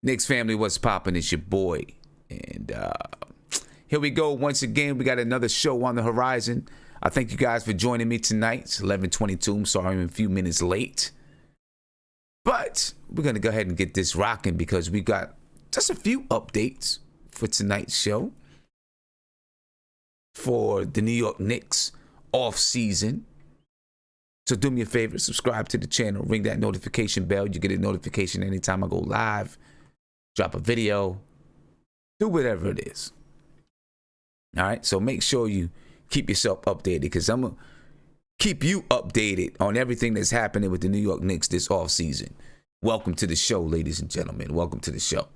Knicks family, what's poppin'? It's your boy. And here we go once again. We got another show on the horizon. I thank you guys for joining me tonight. It's 11:22. I'm sorry I'm a few minutes late. But we're going to go ahead and get this rocking because we got just a few updates for tonight's show. For the New York Knicks off-season. So do me a favor, subscribe to the channel, ring that notification bell. You get a notification anytime I go live, drop a video, do whatever it is. All right, so make sure you keep yourself updated because I'm going to keep you updated on everything that's happening with the New York Knicks this offseason. Welcome to the show, ladies and gentlemen. Welcome to the show.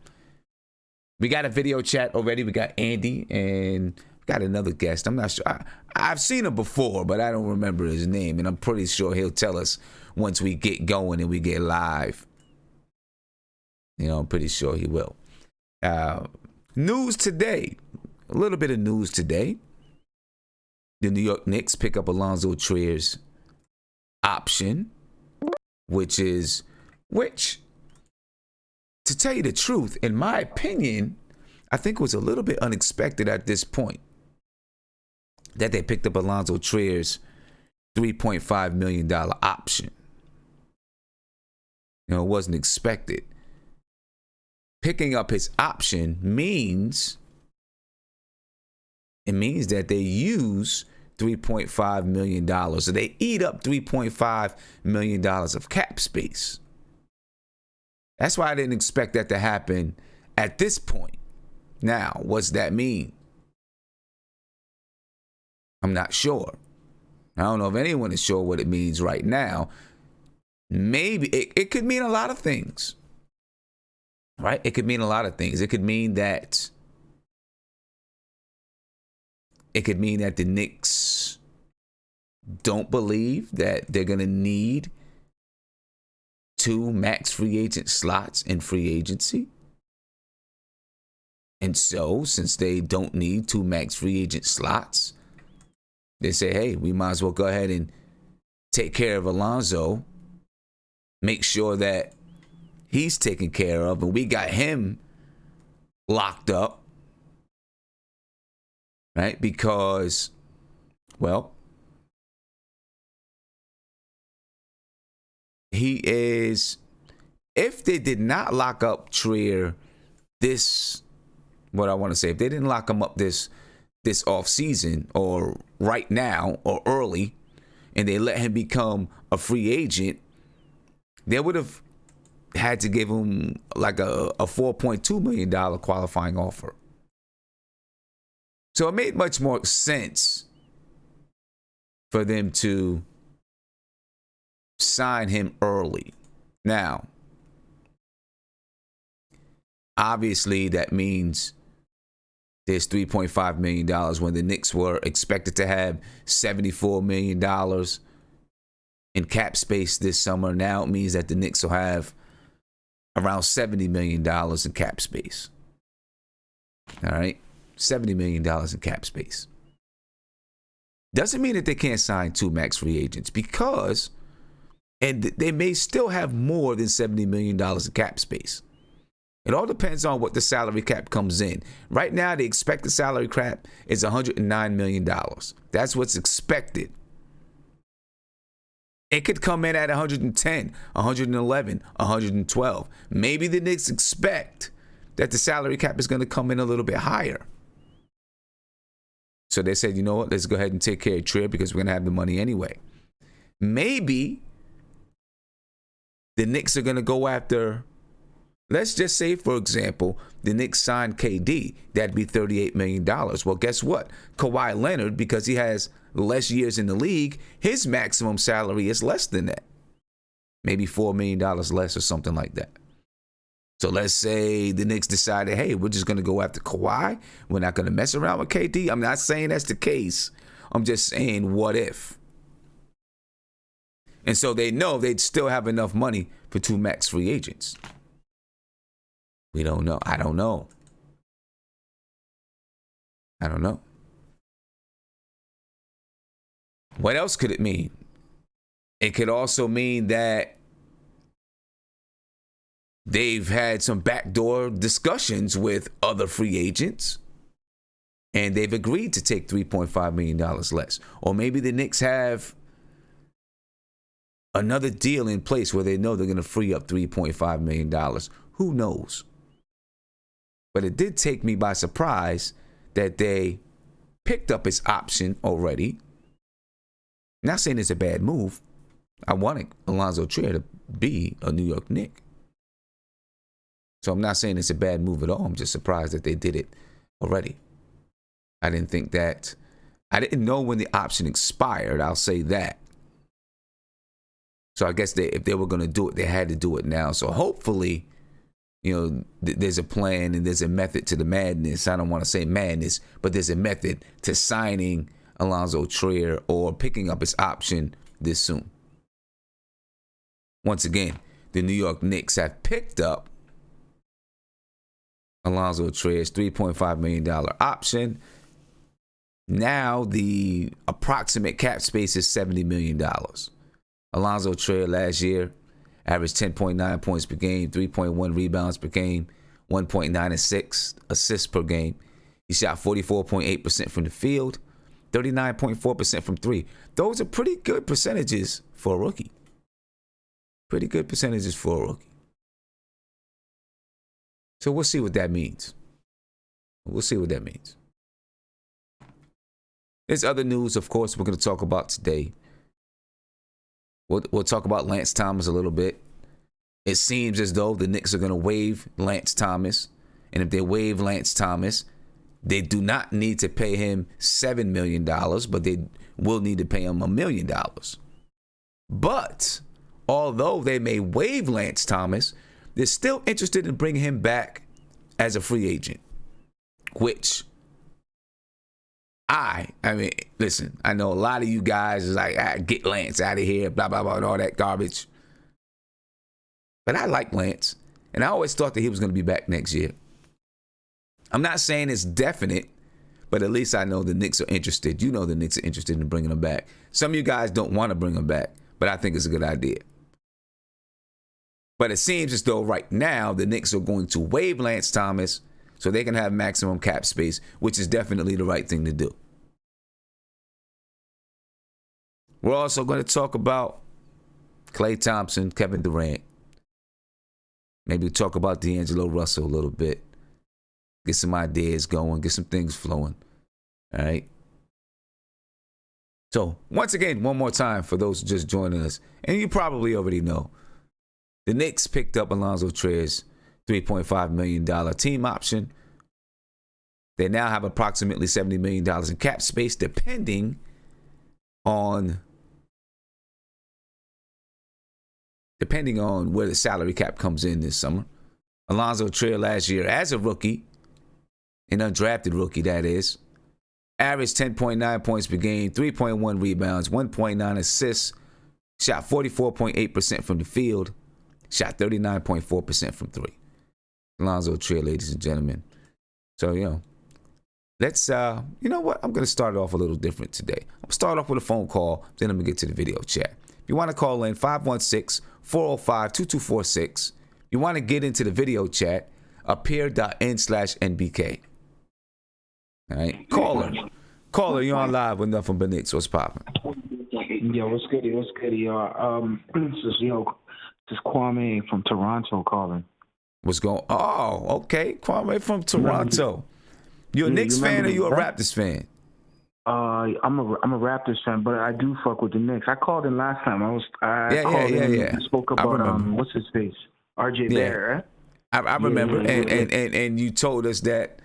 We got a video chat already. We got Andy and got another guest. I'm not sure. I've seen him before, but I don't remember his name. And I'm pretty sure he'll tell us once we get going and we get live. You know, I'm pretty sure he will. News today. A little bit of news today. The New York Knicks pick up Allonzo Trier's option, which, to tell you the truth, in my opinion, I think was a little bit unexpected at this point. That they picked up Allonzo Trier's $3.5 million option. You know, it wasn't expected. Picking up his option means that they use $3.5 million. So they eat up $3.5 million of cap space. That's why I didn't expect that to happen at this point. Now, what's that mean? I'm not sure. I don't know if anyone is sure what it means right now. Maybe it could mean a lot of things, right? It could mean a lot of things. It could mean that the Knicks don't believe that they're going to need 2 max free agent slots in free agency. And so, since they don't need 2 max free agent slots, they say, hey, we might as well go ahead and take care of Allonzo, make sure that he's taken care of, and we got him locked up, right? Because, well, he is, if they did not lock up Trier if they didn't lock him up this off season or right now or early, and they let him become a free agent, they would have had to give him like a $4.2 million qualifying offer. So it made much more sense for them to sign him early. Now, obviously that means there's $3.5 million when the Knicks were expected to have $74 million in cap space this summer. Now it means that the Knicks will have around $70 million in cap space. All right? $70 million in cap space. Doesn't mean that they can't sign 2 max free agents because, and they may still have more than $70 million in cap space. It all depends on what the salary cap comes in. Right now, the expected salary cap is $109 million. That's what's expected. It could come in at 110, 111, 112. Maybe the Knicks expect that the salary cap is going to come in a little bit higher. So they said, you know what, let's go ahead and take care of Trier because we're going to have the money anyway. Maybe the Knicks are going to go after, let's just say, for example, the Knicks signed KD. That'd be $38 million. Well, guess what? Kawhi Leonard, because he has less years in the league, his maximum salary is less than that. Maybe $4 million less or something like that. So let's say the Knicks decided, hey, we're just going to go after Kawhi. We're not going to mess around with KD. I'm not saying that's the case. I'm just saying, what if? And so they know they'd still have enough money for 2 max free agents. We don't know. I don't know. What else could it mean? It could also mean that they've had some backdoor discussions with other free agents, and they've agreed to take $3.5 million less. Or maybe the Knicks have another deal in place where they know they're going to free up $3.5 million. Who knows? But it did take me by surprise that they picked up his option already. Not saying it's a bad move. I wanted Allonzo Trier to be a New York Knick. So I'm not saying it's a bad move at all. I'm just surprised that they did it already. I didn't know when the option expired. I'll say that. So I guess if they were going to do it, they had to do it now. So hopefully, there's a plan and there's a method to the madness. I don't want to say madness, but there's a method to signing Allonzo Trier or picking up his option this soon. Once again, the New York Knicks have picked up Allonzo Trier's $3.5 million option. Now the approximate cap space is $70 million. Allonzo Trier last year averaged 10.9 points per game, 3.1 rebounds per game, 1.9 assists per game. He shot 44.8% from the field, 39.4% from three. Those are pretty good percentages for a rookie. Pretty good percentages for a rookie. So we'll see what that means. There's other news, of course, we're going to talk about today. We'll talk about Lance Thomas a little bit. It seems as though the Knicks are going to waive Lance Thomas. And if they waive Lance Thomas, they do not need to pay him $7 million, but they will need to pay him $1 million. But although they may waive Lance Thomas, they're still interested in bringing him back as a free agent, which I mean, listen, I know a lot of you guys is like, get Lance out of here, blah, blah, blah, and all that garbage. But I like Lance, and I always thought that he was going to be back next year. I'm not saying it's definite, but at least I know the Knicks are interested. You know the Knicks are interested in bringing him back. Some of you guys don't want to bring him back, but I think it's a good idea. But it seems as though right now the Knicks are going to waive Lance Thomas so they can have maximum cap space, which is definitely the right thing to do. We're also going to talk about Klay Thompson, Kevin Durant. Maybe talk about D'Angelo Russell a little bit. Get some ideas going, get some things flowing. All right. So once again, one more time for those just joining us, and you probably already know, the Knicks picked up Allonzo Trier's $3.5 million team option. They now have approximately $70 million in cap space, depending on where the salary cap comes in this summer. Allonzo Trier last year as a rookie, an undrafted rookie that is, averaged 10.9 points per game, 3.1 rebounds, 1.9 assists, shot 44.8% from the field, shot 39.4% from three. Allonzo Trier, ladies and gentlemen. So, let's, you know what? I'm going to start it off a little different today. I'm going to start off with a phone call, then I'm going to get to the video chat. If you want to call in, 516-405-2246. You want to get into the video chat, appear.n/NBK. All right. Caller, you're on live with Nothinbutknicks. What's popping? Yo, what's good, y'all? This is Kwame from Toronto calling. What's going on? Oh, okay. Kwame from Toronto. You a Knicks fan or you a Raptors fan? I'm a Raptors fan, but I do fuck with the Knicks. I called in last time. I called in and spoke about what's his face? RJ Barrett, right? I remember. And you told us that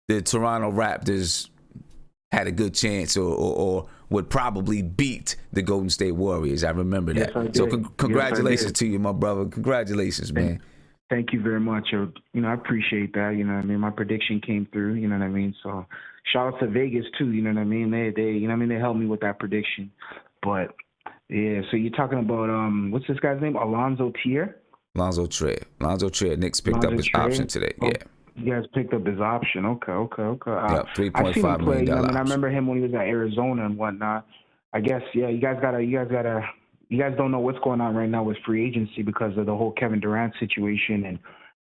the Toronto Raptors had a good chance or would probably beat the Golden State Warriors. I remember that. Yes, so congratulations to you, my brother. Congratulations, man. Thank you very much. I appreciate that. You know what I mean? My prediction came through. You know what I mean? So shout out to Vegas too. You know what I mean? They helped me with that prediction. But yeah, so you're talking about what's this guy's name? Allonzo Trier. Allonzo Trier. Knicks picked up his option today. Oh, yeah. You guys picked up his option. Okay. Yeah, $3.5 million. I remember him when he was at Arizona and whatnot. I guess, yeah. You guys gotta you guys don't know what's going on right now with free agency because of the whole Kevin Durant situation and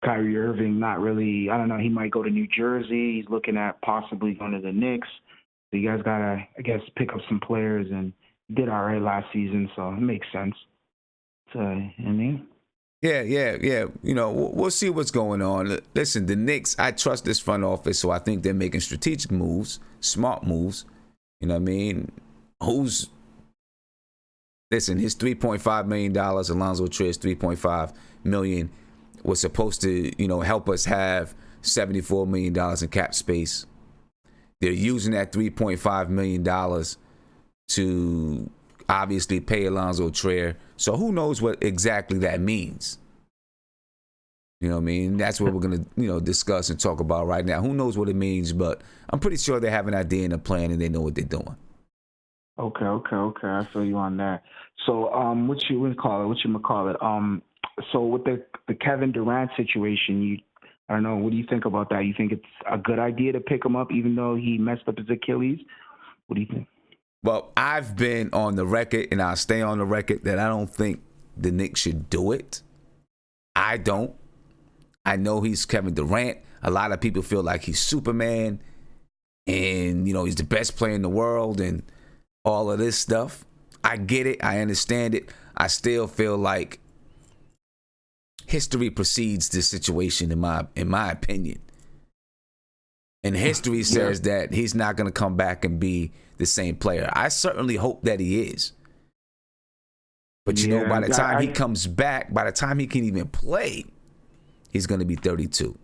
Kyrie Irving not really, I don't know, he might go to New Jersey. He's looking at possibly going to the Knicks. So you guys got to, I guess, pick up some players, and did all right last season, so it makes sense. So, I mean. Yeah. You know, we'll see what's going on. Listen, the Knicks, I trust this front office, so I think they're making strategic moves, smart moves. You know what I mean? Listen, his $3.5 million, Allonzo Trier's $3.5 million, was supposed to, you know, help us have $74 million in cap space. They're using that $3.5 million to obviously pay Allonzo Trier. So who knows what exactly that means? You know what I mean? That's what we're going to, you know, discuss and talk about right now. Who knows what it means, but I'm pretty sure they have an idea and a plan and they know what they're doing. Okay. I feel you on that. So, what you call it? So with the Kevin Durant situation, I don't know, what do you think about that? You think it's a good idea to pick him up even though he messed up his Achilles? What do you think? Well, I've been on the record, and I'll stay on the record, that I don't think the Knicks should do it. I don't. I know he's Kevin Durant. A lot of people feel like he's Superman, and, you know, he's the best player in the world and all of this stuff. I get it. I understand it. I still feel like history precedes this situation, in my opinion. And history says that he's not going to come back and be the same player. I certainly hope that he is. But, you know, by the time he comes back, by the time he can even play, he's going to be 32.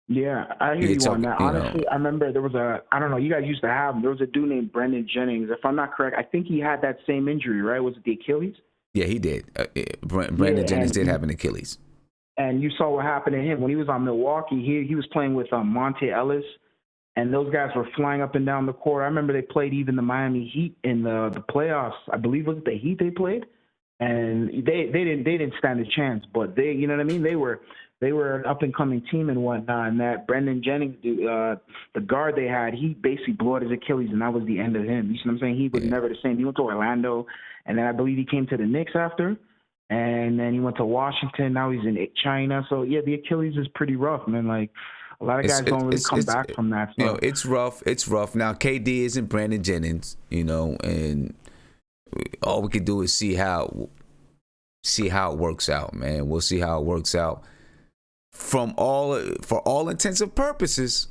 Yeah, I hear you on that. Honestly, I remember there was I don't know, you guys used to have him. There was a dude named Brendan Jennings. If I'm not correct, I think he had that same injury, right? Was it the Achilles? Yeah, he did. Brandon Jennings did have an Achilles. And you saw what happened to him when he was on Milwaukee. He was playing with Monte Ellis, and those guys were flying up and down the court. I remember they played even the Miami Heat in the playoffs. I believe was it the Heat they played, and they didn't stand a chance. But they, you know what I mean? They were an up and coming team and whatnot. And that Brendan Jennings, the guard they had, he basically blew out his Achilles, and that was the end of him. You see what I'm saying? He was never the same. He went to Orlando, and then I believe he came to the Knicks after. And then he went to Washington. Now he's in China. So, yeah, the Achilles is pretty rough, man. Like, a lot of guys don't really come back from that. So. You know, it's rough. It's rough. Now, KD isn't Brandon Jennings, you know, and all we can do is see how it works out, man. We'll see how it works out. For all intents and purposes,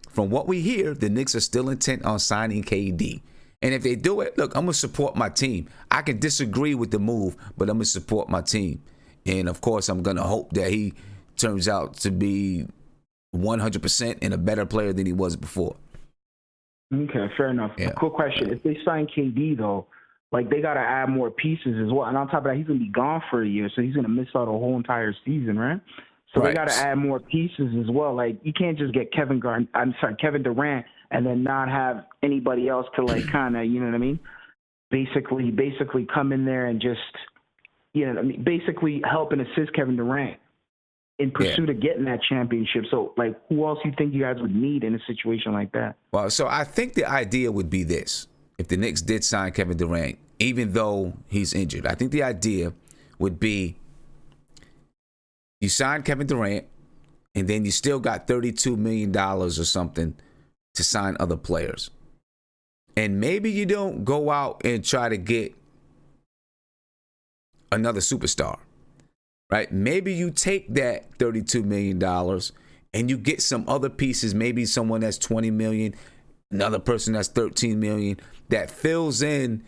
from what we hear, the Knicks are still intent on signing KD. And if they do it, look, I'm going to support my team. I can disagree with the move, but I'm going to support my team. And, of course, I'm going to hope that he turns out to be 100% and a better player than he was before. Okay, fair enough. Yeah. Cool question. If they sign KD, though, like, they got to add more pieces as well. And on top of that, he's going to be gone for a year, so he's going to miss out a whole entire season, right? So They got to add more pieces as well. Like, you can't just get Kevin Durant and then not have anybody else to, like, kind of, you know what I mean? Basically come in there and just, you know what I mean? Basically help and assist Kevin Durant in pursuit of getting that championship. So, like, who else you think you guys would need in a situation like that? Well, so I think the idea would be this. If the Knicks did sign Kevin Durant, even though he's injured, I think the idea would be you sign Kevin Durant, and then you still got $32 million or something to sign other players. And maybe you don't go out and try to get another superstar, right? Maybe you take that $32 million and you get some other pieces, maybe someone that's $20 million, another person that's $13 million, that fills in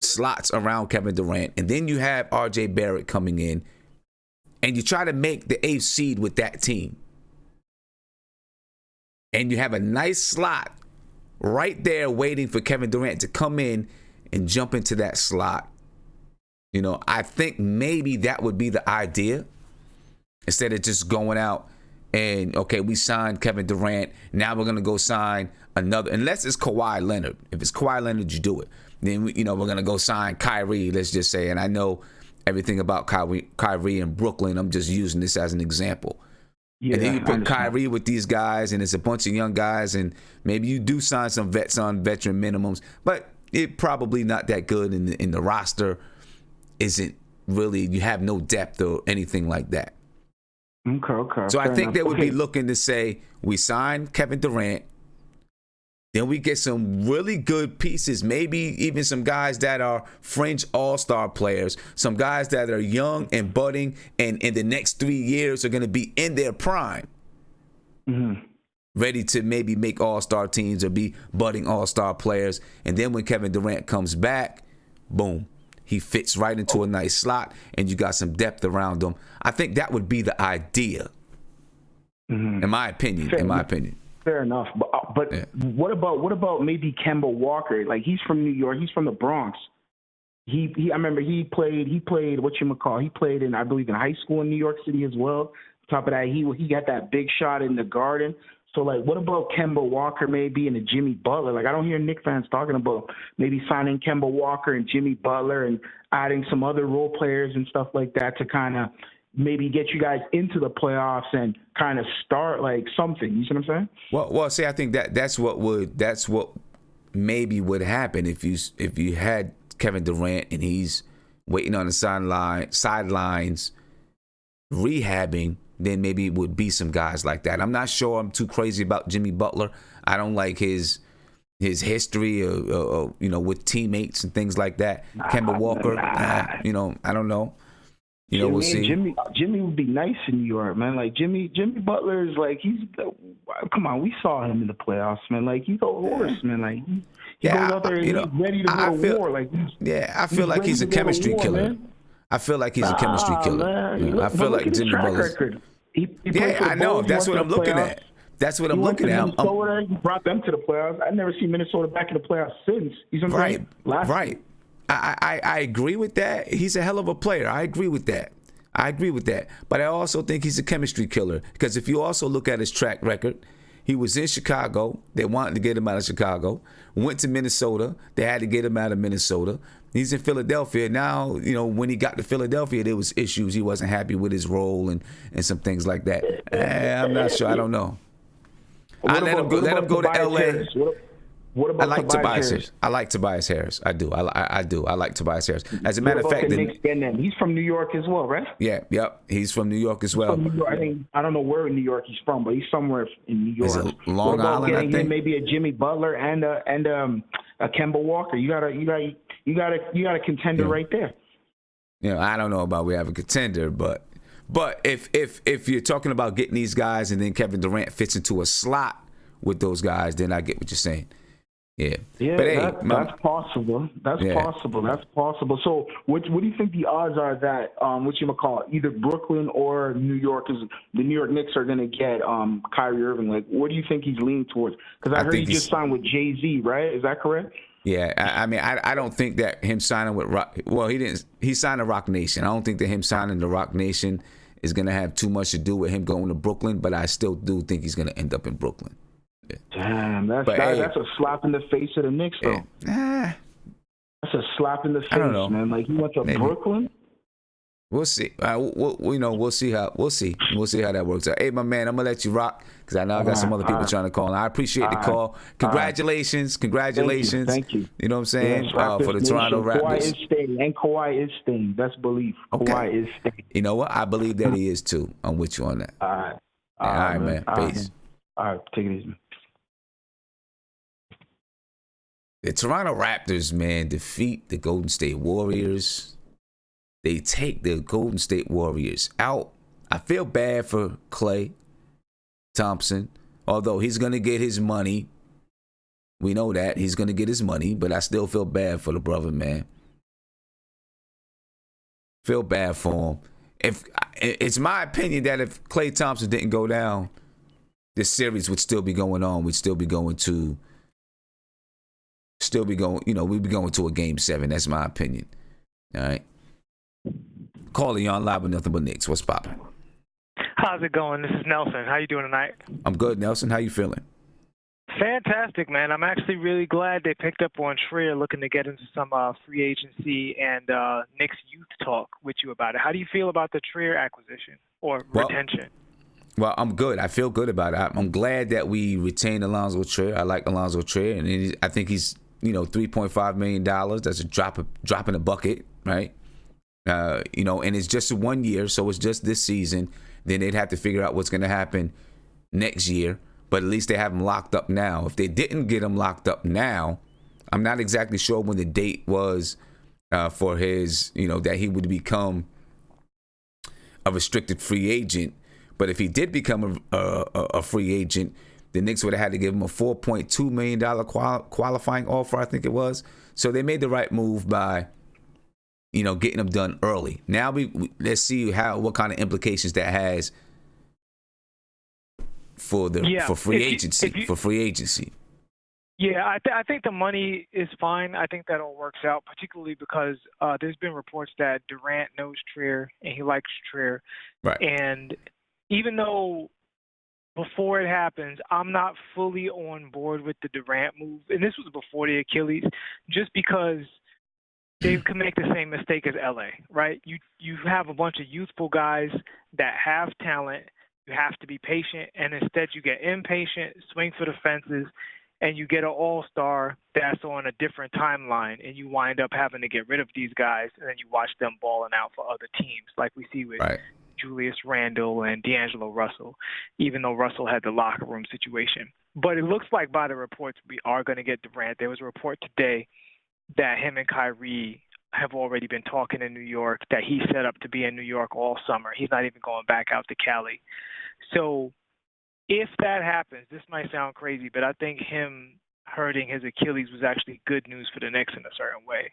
slots around Kevin Durant. And then you have RJ Barrett coming in, and you try to make the 8th seed with that team. And you have a nice slot right there waiting for Kevin Durant to come in and jump into that slot. You know, I think maybe that would be the idea. Instead of just going out and, okay, we signed Kevin Durant. Now we're going to go sign another. Unless it's Kawhi Leonard. If it's Kawhi Leonard, you do it. Then, we're going to go sign Kyrie, let's just say. And I know everything about Kyrie in Brooklyn. I'm just using this as an example. Yeah, and then you put Kyrie with these guys, and it's a bunch of young guys, and maybe you do sign some vets on veteran minimums. But it probably not that good in the roster. Isn't really, you have no depth or anything like that. Okay. So I think they would be looking to say, we signed Kevin Durant, then we get some really good pieces, maybe even some guys that are fringe all-star players, some guys that are young and budding and in the next 3 years are going to be in their prime. Ready to maybe make all-star teams or be budding all-star players. And then when Kevin Durant comes back, boom, he fits right into a nice slot and you got some depth around him. I think that would be the idea, in my opinion. Fair enough. But Yeah. what about maybe Kemba Walker? Like, he's from New York. He's from the Bronx. I remember he played he played in, I believe, in high school in New York City as well. Top of that, he got that big shot in the Garden. So, like, what about Kemba Walker maybe and a Jimmy Butler? Like, I don't hear Knicks fans talking about maybe signing Kemba Walker and Jimmy Butler and adding some other role players and stuff like that to kind of maybe get you guys into the playoffs and kind of start like something. You see what I'm saying? Well, see, I think that's what maybe would happen if you had Kevin Durant and he's waiting on the sidelines, rehabbing. Then maybe it would be some guys like that. I'm not sure. I'm too crazy about Jimmy Butler. I don't like his history or with teammates and things like that. Kemba Walker, I don't know. We'll see. Jimmy would be nice in New York, man. Like, Jimmy Butler is like, come on, we saw him in the playoffs, man. Like, he's a horse, man. Like, he goes out there and he's ready to go to war. Like, I feel like he's a chemistry killer. Man. I feel like he's a chemistry killer. I feel like Jimmy Butler's. I know. That's what I'm looking at. That's what I'm looking at. He brought them to the playoffs. I've never seen Minnesota back in the playoffs since. Right. I agree with that. He's a hell of a player. I agree with that. But I also think he's a chemistry killer because if you also look at his track record, he was in Chicago. They wanted to get him out of Chicago. Went to Minnesota. They had to get him out of Minnesota. He's in Philadelphia. Now, when he got to Philadelphia, there was issues. He wasn't happy with his role and some things like that. I'm not sure. I don't know. Let him go to L.A. What about I like Tobias Harris? I like Tobias Harris. I do. I like Tobias Harris. As a matter of fact, he's from New York as well, right? Yeah, yep. He's from New York as well. I don't know where in New York he's from, but he's somewhere in New York. Is it Long Island? I think maybe a Jimmy Butler and a Kemba Walker. You got a contender right there. I don't know about we have a contender, but if you're talking about getting these guys and then Kevin Durant fits into a slot with those guys, then I get what you're saying. Yeah, but hey, that's possible. That's possible. So, what do you think the odds are that either Brooklyn or New York the New York Knicks are going to get Kyrie Irving? Like, what do you think he's leaning towards? Because I heard he just signed with Jay-Z, right? Is that correct? Yeah, I don't think that him signing with Rock. Well, he didn't. He signed to Rock Nation. I don't think that him signing to Rock Nation is going to have too much to do with him going to Brooklyn. But I still do think he's going to end up in Brooklyn. Yeah. Damn, that's a slap in the face of the Knicks, though. That's a slap in the face, man. Like, he went to Brooklyn. We'll see. We'll see how that works out. Hey, my man, I'm gonna let you rock because I know I got some other people trying to call. And I appreciate the call. Congratulations. Thank you. You know what I'm saying? Yes, for the Toronto Raptors. Kawhi is staying, and Kawhi is staying. That's belief. Okay. Kawhi is staying. You know what? I believe that he is too. I'm with you on that. All right, man. Peace. All right, take it easy. The Toronto Raptors, man, defeat the Golden State Warriors. They take the Golden State Warriors out. I feel bad for Klay Thompson, although he's going to get his money. We know that. He's going to get his money, but I still feel bad for the brother, man. Feel bad for him. It's my opinion that if Klay Thompson didn't go down, this series would still be going on. We'd still be going to we'd be going to a game 7. That's my opinion. All right. Calling you on live with Nothing But Knicks. What's poppin'? How's it going? This is Nelson. How you doing tonight? I'm good, Nelson. How you feeling? Fantastic, man. I'm actually really glad they picked up on Trier, looking to get into some free agency and Knicks youth talk with you about it. How do you feel about the Trier acquisition or retention? Well, I'm good. I feel good about it. I'm glad that we retained Allonzo Trier. I like Allonzo Trier, and I think he's $3.5 million. That's a drop in the bucket, right? And it's just 1 year, so it's just this season. Then they'd have to figure out what's going to happen next year. But at least they have him locked up now. If they didn't get him locked up now, I'm not exactly sure when the date was for his, that he would become a restricted free agent. But if he did become a free agent, the Knicks would have had to give him a $4.2 million qualifying offer, I think it was. So they made the right move by, getting him done early. Now let's see what kind of implications that has for free agency. Yeah, I think the money is fine. I think that all works out, particularly because there's been reports that Durant knows Trier and he likes Trier. Right. And even though before it happens, I'm not fully on board with the Durant move, and this was before the Achilles, just because they could make the same mistake as LA, right? You have a bunch of youthful guys that have talent. You have to be patient, and instead you get impatient, swing for the fences, and you get an all-star that's on a different timeline, and you wind up having to get rid of these guys, and then you watch them balling out for other teams, like we see with Julius Randle and D'Angelo Russell, even though Russell had the locker room situation. But it looks like by the reports we are going to get Durant. There was a report today that him and Kyrie have already been talking in New York, that he's set up to be in New York all summer. He's not even going back out to Cali. So if that happens, this might sound crazy, but I think him hurting his Achilles was actually good news for the Knicks in a certain way,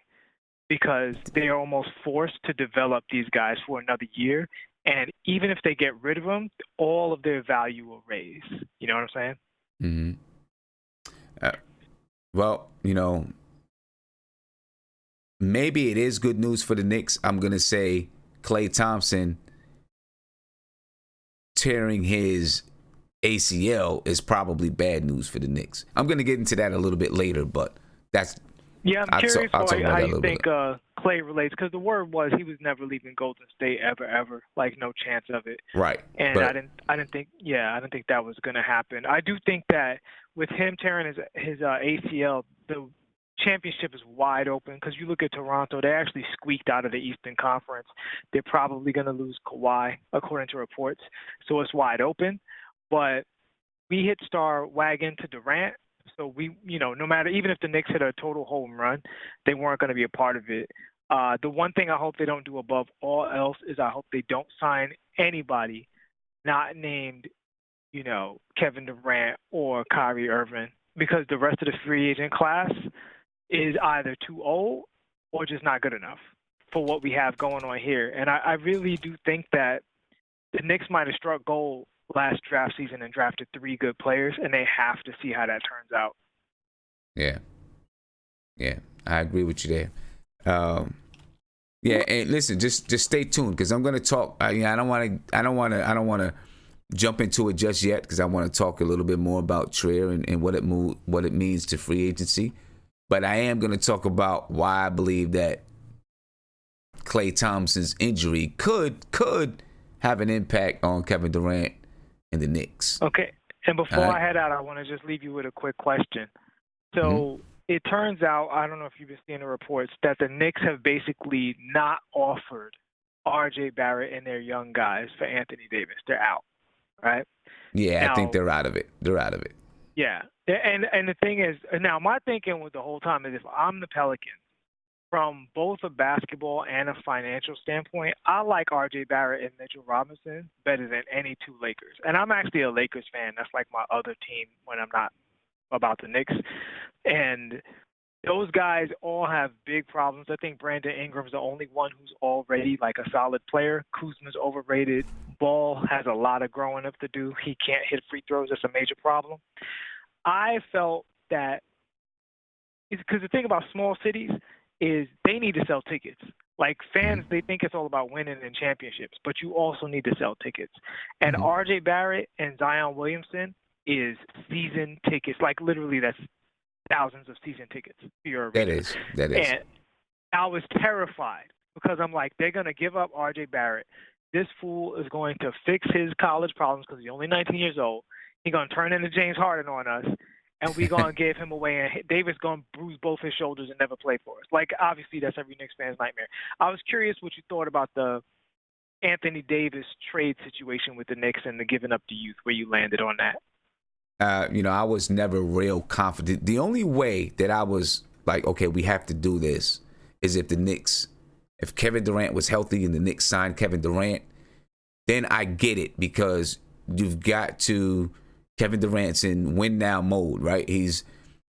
because they are almost forced to develop these guys for another year. And even if they get rid of them, all of their value will raise. You know what I'm saying? Mm-hmm. Well, maybe it is good news for the Knicks. I'm going to say Klay Thompson tearing his ACL is probably bad news for the Knicks. I'm going to get into that a little bit later, but that's... Yeah, I'm curious how you think Klay relates, because the word was he was never leaving Golden State ever, like no chance of it. Right. And I didn't think that was going to happen. I do think that with him tearing his ACL, the championship is wide open, because you look at Toronto, they actually squeaked out of the Eastern Conference. They're probably going to lose Kawhi, according to reports, so it's wide open. But we hit star wagon to Durant. So we, no matter, even if the Knicks hit a total home run, they weren't going to be a part of it. The one thing I hope they don't do above all else is I hope they don't sign anybody not named, Kevin Durant or Kyrie Irving, because the rest of the free agent class is either too old or just not good enough for what we have going on here. And I really do think that the Knicks might have struck gold last draft season and drafted 3 good players, and they have to see how that turns out. Yeah, I agree with you there. And listen, just stay tuned, because I'm going to talk. I don't want to jump into it just yet, because I want to talk a little bit more about Trier and what it means to free agency. But I am going to talk about why I believe that Klay Thompson's injury could have an impact on Kevin Durant and the Knicks. Okay. And before I head out, I want to just leave you with a quick question. So it turns out, I don't know if you've been seeing the reports, that the Knicks have basically not offered R.J. Barrett and their young guys for Anthony Davis. They're out, right? Yeah, I think they're out of it. Yeah. And the thing is, now my thinking with the whole time is, if I'm the Pelicans, from both a basketball and a financial standpoint, I like R.J. Barrett and Mitchell Robinson better than any 2 Lakers. And I'm actually a Lakers fan. That's like my other team when I'm not about the Knicks. And those guys all have big problems. I think Brandon Ingram's the only one who's already like a solid player. Kuzma's overrated. Ball has a lot of growing up to do. He can't hit free throws. That's a major problem. I felt that, because the thing about small cities is they need to sell tickets. Like fans, they think it's all about winning and championships, but you also need to sell tickets. And R.J. Barrett and Zion Williamson is season tickets. Like literally, that's thousands of season tickets for your arena. That is. And I was terrified, because I'm like, they're going to give up R.J. Barrett. This fool is going to fix his college problems, because he's only 19 years old. He's going to turn into James Harden on us. and we gonna give him away, and Davis gonna bruise both his shoulders and never play for us. Like, obviously, that's every Knicks fan's nightmare. I was curious what you thought about the Anthony Davis trade situation with the Knicks and the giving up the youth, where you landed on that. I was never real confident. The only way that I was like, okay, we have to do this is if Kevin Durant was healthy and the Knicks signed Kevin Durant, then I get it, because you've got to, Kevin Durant's in win now mode, right? He's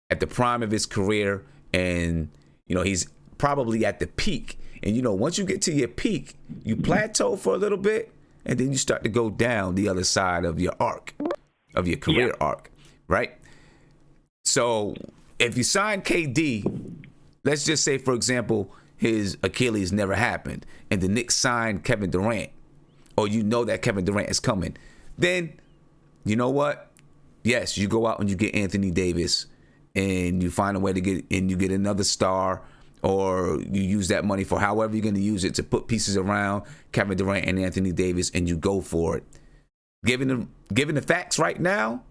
at the prime of his career, and, he's probably at the peak. And, once you get to your peak, you plateau for a little bit, and then you start to go down the other side of your arc, of your career arc, right? So if you sign KD, let's just say, for example, his Achilles never happened, and the Knicks signed Kevin Durant, or that Kevin Durant is coming, then you know what? Yes, you go out and you get Anthony Davis, and you find a way to you get another star, or you use that money for however you're going to use it to put pieces around Kevin Durant and Anthony Davis, and you go for it. Given the facts right now,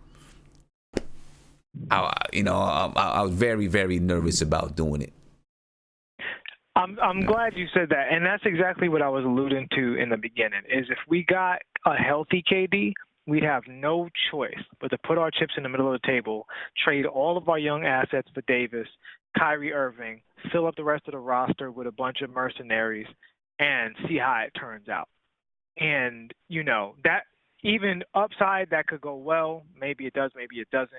I was very, very nervous about doing it. I'm glad you said that, and that's exactly what I was alluding to in the beginning, is if we got a healthy KD, we'd have no choice but to put our chips in the middle of the table, trade all of our young assets for Davis, Kyrie Irving, fill up the rest of the roster with a bunch of mercenaries, and see how it turns out. And, that even upside, that could go well. Maybe it does, maybe it doesn't.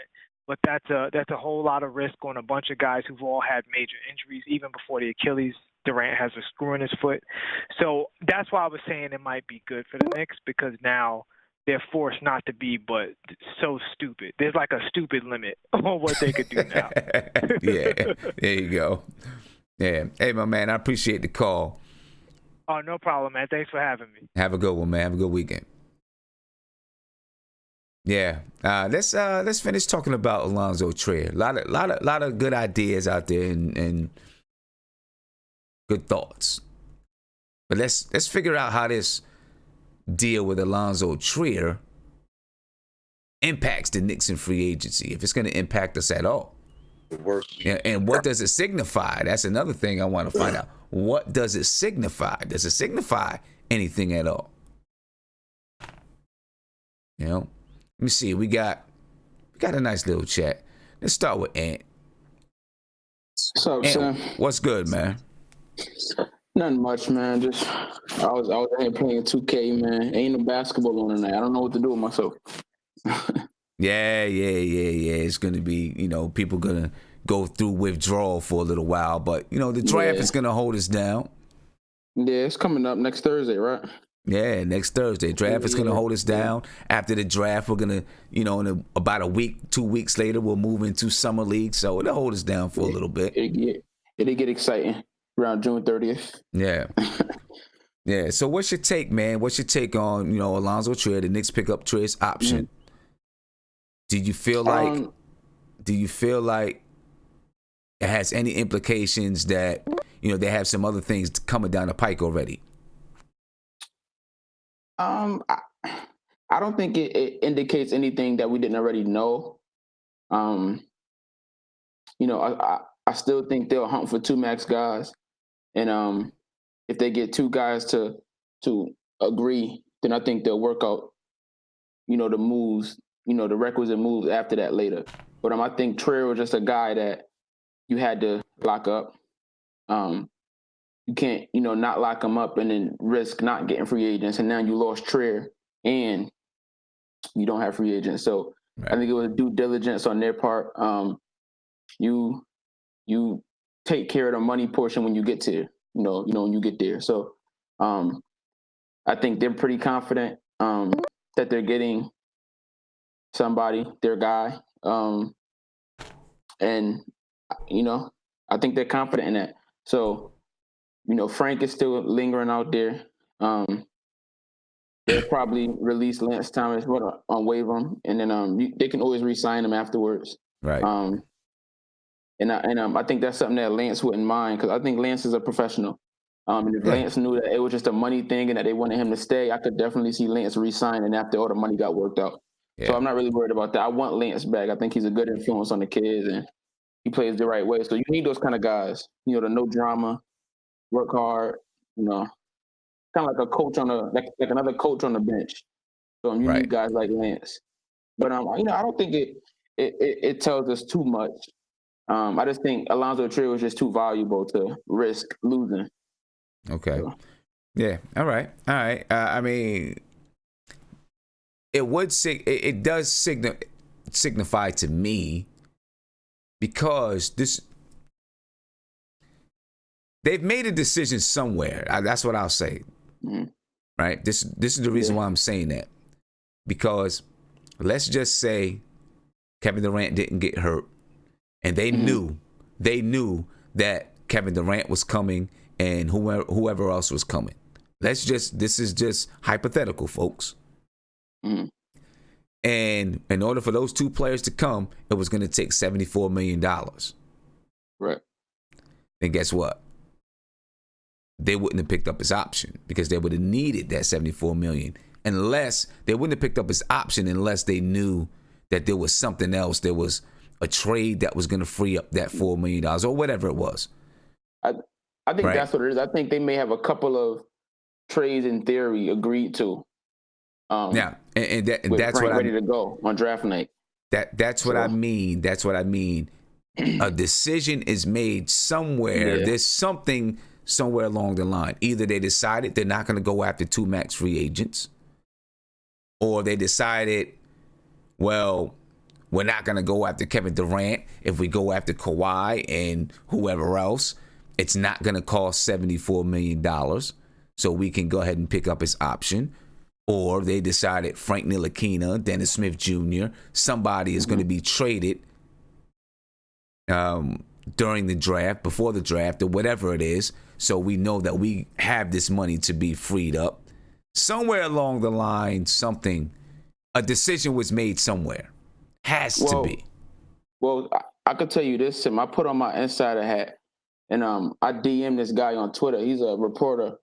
But that's a whole lot of risk on a bunch of guys who've all had major injuries, even before the Achilles. Durant has a screw in his foot. So that's why I was saying it might be good for the Knicks, because now they're forced not to be but so stupid. There's like a stupid limit on what they could do now. Yeah, there you go. Yeah. Hey, my man, I appreciate the call. Oh, no problem, man. Thanks for having me. Have a good one, man. Have a good weekend. Yeah. Let's finish talking about Allonzo Trier. A lot of good ideas out there and good thoughts. But let's figure out how this deal with Allonzo Trier impacts the Knicks in free agency, if it's going to impact us at all. Yeah, and what does it signify? That's another thing I want to find out. What does it signify? Does it signify anything at all? Let me see. We got a nice little chat. Let's start with Ant. What's up, Sam? What's good, man? Nothing much, man. Just I was out here playing 2K, man. Ain't no basketball on tonight. I don't know what to do with myself. Yeah. It's gonna be, people gonna go through withdrawal for a little while, but the draft is gonna hold us down. Yeah, it's coming up next Thursday, right? Yeah, next Thursday. Draft is gonna hold us down. After the draft, we're gonna, in about a week, 2 weeks later, we'll move into summer league, so it'll hold us down for a little bit. It'll get exciting around June 30th. Yeah. Yeah. So what's your take, man? What's your take on, Allonzo Trier, the Knicks pick up Trier's option? Mm-hmm. Do you feel like it has any implications that, they have some other things coming down the pike already? I don't think it indicates anything that we didn't already know. I still think they'll hunt for two max guys. And if they get two guys to agree, then I think they'll work out, the moves, the requisite moves after that later. But I think Trier was just a guy that you had to lock up. You can't, not lock him up and then risk not getting free agents. And now you lost Trier and you don't have free agents. So right. I think it was due diligence on their part. You take care of the money portion when you get to, when you get there. So I think they're pretty confident that they're getting somebody, their guy. And, I think they're confident in that. So, Frank is still lingering out there. They'll probably release Lance Thomas on waiver him, and then they can always re-sign him afterwards. Right. And I think that's something that Lance wouldn't mind, because I think Lance is a professional. And if Lance knew that it was just a money thing and that they wanted him to stay, I could definitely see Lance re-signing after all the money got worked out. So I'm not really worried about that. I want Lance back. I think he's a good influence on the kids, and he plays the right way. So you need those kind of guys, the no drama, work hard, kind of like a coach like another coach on the bench. So you need guys like Lance. But I don't think it tells us too much. I just think Allonzo Trier was just too valuable to risk losing. Okay. So. Yeah. All right. I mean, it does signify to me, because they've made a decision somewhere. That's what I'll say. Mm-hmm. Right. This is the reason why I'm saying that, because let's just say Kevin Durant didn't get hurt, and they knew that Kevin Durant was coming and whoever else was coming. This is just hypothetical, folks. Mm-hmm. And in order for those two players to come, it was going to take $74 million. Right. And guess what? They wouldn't have picked up his option, because they would have needed that $74 million. Unless they wouldn't have picked up his option unless they knew that there was something else. There was a trade that was going to free up that $4 million or whatever it was. I think that's what it is. I think they may have a couple of trades in theory agreed to. That's what ready to go on draft night. That's what I mean. That's what I mean. A decision is made somewhere. Yeah. There's something somewhere along the line. Either they decided they're not going to go after two max free agents, or they decided, well, we're not going to go after Kevin Durant. If we go after Kawhi and whoever else, it's not going to cost $74 million, so we can go ahead and pick up his option. Or they decided Frank Ntilikina, Dennis Smith Jr., somebody is going to be traded during the draft, before the draft, or whatever it is, so we know that we have this money to be freed up. Somewhere along the line, a decision was made somewhere. Has to be. Well, I could tell you this, Tim. I put on my insider hat, and I DM'd this guy on Twitter. He's a reporter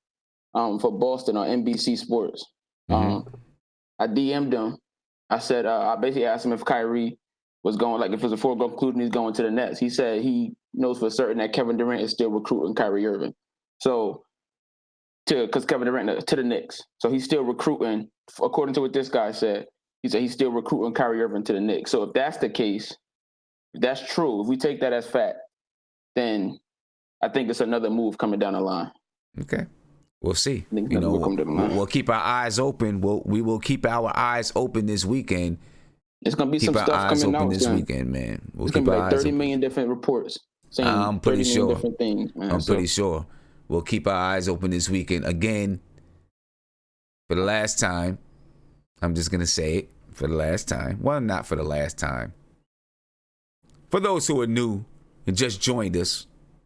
for Boston on NBC Sports. Mm-hmm. I DM'd him. I said, I basically asked him if Kyrie was going, like if it's a foregone conclusion he's going to the Nets. He said he knows for certain that Kevin Durant is still recruiting Kyrie Irving. So, because Kevin Durant to the Knicks. So he's still recruiting, according to what this guy said. He said he's still recruiting Kyrie Irving to the Knicks. So if that's the case, if that's true, if we take that as fact, then I think it's another move coming down the line. Okay. We'll see. We'll keep our eyes open. We will keep our eyes open this weekend. It's gonna be some stuff coming out this weekend, man. It's gonna be like 30 million different reports saying I'm pretty sure. Different things, man. I'm pretty sure. We'll keep our eyes open this weekend. Again, for the last time, I'm just gonna say it for the last time. Well, not for the last time. For those who are new and just joined us,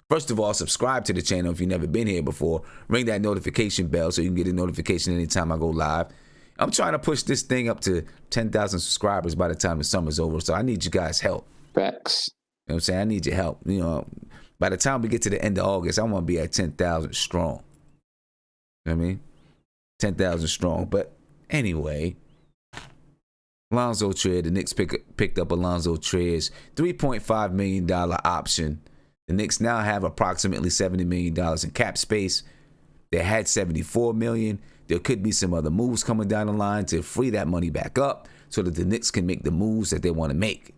first of all, subscribe to the channel if you've never been here before. Ring that notification bell so you can get a notification anytime I go live. I'm trying to push this thing up to 10,000 subscribers by the time the summer's over, so I need you guys' help. Facts. You know what I'm saying? I need your help. By the time we get to the end of August, I want to be at 10,000 strong. You know what I mean? 10,000 strong. But anyway, Allonzo Trier, the Knicks picked up Allonzo Trier's $3.5 million option. The Knicks now have approximately $70 million in cap space. They had $74 million. There could be some other moves coming down the line to free that money back up so that the Knicks can make the moves that they want to make.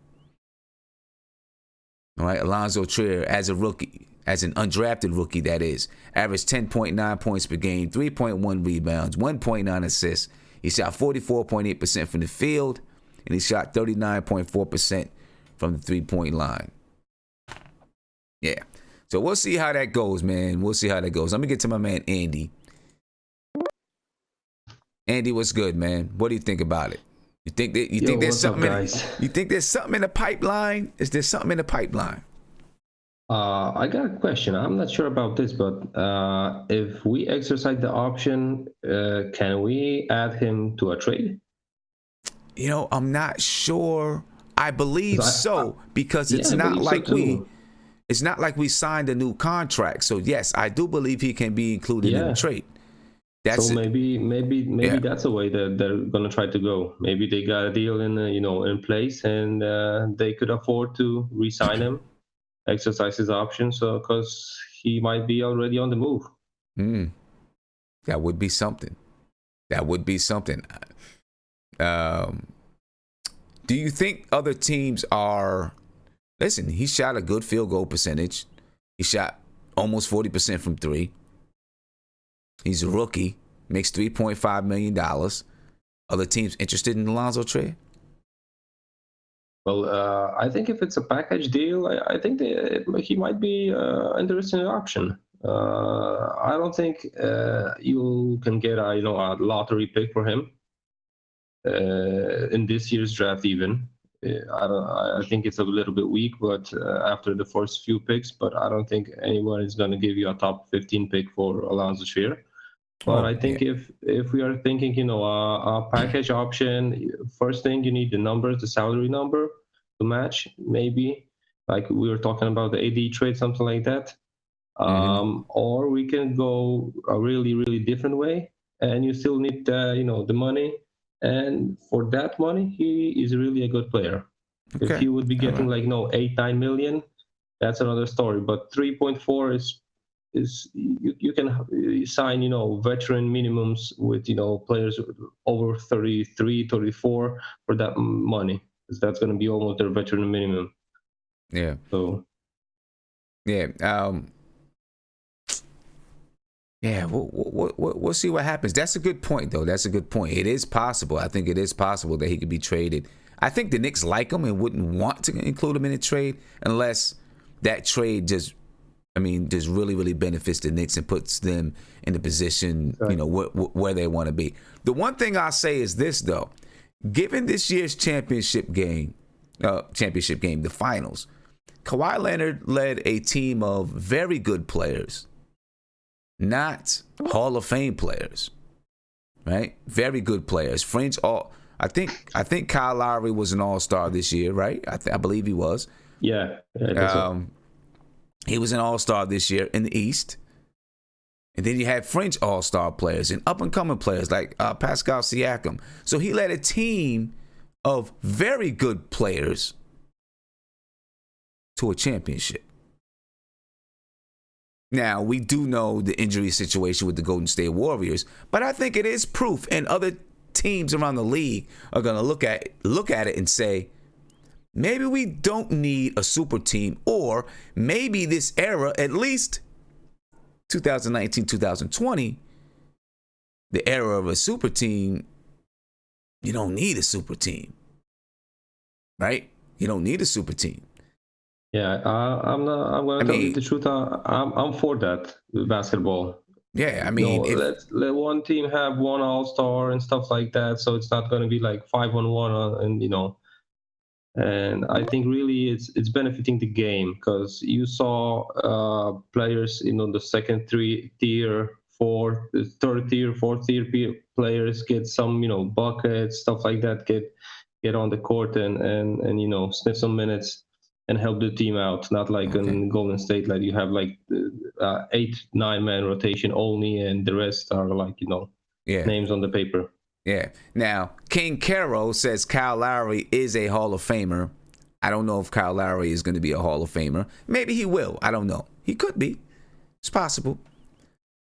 All right, Allonzo Trier, as a rookie, as an undrafted rookie, that is, averaged 10.9 points per game, 3.1 rebounds, 1.9 assists. He shot 44.8% from the field, and he shot 39.4% from the three-point line. Yeah. So we'll see how that goes, man. We'll see how that goes. Let me get to my man, Andy. Andy, what's good, man? What do you think about it? You think there's something? You think there's something in the pipeline? Is there something in the pipeline? I got a question. I'm not sure about this, but if we exercise the option, can we add him to a trade? I'm not sure. I believe so, because it's not like it's not like we signed a new contract. So yes, I do believe he can be included in the trade. That's so it. maybe Yeah. that's a way that they're gonna try to go. Maybe they got a deal in place, and they could afford to re-sign him, exercise his options, because he might be already on the move. That would be something. That would be something. Um, do you think other teams are? Listen, he shot a good field goal percentage. He shot almost 40% from three. He's a rookie, makes $3.5 million. Other teams interested in Allonzo Trier? Well, I think if it's a package deal, I think he might be an interesting option. I don't think you can get a lottery pick for him in this year's draft even. I think it's a little bit weak, but after the first few picks, but I don't think anyone is going to give you a top 15 pick for Alonzo Trier. But I think if we are thinking, a package option, first thing you need the numbers, the salary number to match, maybe like we were talking about the AD trade, something like that. Or we can go a really, really different way, and you still need, the money. And for that money, he is really a good player. Okay. If he would be getting right. 8-9 million, that's another story. But 3.4 is you can sign veteran minimums with players over 33, 34 for that money, because that's going to be almost their veteran minimum. Yeah. So. Yeah. Yeah, we'll see what happens. That's a good point, though. That's a good point. It is possible. I think it is possible that he could be traded. I think the Knicks like him and wouldn't want to include him in a trade unless that trade just really, really benefits the Knicks and puts them in the position, where they want to be. The one thing I'll say is this, though. Given this year's championship game, the finals, Kawhi Leonard led a team of very good players, not Hall of Fame players, right? Very good players. I think Kyle Lowry was an All-Star this year, right? I believe he was. Yeah. I think so. He was an All-Star this year in the East. And then you had French All-Star players and up-and-coming players like Pascal Siakam. So he led a team of very good players to a championship. Now, we do know the injury situation with the Golden State Warriors, but I think it is proof, and other teams around the league are going to look at it and say, maybe we don't need a super team, or maybe this era, at least 2019, 2020, the era of a super team, you don't need a super team, right? You don't need a super team. Yeah, I'm going to tell you the truth. I'm for that basketball. Yeah, I mean, let one team have one All-Star and stuff like that, so it's not going to be like 5-on-1, and I think really it's benefiting the game, because you saw players, the second tier, third tier, fourth tier players get some buckets, stuff like that, get on the court and sniff some minutes and help the team out. Not like in Golden State, like you have 8-9 man rotation only, and the rest are names on the paper. Yeah. Now, King Caro says Kyle Lowry is a Hall of Famer. I don't know if Kyle Lowry is going to be a Hall of Famer. Maybe he will. I don't know. He could be. It's possible.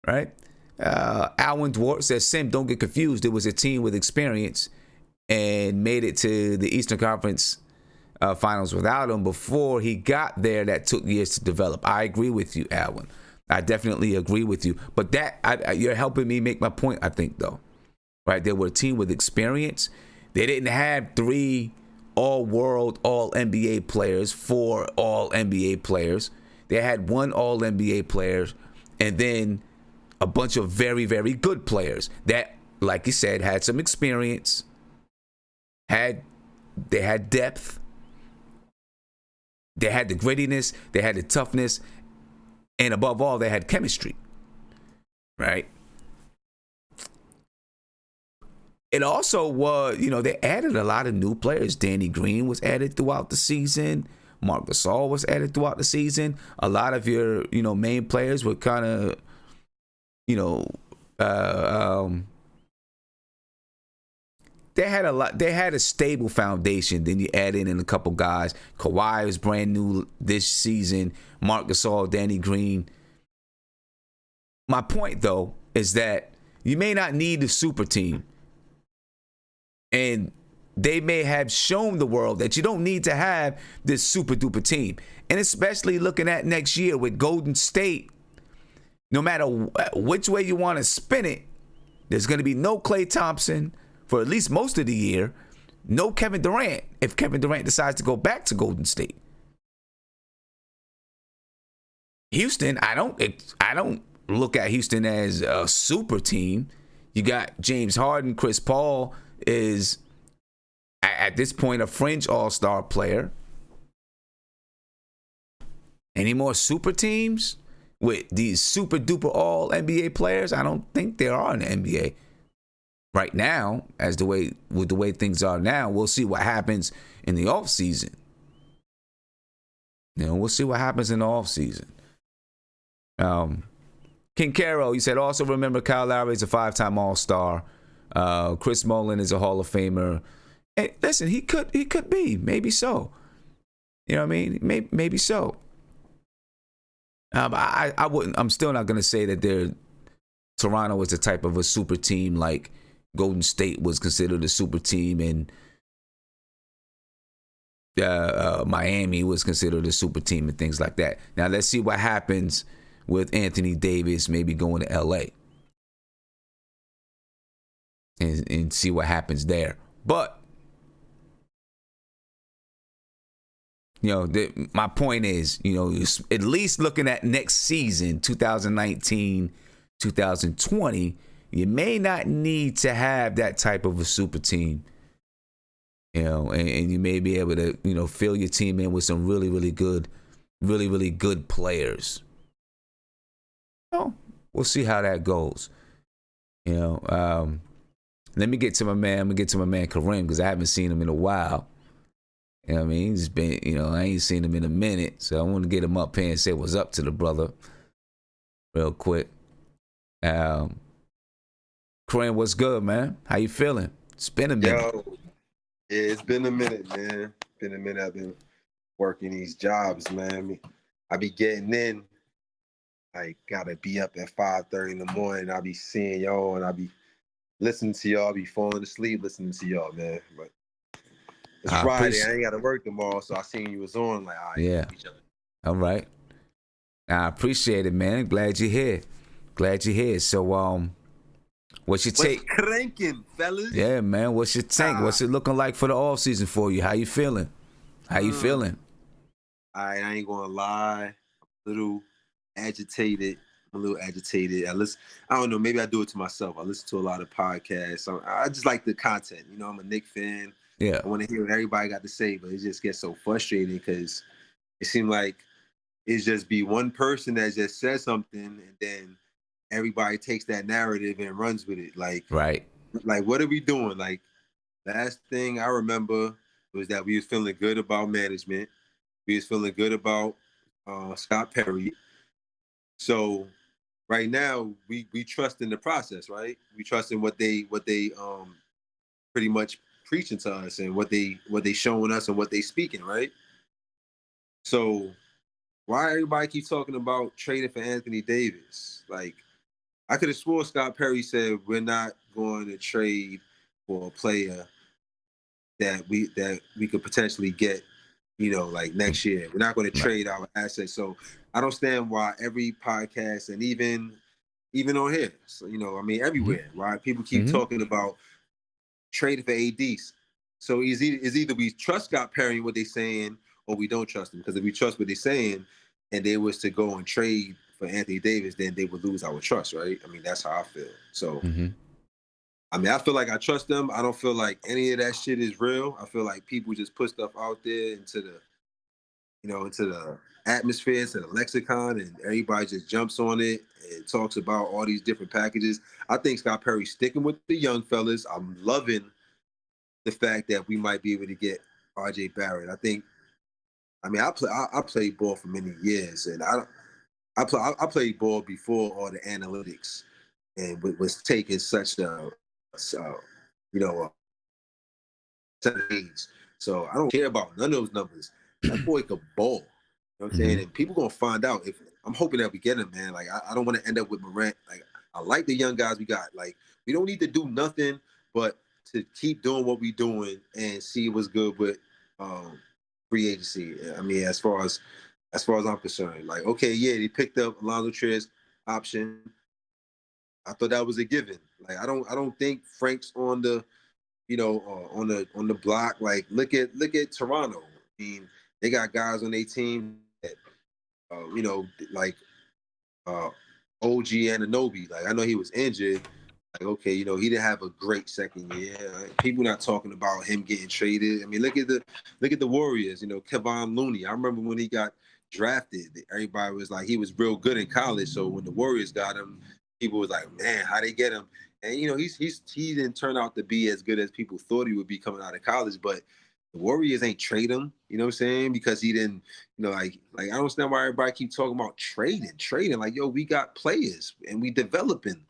Right? Alwyn Dwart says, Sim, don't get confused. It was a team with experience and made it to the Eastern Conference Finals without him. Before he got there, that took years to develop. I agree with you, Alwyn. I definitely agree with you. But you're helping me make my point, I think, though. Right? They were a team with experience. They didn't have 3 all-world, all-NBA players, 4 all-NBA players. They had 1 all-NBA player and then a bunch of very, very good players that, like you said, had some experience, they had depth, they had the grittiness, they had the toughness, and above all, they had chemistry. Right? It also was, they added a lot of new players. Danny Green was added throughout the season. Marc Gasol was added throughout the season. A lot of your, main players were kind of, They had a lot. They had a stable foundation. Then you add in a couple guys. Kawhi was brand new this season. Marc Gasol, Danny Green. My point, though, is that you may not need the super team, and they may have shown the world that you don't need to have this super duper team. And especially looking at next year with Golden State, no matter which way you want to spin it, there's going to be no Klay Thompson for at least most of the year. No Kevin Durant if Kevin Durant decides to go back to Golden State. Houston, I don't look at Houston as a super team. You got James Harden. Chris Paul is at this point a fringe all-star player. Any more super teams with these super duper all NBA players? I don't think there are in the NBA right now. With the way things are now, we'll see what happens in the offseason. We'll see what happens in the offseason. King Caro, he said, also remember Kyle Lowry is a 5-time All-Star. Chris Mullin is a Hall of Famer. Hey, listen, he could be, maybe so. You know what I mean? Maybe so. I wouldn't. I'm still not gonna say that Toronto is the type of a super team like Golden State was considered a super team, and Miami was considered a super team, and things like that. Now let's see what happens with Anthony Davis maybe going to LA and see what happens there. But my point is, at least looking at next season, 2019, 2020, you may not need to have that type of a super team. And you may be able to, fill your team in with some really, really good players. We'll see how that goes. Let me get to my man. Kareem, because I haven't seen him in a while. You know what I mean? He's been, I ain't seen him in a minute. So I want to get him up here and say what's up to the brother real quick. Kareem, what's good, man? How you feeling? It's been a minute. Yo, it's been a minute, man. Been a minute. I've been working these jobs, man. I be getting in. I gotta be up at 5:30 in the morning. I be seeing y'all, and I be listening to y'all. I be falling asleep listening to y'all, man. But it's Friday. I ain't got to work tomorrow, so I seen you was on. Like, all right, yeah. All right. I appreciate it, man. Glad you're here. So, what's your take? What's cranking, fellas? Yeah, man. What's your tank? What's it looking like for the off season for you? How you feeling? I ain't gonna lie. I'm a little agitated. I don't know. Maybe I do it to myself. I listen to a lot of podcasts. I just like the content. I'm a Knicks fan. Yeah. I want to hear what everybody got to say, but it just gets so frustrating because it seems like it's just be one person that just says something and then everybody takes that narrative and runs with it. Like, right. Like, what are we doing? Like, last thing I remember was that we was feeling good about management. We was feeling good about Scott Perry. So right now we trust in the process, right? We trust in what they pretty much preaching to us and what they showing us and what they speaking, right? So why everybody keep talking about trading for Anthony Davis? Like, I could have swore Scott Perry said we're not going to trade for a player that we could potentially get, like next year. We're not going to trade our assets. So I don't understand why every podcast and even on here, so, everywhere, right? People keep talking about trading for ADs. So it's either we trust Scott Perry and what they're saying, or we don't trust them. Because if we trust what they're saying, and they was to go and trade for Anthony Davis, then they would lose our trust, right? That's how I feel. So, I feel like I trust them. I don't feel like any of that shit is real. I feel like people just put stuff out there into the atmosphere, into the lexicon, and everybody just jumps on it and talks about all these different packages. I think Scott Perry's sticking with the young fellas. I'm loving the fact that we might be able to get RJ Barrett. I played ball for many years, and I played ball before all the analytics and was taking such you know, age. So I don't care about none of those numbers. That boy could ball. You know what I'm saying? And people gonna find out. If I'm hoping that we get him, man. Like I don't want to end up with Morant. Like I like the young guys we got. Like we don't need to do nothing but to keep doing what we doing and see what's good with free agency. I mean, as far as I'm concerned, like okay, yeah, they picked up Allonzo Trier's option. I thought that was a given. Like I don't think Frank's on the on the block. Like look at Toronto. I mean, they got guys on their team that like OG Anunoby. Like I know he was injured. Like okay, he didn't have a great second year. Like, people not talking about him getting traded. I mean, look at the Warriors. Kevon Looney. I remember when he got drafted, everybody was like he was real good in college. So when the Warriors got him, people was like, man, how they get him? And he didn't turn out to be as good as people thought he would be coming out of college. But the Warriors ain't trade him, you know what I'm saying? Because he didn't, like I don't understand why everybody keep talking about trading. Like, yo, we got players and we developing.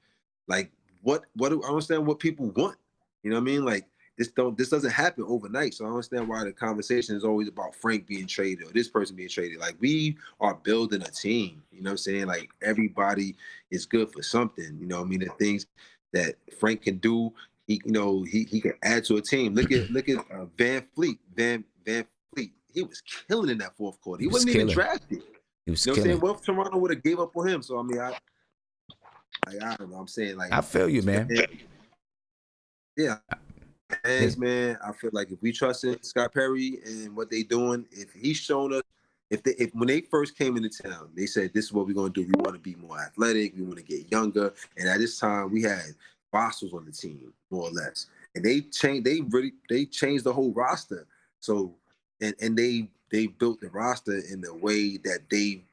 Like, what I don't understand what people want. You know what I mean? Like this doesn't happen overnight. So I don't understand why the conversation is always about Frank being traded or this person being traded. Like we are building a team. You know what I'm saying? Like everybody is good for something. You know what I mean? The things that Frank can do, he can add to a team. Look at Van Fleet. Van Fleet. He was killing in that fourth quarter. He wasn't even drafted. He was killing. killing. What if Toronto would have gave up on him? So I mean, I don't know. I'm saying like I feel you, man. Yeah. And man, I feel like if we trust in Scott Perry and what they doing, if he's shown us, if when they first came into town, they said this is what we're gonna do. We want to be more athletic. We want to get younger. And at this time, we had fossils on the team, more or less. And they changed. They changed the whole roster. So and they built the roster in a way that they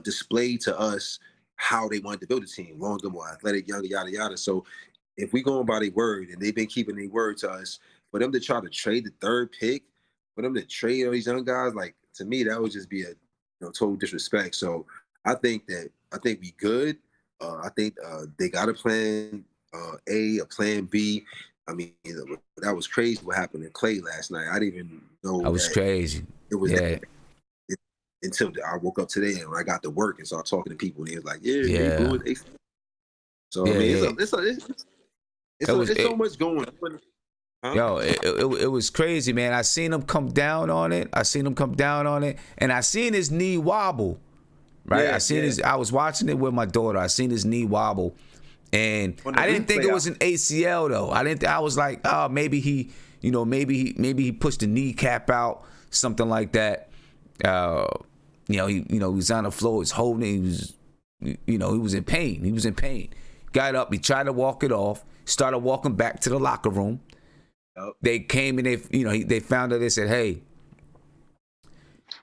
displayed to us how they wanted to build a team, longer, more athletic, younger, yada yada. So if we going by their word, and they've been keeping their word to us, for them to try to trade the third pick, for them to trade all these young guys, like to me, that would just be a total disrespect. So I think we good. I think they got a plan A, a plan B. I mean, that was crazy what happened in Klay last night. I didn't even know. That was crazy. It was until I woke up today and I got to work and started talking to people, and he was like, they blew it. So I mean, it's so much going on. Huh? Yo, it was crazy, man. I seen him come down on it. And I seen his knee wobble. Right? I was watching it with my daughter. I seen his knee wobble. And I didn't think it was an ACL though. I was like, oh, maybe he pushed the kneecap out, something like that. He was on the floor, he's holding it, he was in pain. Got up, he tried to walk it off, started walking back to the locker room. Yep. They came and they found out, they said, hey,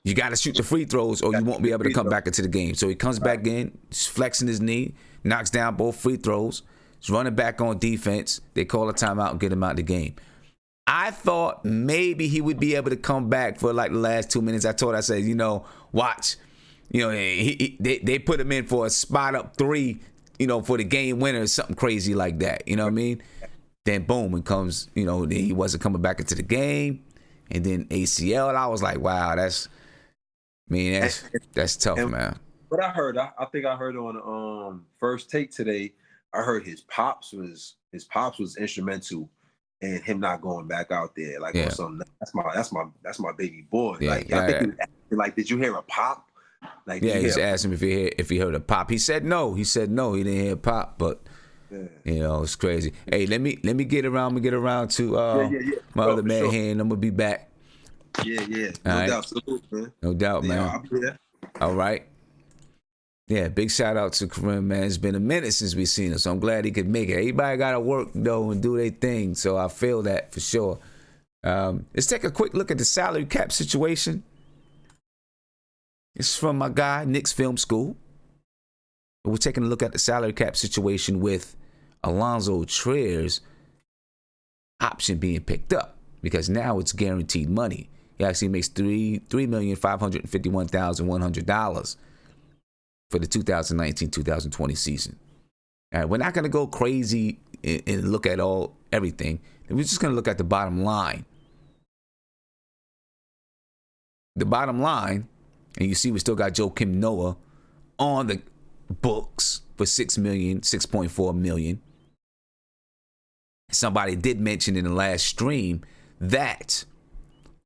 you got to shoot the free throws or you won't be able to come back into the game. So he comes back in, he's flexing his knee, knocks down both free throws, he's running back on defense. They call a timeout and get him out of the game. I thought maybe he would be able to come back for like the last 2 minutes. I said, watch. They put him in for a spot up three, for the game winner or something crazy like that. You know what I mean? Then boom, it comes, he wasn't coming back into the game. And then ACL, I was like, wow, that's tough, man. What I heard, I think I heard on First Take today, I heard his pops was instrumental in him not going back out there. Like or something. That's my baby boy. Yeah, like I think he was asking, like, did you hear a pop? Like he's asked him if he heard a pop. He said no. He didn't hear a pop, but it's crazy. Hey, let me get around to my other man here, and I'm gonna be back. Yeah. No doubt. Salute, man. No doubt, man. I'll be there. All right. Yeah, big shout out to Kareem, man. It's been a minute since we've seen him, so I'm glad he could make it. Everybody got to work, though, and do their thing, so I feel that for sure. Let's take a quick look at the salary cap situation. It's from my guy, Knicks Film School. We're taking a look at the salary cap situation with Allonzo Trier's option being picked up, because now it's guaranteed money. He actually makes $3,551,100 for the 2019-2020 season. All right, we're not going to go crazy and look at everything. We're just going to look at the bottom line. The bottom line, and you see we still got Joakim Noah on the books for $6.4 million. Somebody did mention in the last stream that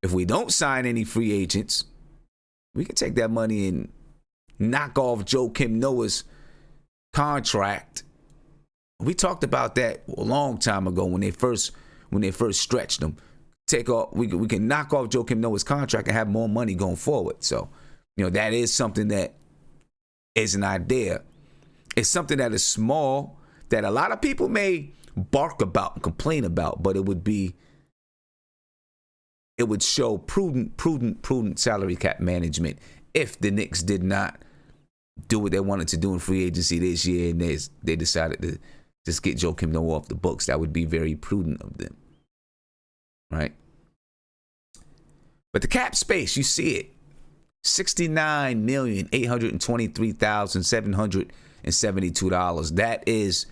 if we don't sign any free agents, we can take that money and knock off Joakim Noah's contract. We talked about that a long time ago when they first stretched him. We can knock off Joakim Noah's contract and have more money going forward. So, that is something that is an idea. It's something that is small that a lot of people may bark about and complain about, but it would show prudent salary cap management if the Knicks did not do what they wanted to do in free agency this year and they decided to just get Joakim Noah off the books. That would be very prudent of them, right? But the cap space, you see it, $69,823,772. That is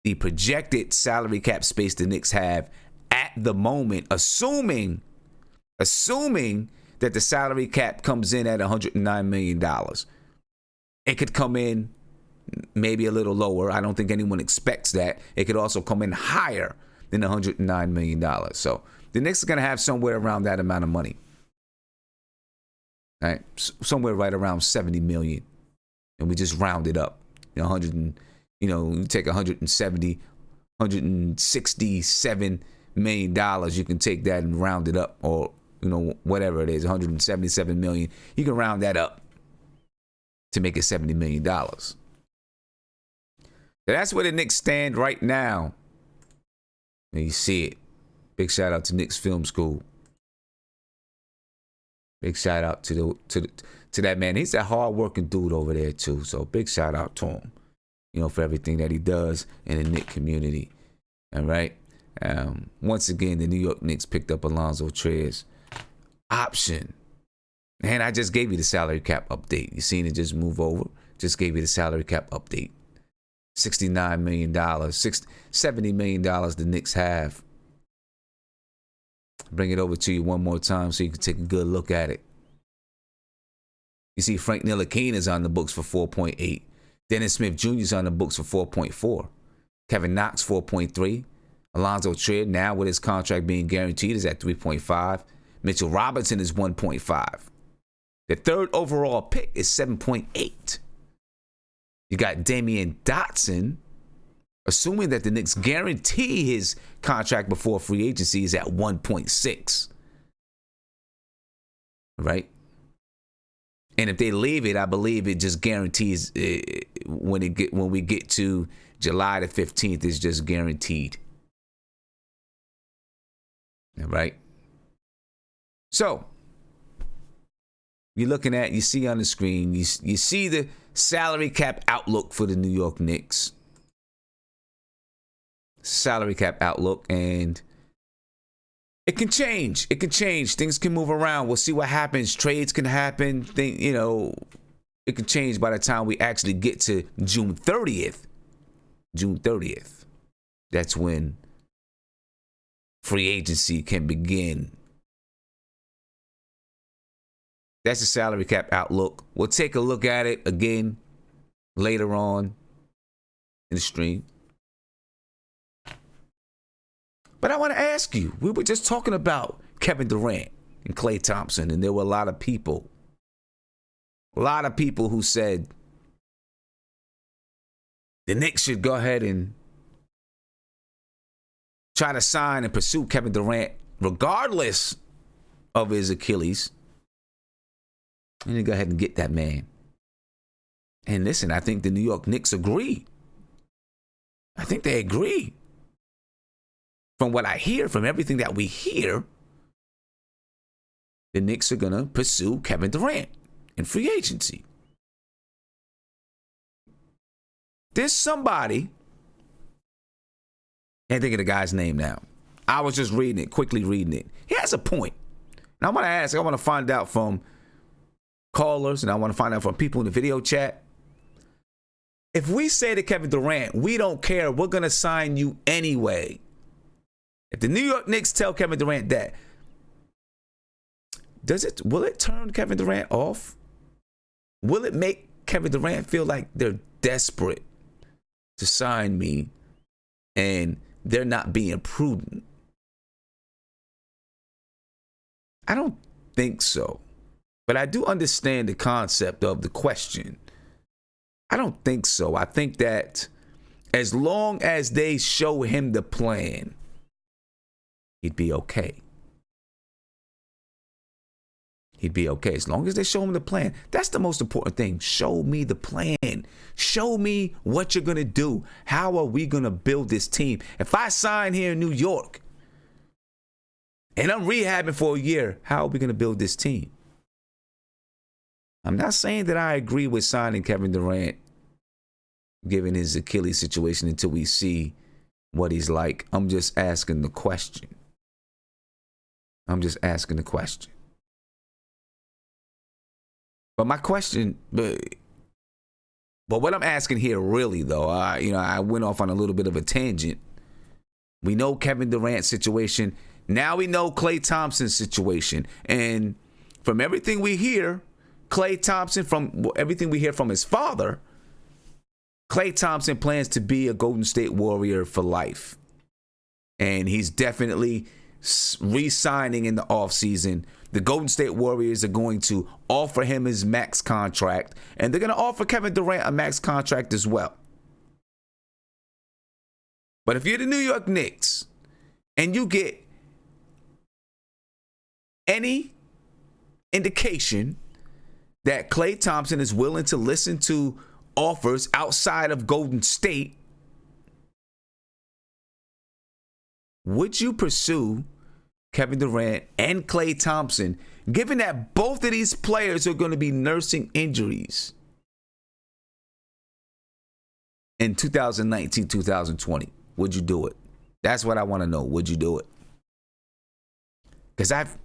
the projected salary cap space the Knicks have at the moment, assuming that the salary cap comes in at $109 million. It could come in maybe a little lower. I don't think anyone expects that. It could also come in higher than $109 million. So the Knicks are going to have somewhere around that amount of money. Right? Somewhere right around 70 million. And we just round it up. You take $167 million, you can take that and round it up, or whatever it is, $177 million. You can round that up to make it $70 million. So that's where the Knicks stand right now. And you see it. Big shout out to Knicks Film School. Big shout out to that man. He's a hard-working dude over there too. So big shout out to him, for everything that he does in the Knicks community. All right. Once again, the New York Knicks picked up Allonzo Trier's option. And I just gave you the salary cap update. You seen it just move over. Just gave you the salary cap update. $69 million, $70 million the Knicks have. Bring it over to you one more time so you can take a good look at it. You see Frank Ntilikina is on the books for 4.8. Dennis Smith Jr. is on the books for 4.4. Kevin Knox, 4.3. Allonzo Trier, now with his contract being guaranteed, is at 3.5. Mitchell Robinson is 1.5. The third overall pick is 7.8. You got Damian Dotson, assuming that the Knicks guarantee his contract before free agency, is at 1.6. Right? And if they leave it, I believe it just guarantees when we get to July the 15th, it's just guaranteed. All right? So, you see on the screen, you see the salary cap outlook for the New York Knicks. Salary cap outlook, and it can change. Things can move around. We'll see what happens. Trades can happen. It can change by the time we actually get to June 30th. That's when free agency can begin. That's the salary cap outlook. We'll take a look at it again later on in the stream. But I want to ask you, we were just talking about Kevin Durant and Klay Thompson, and there were a lot of people who said the Knicks should go ahead and try to sign and pursue Kevin Durant regardless of his Achilles. And then go ahead and get that man. And listen, I think the New York Knicks agree. I think they agree. From what I hear, from everything that we hear, the Knicks are going to pursue Kevin Durant in free agency. There's somebody, I can't think of the guy's name now. I was just quickly reading it. He has a point. And I want to find out from callers, and I want to find out from people in the video chat. If we say to Kevin Durant, we don't care, we're going to sign you anyway. If the New York Knicks tell Kevin Durant that, will it turn Kevin Durant off? Will it make Kevin Durant feel like they're desperate to sign me and they're not being prudent? I don't think so. But I do understand the concept of the question. I don't think so. I think that as long as they show him the plan, he'd be okay. He'd be okay as long as they show him the plan. That's the most important thing. Show me the plan. Show me what you're going to do. How are we going to build this team? If I sign here in New York and I'm rehabbing for a year, how are we going to build this team? I'm not saying that I agree with signing Kevin Durant, given his Achilles situation, until we see what he's like. I'm just asking the question. But my question, but what I'm asking here really, though, I went off on a little bit of a tangent. We know Kevin Durant's situation. Now we know Klay Thompson's situation. And from everything we hear, Klay Thompson, from everything we hear from his father, Klay Thompson plans to be a Golden State Warrior for life. And he's definitely re-signing in the offseason. The Golden State Warriors are going to offer him his max contract, and they're going to offer Kevin Durant a max contract as well. But if you're the New York Knicks and you get any indication that Klay Thompson is willing to listen to offers outside of Golden State, would you pursue Kevin Durant and Klay Thompson, given that both of these players are going to be nursing injuries in 2019, 2020? Would you do it? That's what I want to know. Would you do it? Because I've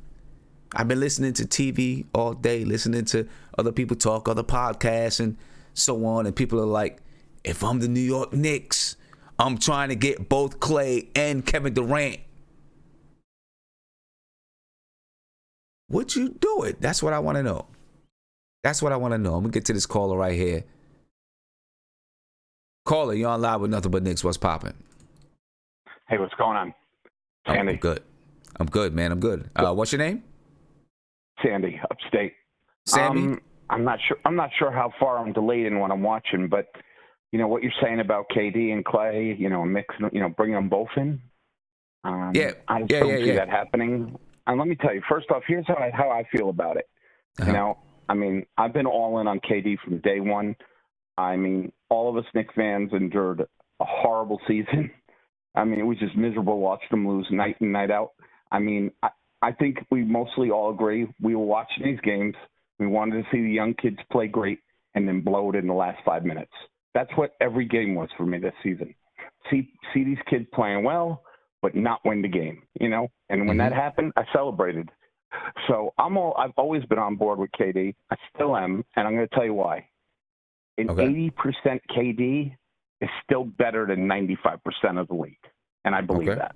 been listening to TV all day, listening to other people talk, other podcasts and so on, and people are like, if I'm the New York Knicks, I'm trying to get both Klay and Kevin Durant. Would you do it? That's what I want to know. I'm going to get to this caller right here. Caller, you're on live with Nothing But Knicks. What's popping? Hey, what's going on? Sandy. I'm good, man. I'm good. What's your name? Sandy, upstate. Sammy? I'm not sure how far I'm delayed in what I'm watching, but you know what you're saying about KD and Klay, mixing, bring them both in. I just don't see that happening. And let me tell you, first off, here's how I feel about it. Uh-huh. I've been all in on KD from day one. All of us Knicks fans endured a horrible season. It was just miserable watching them lose night in, night out. I think we mostly all agree. We were watching these games. We wanted to see the young kids play great and then blow it in the last 5 minutes. That's what every game was for me this season. See these kids playing well, but not win the game, And when that happened, I celebrated. So I've always been on board with KD. I still am, and I'm going to tell you why. 80% KD is still better than 95% of the league, and I believe that.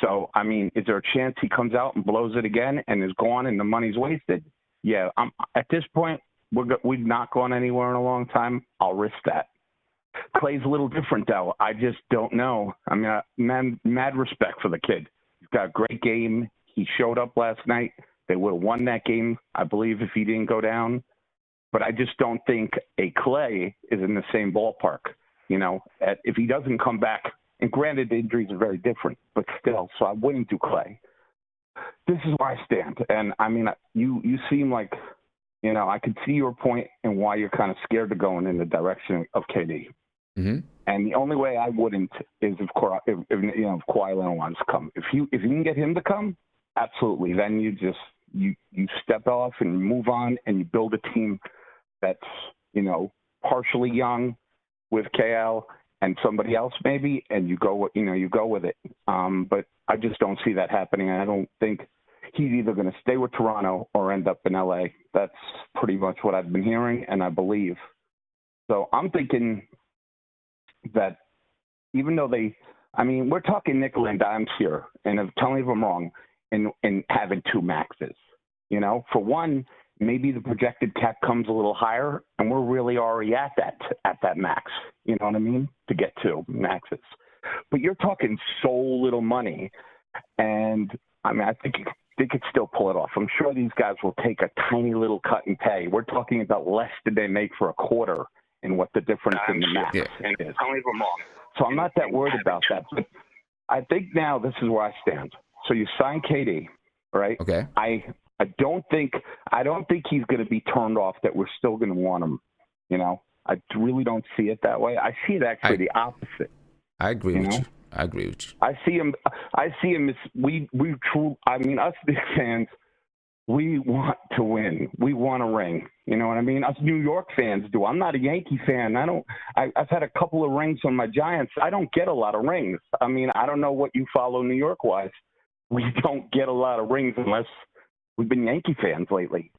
So, is there a chance he comes out and blows it again and is gone and the money's wasted? Yeah, at this point, we've not gone anywhere in a long time. I'll risk that. Klay's a little different, though. I just don't know. Mad respect for the kid. He's got a great game. He showed up last night. They would have won that game, I believe, if he didn't go down. But I just don't think a Klay is in the same ballpark. If he doesn't come back, and granted, the injuries are very different, but still, so I wouldn't do Klay. This is where I stand. And, you seem like, I could see your point and why you're kind of scared of going in the direction of KD. Mm-hmm. And the only way I wouldn't is if Kawhi Leonard wants to come. If you can get him to come, absolutely. Then you step off and move on and you build a team that's, partially young with KL and somebody else maybe, and you go with it. But I just don't see that happening. I don't think he's either going to stay with Toronto or end up in LA. That's pretty much what I've been hearing and I believe. So I'm thinking that even though we're talking nickel and dimes here, and tell me if I'm wrong, in having two maxes. You know, for one, maybe the projected cap comes a little higher, and we're really already at that max. You know what I mean? To get two maxes. But you're talking so little money, and I mean, I think they could still pull it off. I'm sure these guys will take a tiny little cut in pay. We're talking about less than they make for a quarter in what the difference in the max is. Tell me if I'm wrong. So I'm not that worried about that. But I think now this is where I stand. So you sign KD, right? Okay. I don't think he's going to be turned off, that we're still going to want him. You know, I really don't see it that way. I see it actually the opposite. I agree with you. I agree with you. I see him as us Knicks fans, we want to win. We want a ring. You know what I mean? Us New York fans do. I'm not a Yankee fan. I've had a couple of rings on my Giants. I don't get a lot of rings. I mean, I don't know what you follow New York wise. We don't get a lot of rings unless we've been Yankee fans lately.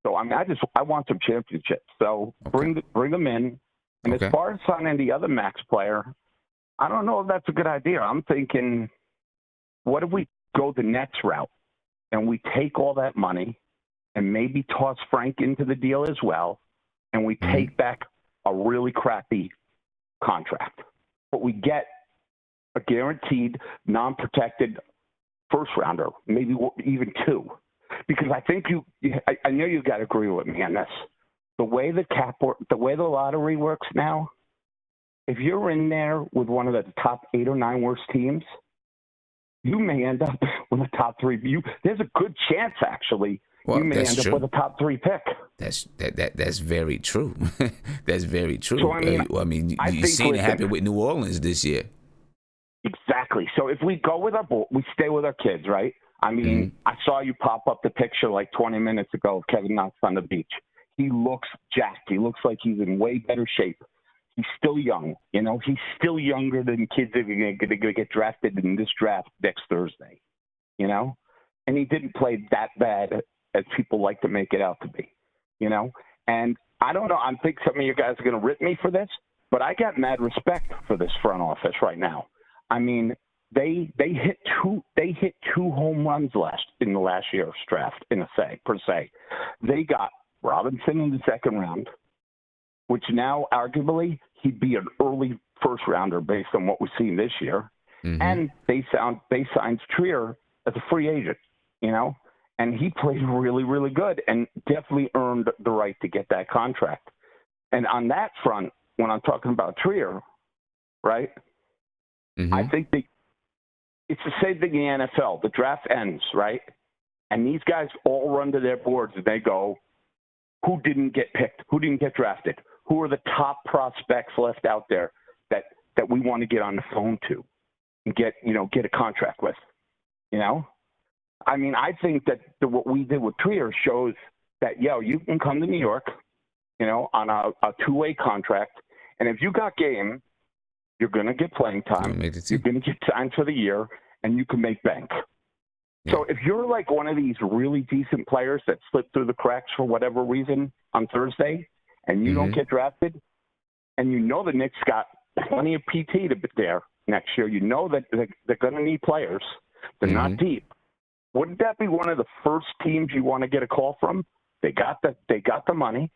So I mean, I want some championships. So bring them in. And as far as signing the other max player, I don't know if that's a good idea. I'm thinking, what if we go the Nets route and we take all that money and maybe toss Frank into the deal as well, and we take back a really crappy contract, but we get a guaranteed, non-protected first rounder, maybe even two. Because I think I know you got to agree with me on this. The way the lottery works now, if you're in there with one of the top 8 or 9 worst teams, you may end up with a top 3. There's a good chance, actually, you may end up with a top 3 pick. That's very true. That's very true. So, you've seen it happen with New Orleans this year. Exactly. So if we go with we stay with our kids, right? I mean, I saw you pop up the picture like 20 minutes ago of Kevin Knox on the beach. He looks jacked. He looks like he's in way better shape. He's still young. You know, he's still younger than kids that are going to get drafted in this draft next Thursday. You know? And he didn't play that bad as people like to make it out to be. You know? And I don't know. I think some of you guys are going to rip me for this, but I got mad respect for this front office right now. I mean, they hit two home runs in the last year's draft per se. They got Robinson in the second round, which now arguably he'd be an early first rounder based on what we've seen this year. And they signed Trier as a free agent, you know, and he played really, really good and definitely earned the right to get that contract. And on that front, when I'm talking about Trier, right, I think it's the same thing in the NFL. The draft ends, right? And these guys all run to their boards and they go, who didn't get picked? Who didn't get drafted? Who are the top prospects left out there that we want to get on the phone to and get a contract with? You know? I mean, I think that what we did with Trier shows that, you can come to New York, you know, on a two-way contract, and if you got game, you're going to get playing time. You're going to get signed for the year, and you can make bank. Yeah. So if you're like one of these really decent players that slip through the cracks for whatever reason on Thursday, and you don't get drafted, and you know the Knicks got plenty of PT to be there next year, you know that they're going to need players. They're not deep. Wouldn't that be one of the first teams you want to get a call from? They got the money,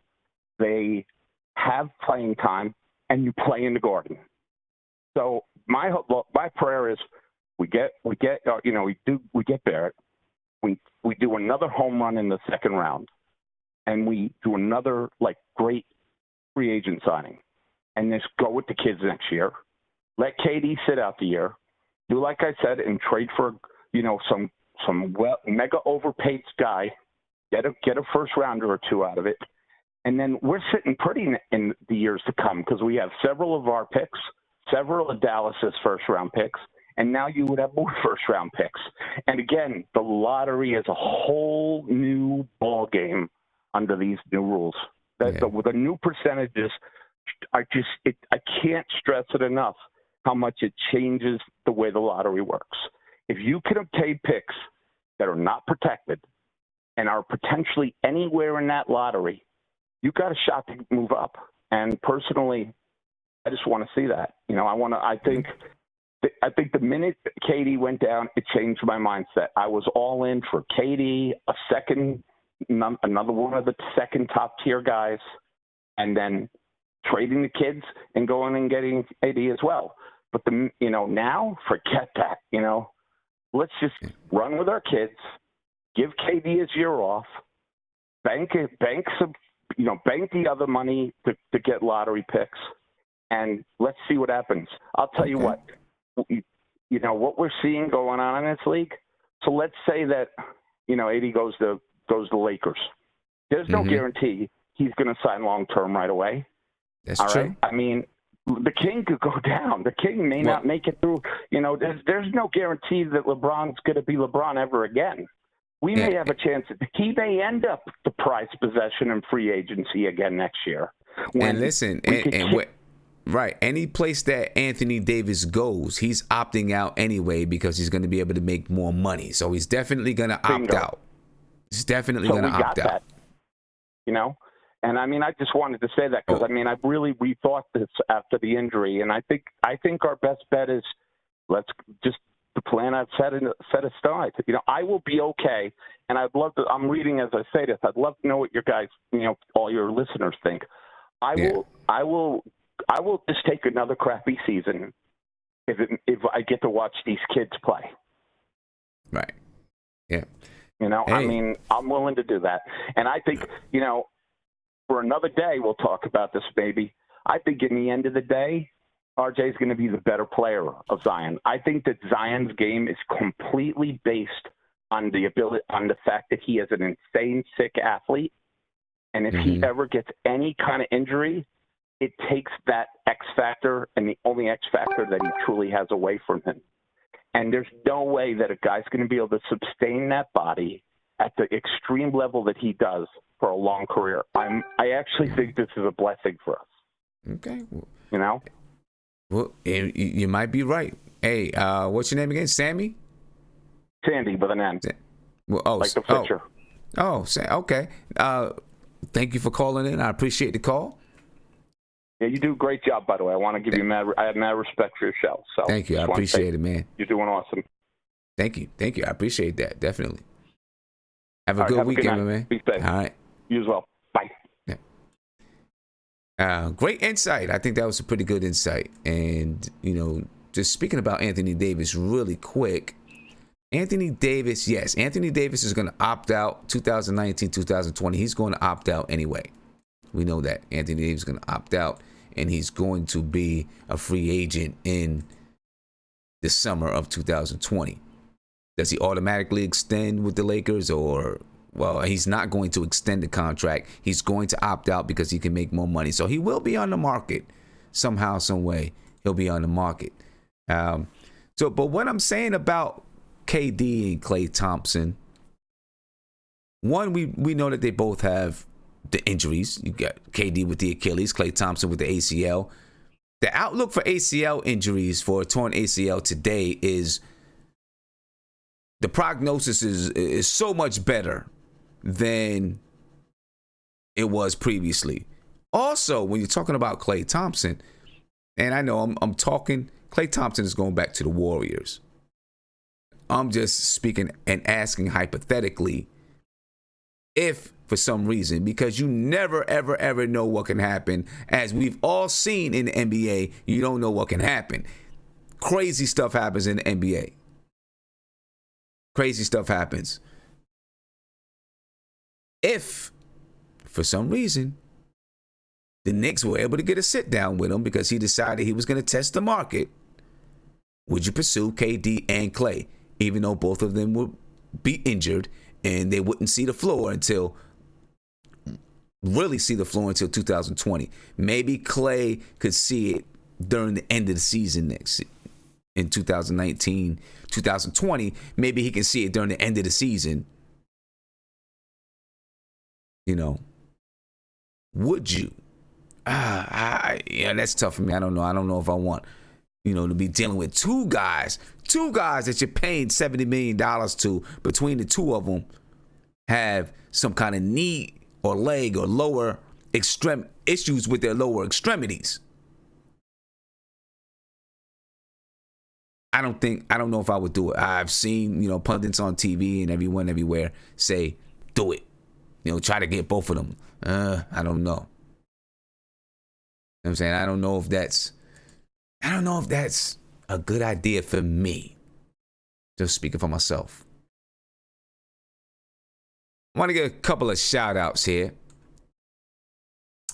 they have playing time, and you play in the Garden. So my prayer is we get Barrett, we do another home run in the second round, and we do another great free agent signing, and just go with the kids next year. Let KD sit out the year. Do like I said, and trade for some mega overpaid guy. Get a first rounder or two out of it, and then we're sitting pretty in the years to come because we have several of our picks. Several of Dallas's first-round picks, and now you would have more first-round picks. And again, the lottery is a whole new ball game under these new rules. The new percentages, I can't stress it enough how much it changes the way the lottery works. If you can obtain picks that are not protected and are potentially anywhere in that lottery, you got a shot to move up. And personally, I just want to see that. I think the minute KD went down, it changed my mindset. I was all in for KD, another one of the second top tier guys, and then trading the kids and going and getting AD as well. But now forget that. Let's just run with our kids, give KD his year off, bank the other money to get lottery picks, and let's see what happens. I'll tell you what, what we're seeing going on in this league. So let's say that, AD goes to Lakers. There's no guarantee he's going to sign long-term right away. That's all true. Right? I mean, the King could go down. The King may not make it through. There's no guarantee that LeBron's going to be LeBron ever again. We may have a chance. He may end up the prized possession in free agency again next year. And listen, right, any place that Anthony Davis goes, he's opting out anyway because he's going to be able to make more money. So he's definitely going to opt out. He's definitely going to opt out. And I mean, I just wanted to say that because I mean, I really rethought this after the injury, and I think our best bet is let's just the plan I've set aside. I will be okay, and I'd love to. I'm reading as I say this. I'd love to know what your guys, all your listeners think. I will just take another crappy season if I get to watch these kids play. Right. Yeah. I mean, I'm willing to do that, and I think for another day, we'll talk about this, maybe. I think in the end of the day, RJ is going to be the better player of Zion. I think that Zion's game is completely based on the fact that he is an insane, sick athlete. And if he ever gets any kind of injury, it takes that X factor and the only X factor that he truly has away from him. And there's no way that a guy's going to be able to sustain that body at the extreme level that he does for a long career. I actually think this is a blessing for us. Okay. Well, you might be right. Hey, what's your name again? Sammy? Sandy with an N. Like the pitcher. Okay. Thank you for calling in. I appreciate the call. Yeah, you do a great job, by the way. I want to give you I have mad respect for your show. So thank you. I appreciate it, man. You're doing awesome. Thank you. I appreciate that. Definitely. Have a good weekend, man. Be safe. All right. You as well. Bye. Yeah. Great insight. I think that was a pretty good insight. And, just speaking about Anthony Davis really quick. Anthony Davis is going to opt out 2019, 2020. He's going to opt out anyway. We know that. Anthony Davis is going to opt out, and he's going to be a free agent in the summer of 2020. Does he automatically extend with the Lakers or, well, he's not going to extend the contract. He's going to opt out because he can make more money. So he will be on the market somehow, some way. He'll be on the market. But what I'm saying about KD and Klay Thompson, one, we know that they both have the injuries. You got KD with the Achilles, Klay Thompson with the ACL. The outlook for ACL injuries for a torn ACL today is the prognosis is so much better than it was previously. Also, when you're talking about Klay Thompson, and I know I'm talking, Klay Thompson is going back to the Warriors. I'm just speaking and asking hypothetically if for some reason, because you never, ever, ever know what can happen. As we've all seen in the NBA, you don't know what can happen. Crazy stuff happens in the NBA. Crazy stuff happens. If, for some reason, the Knicks were able to get a sit down with him because he decided he was going to test the market, would you pursue KD and Klay, even though both of them would be injured and they wouldn't see the floor until 2020? Maybe Klay could see it during the end of the season next in 2019, 2020. Maybe he can see it during the end of the season. Would you? That's tough for me. I don't know if I want, to be dealing with two guys that you're paying $70 million to. Between the two of them, have some kind of knee or leg or lower issues with their lower extremities. I don't know if I would do it. I've seen, pundits on TV and everyone everywhere say, do it. Try to get both of them. I don't know. You know what I'm saying? I don't know if that's a good idea for me. Just speaking for myself. I want to get a couple of shout outs here.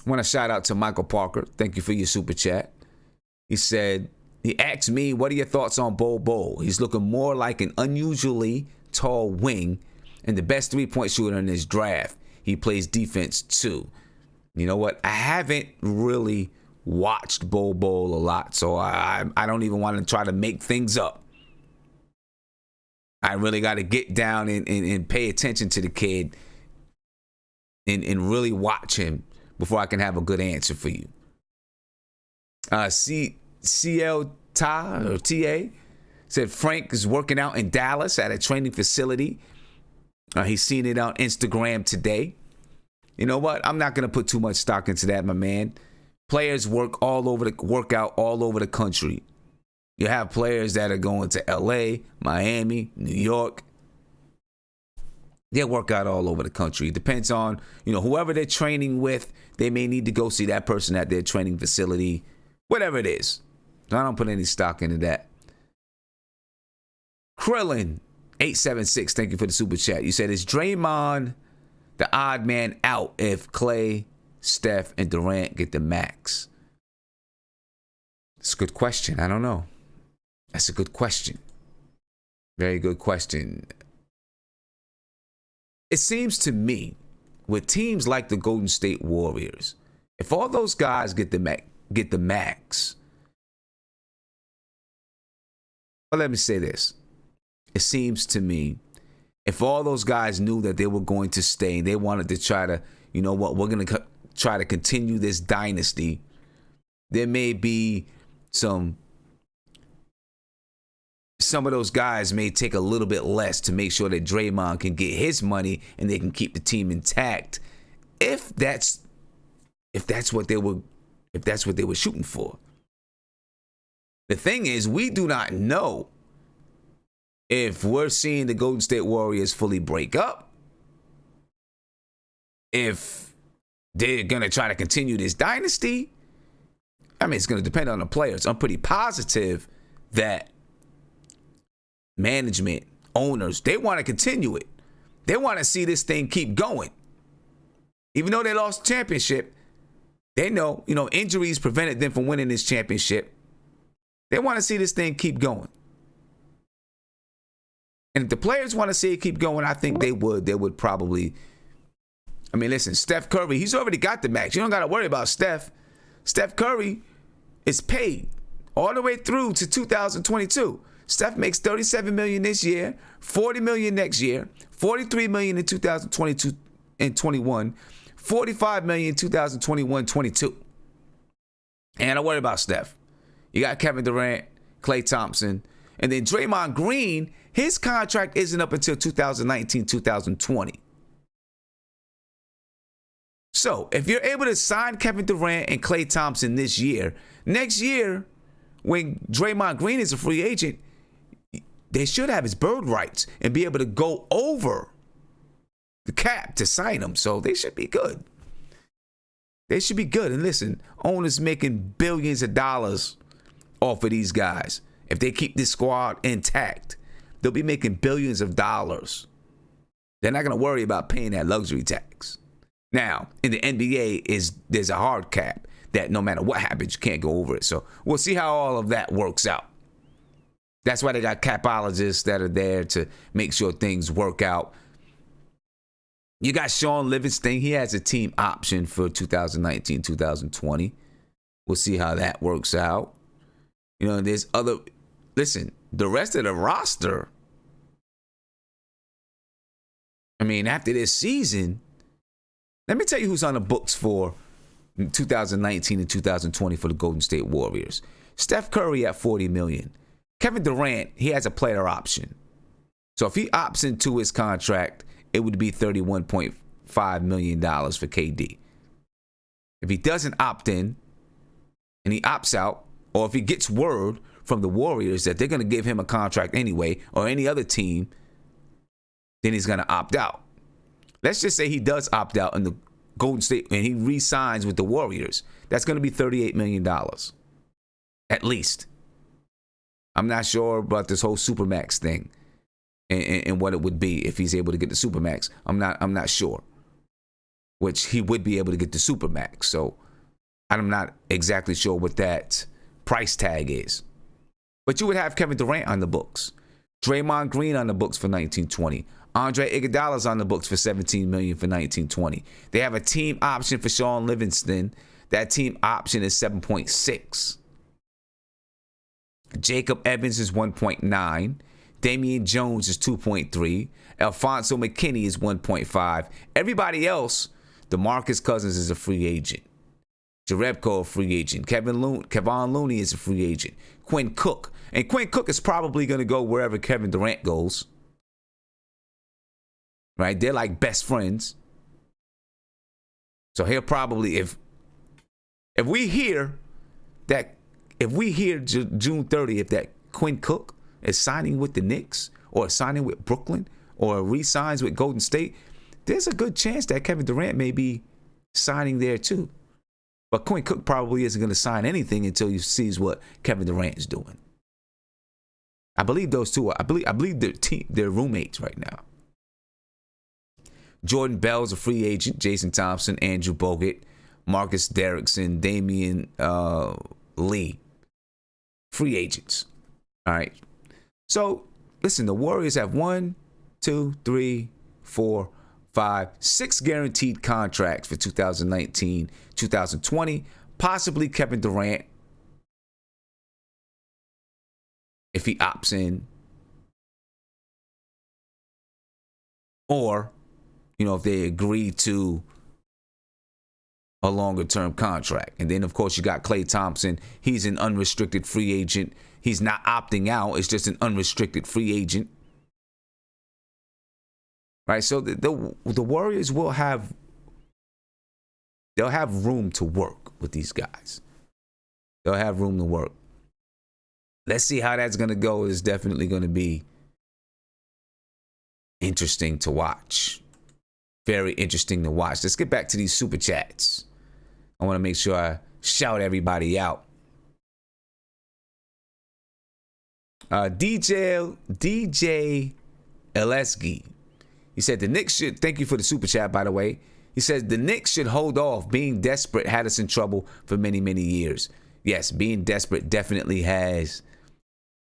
I want to shout out to Michael Parker. Thank you for your super chat. He asked me, what are your thoughts on Bol Bol? He's looking more like an unusually tall wing and the best three-point shooter in this draft. He plays defense too. You know what? I haven't really watched Bol Bol a lot, so I don't even want to try to make things up. I really got to get down and pay attention to the kid and really watch him before I can have a good answer for you. CL Ta said Frank is working out in Dallas at a training facility. He's seen it on Instagram today. You know what? I'm not going to put too much stock into that, my man. Players work out all over the country. You have players that are going to LA, Miami, New York. They work out all over the country. It depends on, whoever they're training with. They may need to go see that person at their training facility, whatever it is. So I don't put any stock into that. Krillin 876, thank you for the super chat. You said, is Draymond the odd man out if Klay, Steph, and Durant get the max? It's a good question. I don't know. That's a good question. Very good question. It seems to me, with teams like the Golden State Warriors, if all those guys get the max, well, let me say this. It seems to me, if all those guys knew that they were going to stay and they wanted to try to, we're going to try to continue this dynasty, there may be some of those guys may take a little bit less to make sure that Draymond can get his money and they can keep the team intact. If that's what they were shooting for. The thing is, we do not know if we're seeing the Golden State Warriors fully break up, if they're going to try to continue this dynasty. I mean, it's going to depend on the players. I'm pretty positive that management, owners, they want to continue it. They want to see this thing keep going. Even though they lost the championship, they know, injuries prevented them from winning this championship. They want to see this thing keep going. And if the players want to see it keep going, I think they would. They would probably. I mean, listen, Steph Curry, he's already got the max. You don't got to worry about Steph. Steph Curry is paid all the way through to 2022. Steph makes $37 million this year, $40 million next year, $43 million in 2022 and 21, $45 million in 2021-22. And don't worry about Steph. You got Kevin Durant, Klay Thompson, and then Draymond Green, his contract isn't up until 2019-2020. So if you're able to sign Kevin Durant and Klay Thompson this year, next year, when Draymond Green is a free agent, they should have his bird rights and be able to go over the cap to sign him. So they should be good. They should be good. And listen, owners making billions of dollars off of these guys. If they keep this squad intact, they'll be making billions of dollars. They're not going to worry about paying that luxury tax. Now, in the NBA, there's a hard cap that no matter what happens, you can't go over it. So we'll see how all of that works out. That's why they got capologists that are there to make sure things work out. You got Sean Livingston. He has a team option for 2019-2020. We'll see how that works out. There's other. Listen, the rest of the roster. I mean, after this season, let me tell you who's on the books for 2019 and 2020 for the Golden State Warriors. Steph Curry at $40 million. Kevin Durant, he has a player option. So if he opts into his contract, it would be $31.5 million for KD. If he doesn't opt in and he opts out, or if he gets word from the Warriors that they're going to give him a contract anyway, or any other team, then he's going to opt out. Let's just say he does opt out in the Golden State and he re-signs with the Warriors. That's going to be $38 million. At least. I'm not sure about this whole Supermax thing and what it would be if he's able to get the Supermax. I'm not sure. Which he would be able to get the Supermax. So I'm not exactly sure what that price tag is. But you would have Kevin Durant on the books. Draymond Green on the books for 1920. Andre Iguodala's on the books for $17 million for 1920. They have a team option for Sean Livingston. That team option is 7.6. Jacob Evans is 1.9. Damian Jones is 2.3. Alfonso McKinney is 1.5. Everybody else, DeMarcus Cousins is a free agent. Jerebko a free agent. Kevon Looney is a free agent. Quinn Cook. And Quinn Cook is probably going to go wherever Kevin Durant goes. Right? They're like best friends. So he'll probably, if we hear June 30th that Quinn Cook is signing with the Knicks or signing with Brooklyn or re-signs with Golden State, there's a good chance that Kevin Durant may be signing there too. But Quinn Cook probably isn't going to sign anything until he sees what Kevin Durant is doing. I believe those two are, I believe they're roommates right now. Jordan Bell's a free agent. Jason Thompson, Andrew Bogut, Marcus Derrickson, Damian Lee. Free agents. All right. So, listen, the Warriors have 1, 2, 3, 4, 5, 6 guaranteed contracts for 2019, 2020. Possibly Kevin Durant, if he opts in. Or, if they agree to a longer term contract. And then, of course, you got Klay Thompson. He's an unrestricted free agent. He's not opting out. It's just an unrestricted free agent. Right? So the Warriors they'll have room to work with these guys. They'll have room to work. Let's see how that's going to go. It's definitely going to be interesting to watch. Very interesting to watch. Let's get back to these super chats. I want to make sure I shout everybody out. DJ Elesky. He said the Knicks should, thank you for the super chat, by the way. He says the Knicks should hold off. Being desperate had us in trouble for many, many years. Yes, being desperate definitely has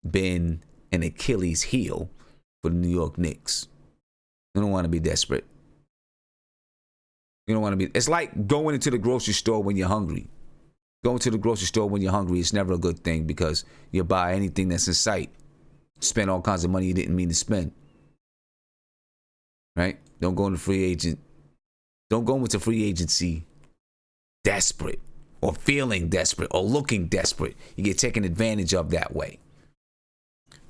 been an Achilles heel for the New York Knicks. You don't want to be desperate. You don't want to be. It's like going into the grocery store when you're hungry. Going to the grocery store when you're hungry is never a good thing because you'll buy anything that's in sight. Spend all kinds of money you didn't mean to spend. Right? Don't go into free agent. Don't go into free agency desperate or feeling desperate or looking desperate. You get taken advantage of that way.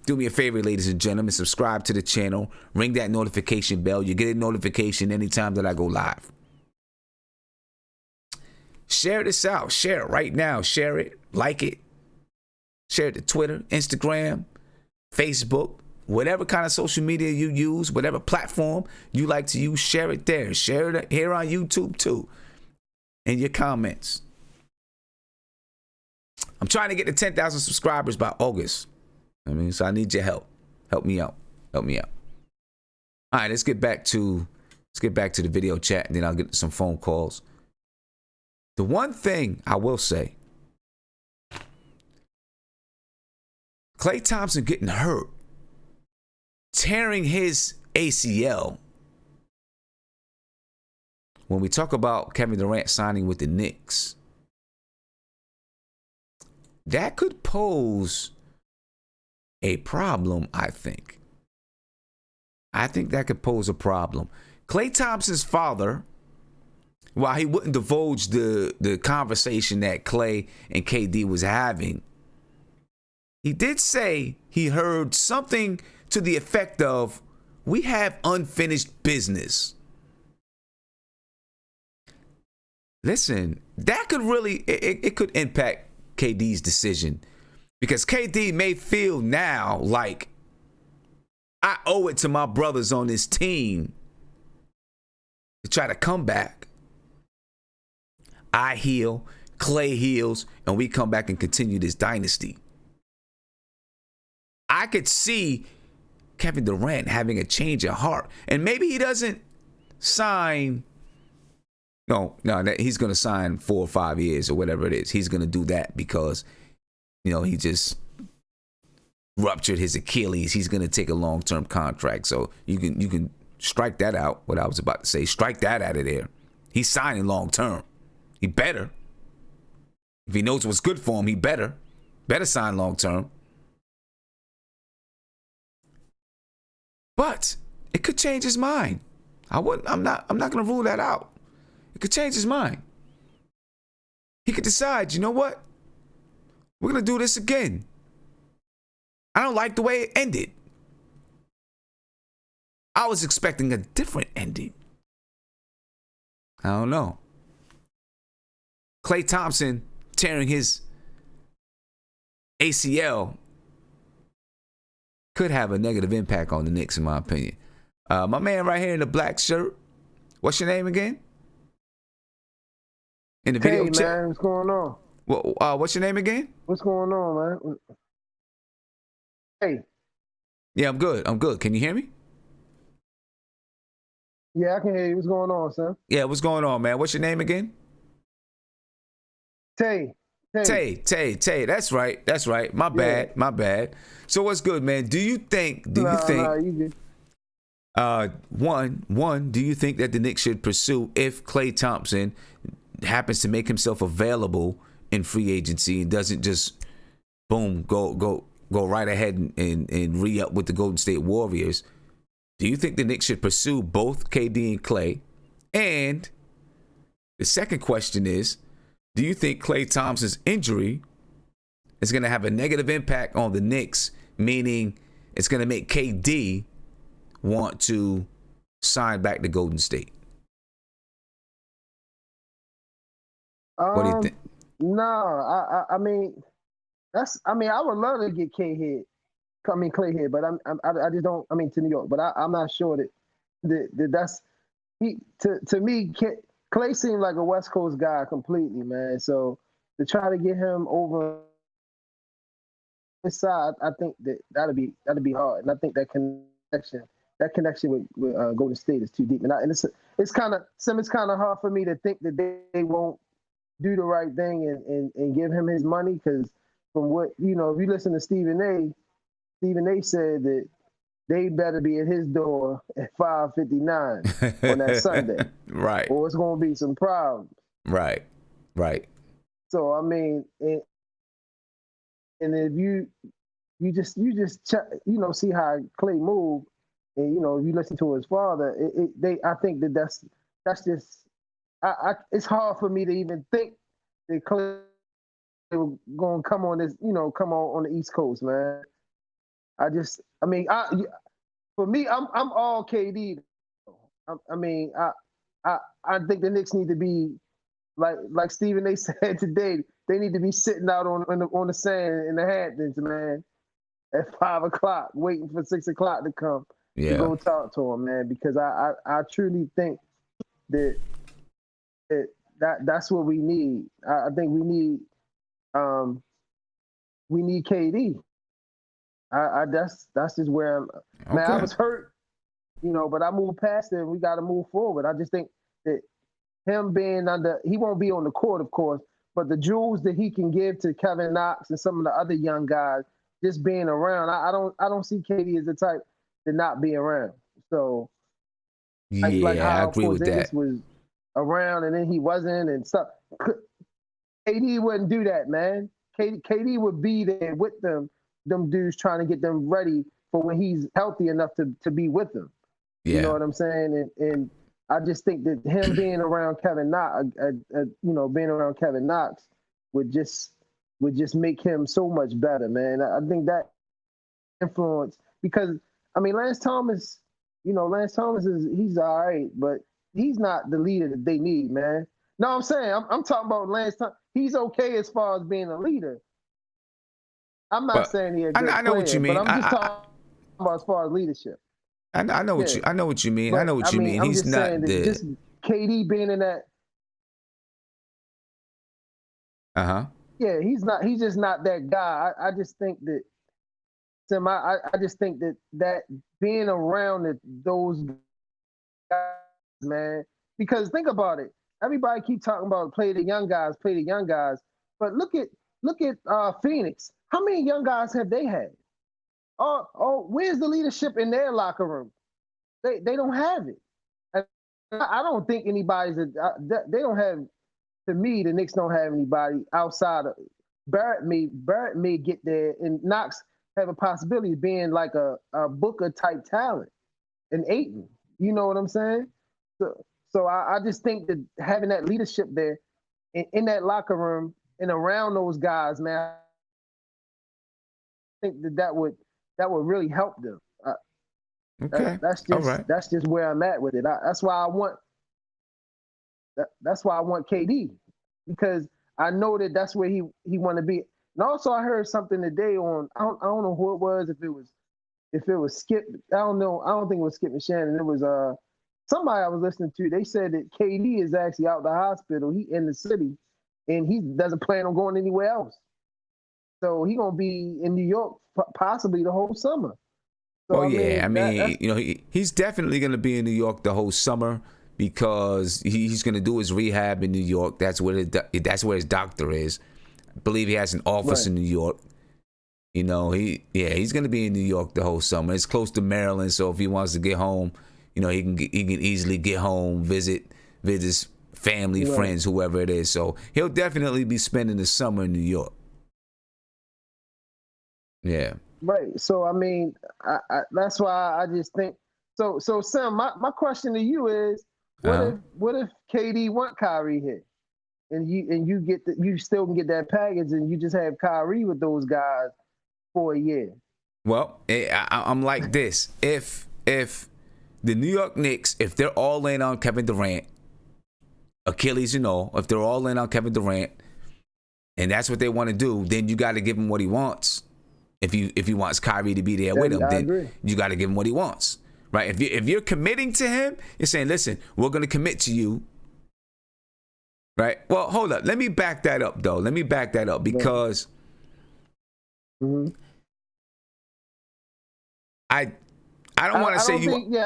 Do me a favor, ladies and gentlemen. Subscribe to the channel. Ring that notification bell. You get a notification anytime that I go live. Share this out. Share it right now. Share it. Like it. Share it to Twitter, Instagram, Facebook, whatever kind of social media you use, whatever platform you like to use, share it there. Share it here on YouTube too. In your comments. I'm trying to get to 10,000 subscribers by August. So I need your help. Help me out. Help me out. All right, let's get back to the video chat and then I'll get to some phone calls. The one thing I will say, Klay Thompson getting hurt, tearing his ACL. When we talk about Kevin Durant signing with the Knicks, that could pose a problem, I think. I think that could pose a problem. Klay Thompson's father, while he wouldn't divulge the conversation that Klay and KD was having, he did say he heard something to the effect of, "We have unfinished business." Listen, that could really it could impact KD's decision, because KD may feel now like I owe it to my brothers on this team to try to come back. I heal, Klay heals, and we come back and continue this dynasty. I could see Kevin Durant having a change of heart, and maybe he doesn't sign. No, he's going to sign 4 or 5 years or whatever it is. He's going to do that because, he just ruptured his Achilles. He's going to take a long-term contract. So you can strike that out, what I was about to say. Strike that out of there. He's signing long-term. He better. If he knows what's good for him, he better sign long-term. But it could change his mind. I'm not going to rule that out. It could change his mind. He could decide, you know what? We're going to do this again. I don't like the way it ended. I was expecting a different ending. I don't know. Klay Thompson tearing his ACL could have a negative impact on the Knicks, in my opinion. My man right here in the black shirt, what's your name again? In the video chat. Hey, man, what's going on? What's your name again? What's going on, man? Hey. Yeah, I'm good. Can you hear me? Yeah, I can hear you. What's going on, son? Yeah, what's going on, man? What's your name again? Tay. That's right. My bad. So what's good, man? Do you think you good. One, do you think that the Knicks should pursue, if Klay Thompson happens to make himself available in free agency and doesn't just boom go right ahead and re-up with the Golden State Warriors, do you think the Knicks should pursue both KD and Klay? And the second question is, do you think Klay Thompson's injury is going to have a negative impact on the Knicks, meaning it's going to make KD want to sign back to Golden State? What do you think? No, I mean, I would love to get Klay here, but I just don't. I mean, to New York, but I'm not sure that that's he. To me, Klay seemed like a West Coast guy completely, man. So to try to get him over this side, I think that'd be hard, and I think that connection with Golden State is too deep, and it's kind of hard for me to think that they won't do the right thing and give him his money, because from what if you listen to Stephen A said that they better be at his door at 5:59 on that Sunday, right? Or it's gonna be some problems, right. So I mean, and if you just see how Klay moved, and if you listen to his father, I think that's just. It's hard for me to even think that Klay was going to come on the East Coast, man. For me, I'm all KD. I think the Knicks need to be like Stephen A said today. They need to be sitting out on the sand in the Hamptons, man, at 5:00, waiting for 6:00 to come to go talk to him, man. Because I truly think that's what we need. I think we need KD. That's just where I'm. Okay. Man, I was hurt, but I moved past it. And we got to move forward. I just think that him being he won't be on the court, of course, but the jewels that he can give to Kevin Knox and some of the other young guys, just being around. I don't see KD as the type to not be around. So like how I agree with that. Was around and then he wasn't and stuff. KD wouldn't do that, man. KD would be there with them dudes, trying to get them ready for when he's healthy enough to be with them. Yeah. You know what I'm saying? And I just think that him being around Kevin Knox, being around Kevin Knox would just make him so much better, man. I think that influence, because Lance Thomas he's all right, but he's not the leader that they need, man. No, I'm saying I'm talking about Lance Thompson. He's okay as far as being a leader. I'm not But saying he's a good I know what you player, but mean. I'm just talking about as far as leadership. I know what Yeah. you I know what you mean. I But know what you mean. I'm He's just saying not that the just KD being in that. Yeah, he's just not that guy. I just think that Tim, I just think that being around those guys, man, because think about it. Everybody keep talking about play the young guys, but look at Phoenix. How many young guys have they had? Where's the leadership in their locker room? They don't have it. And I don't think anybody's. They don't have. To me, the Knicks don't have anybody outside of Barrett. May get there, and Knox have a possibility of being like a Booker type talent, and Ayton. You know what I'm saying? So I just think that having that leadership there in that locker room and around those guys, man, I think that would really help them. Okay. That's just where I'm at with it. That's why I want KD, because I know that's where he want to be. And also I heard something today on I don't know who it was, if it was Skip, I don't know. I don't think it was Skip and Shannon. It was somebody I was listening to. They said that KD is actually out the hospital. He in the city, and he doesn't plan on going anywhere else. So he gonna be in New York possibly the whole summer. So, I mean, you know, he's definitely going to be in New York the whole summer because he's going to do his rehab in New York. That's where his doctor is. I believe he has an office in New York. You know, he's going to be in New York the whole summer. It's close to Maryland, so if he wants to get home, you know, he can easily get home, visit his family, friends, whoever it is. So he'll definitely be spending the summer in New York. Yeah. Right. So I mean, that's why I just think. So Sam, my question to you is, what if KD want Kyrie here, and you still can get that package, and you just have Kyrie with those guys for a year? Well, I'm like this: if the New York Knicks, if they're all in on Kevin Durant, Achilles and all, if they're all in on Kevin Durant, and that's what they want to do, then you got to give him what he wants. If he wants Kyrie to be there with him, then you got to give him what he wants, right? If you're committing to him, you're saying, listen, we're going to commit to you, right? Well, hold up. Let me back that up, though. Let me back that up because I don't want to say you.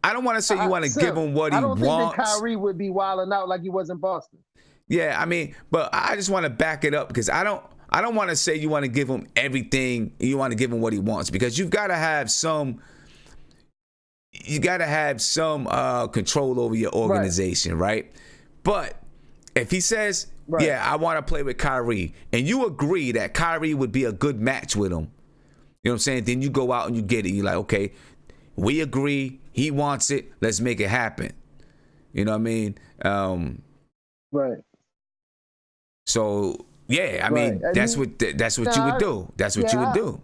I don't want to say you want to give him what he wants. I don't think that Kyrie would be wilding out like he was in Boston. Yeah, I mean, but I just want to back it up because I don't want to say you want to give him everything. You want to give him what he wants because you've got to have some. You got to have some control over your organization, right? But if he says, "Yeah, I want to play with Kyrie," and you agree that Kyrie would be a good match with him, you know what I'm saying? Then you go out and you get it. You're like, okay, we agree. He wants it. Let's make it happen. You know what I mean? Right. So. Yeah, I mean that's what you would do. That's what you would do.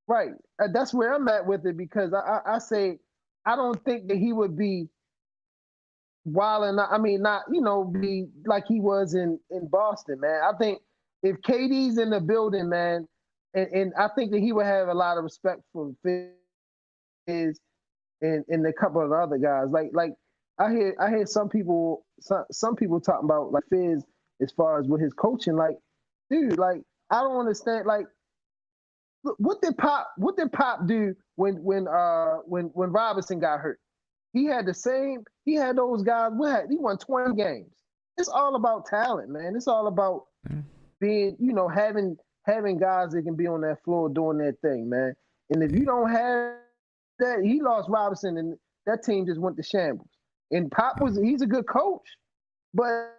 Right. That's where I'm at with it because I say I don't think that he would be wilding. I mean, not be like he was in Boston, man. I think if KD's in the building, man, and I think that he would have a lot of respect for Fizz and a couple of the other guys. Like I hear some people talking about like Fizz as far as with his coaching. Like, dude, like I don't understand. Like, what did Pop do when Robinson got hurt? He had those guys. He won 20 games. It's all about talent, man. It's all about being, having guys that can be on that floor doing their thing, man. And if you don't have that, he lost Robinson, and that team just went to shambles. And Pop he's a good coach, but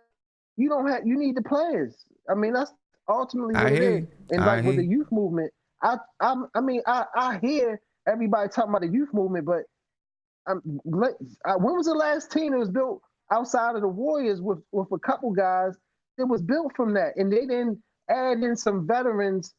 you need the players. I mean, that's ultimately what it is. And like with the youth movement, I hear everybody talking about the youth movement, but when was the last team that was built outside of the Warriors with a couple guys that was built from that, and they didn't add in some veterans,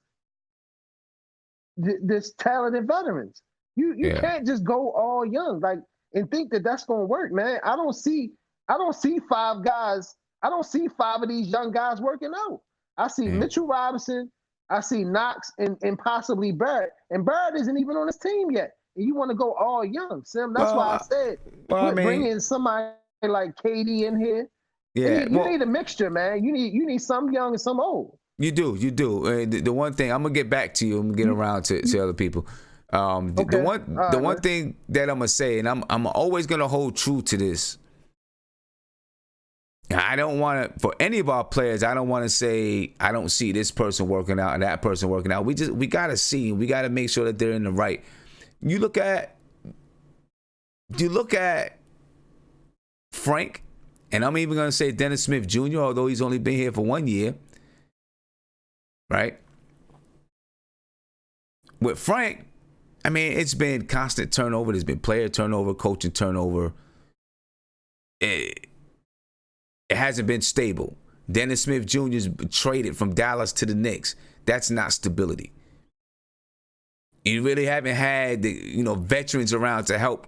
this talented veterans. You can't just go all young, like, and think that that's going to work, man. I don't see I don't see 5 guys. I don't see 5 of these young guys working out. I see Mitchell Robinson. I see Knox and possibly Bird. And Bird isn't even on his team yet. And you want to go all young, Sim. That's why I said bring in somebody like KD in here. Yeah, you need a mixture, man. You need some young and some old. You do. The one thing I'm gonna get back to you. I'm gonna get around to other people. The one thing that I'm gonna say, and I'm always gonna hold true to this. I don't want to, for any of our players, I don't want to say I don't see this person working out and that person working out. We gotta see. We gotta make sure that they're in the right. You look at Frank, and I'm even gonna say Dennis Smith Jr., although he's only been here for 1 year. Right? With Frank, I mean, it's been constant turnover. There's been player turnover, coaching turnover. It hasn't been stable. Dennis Smith Jr.'s traded from Dallas to the Knicks. That's not stability. You really haven't had the veterans around to help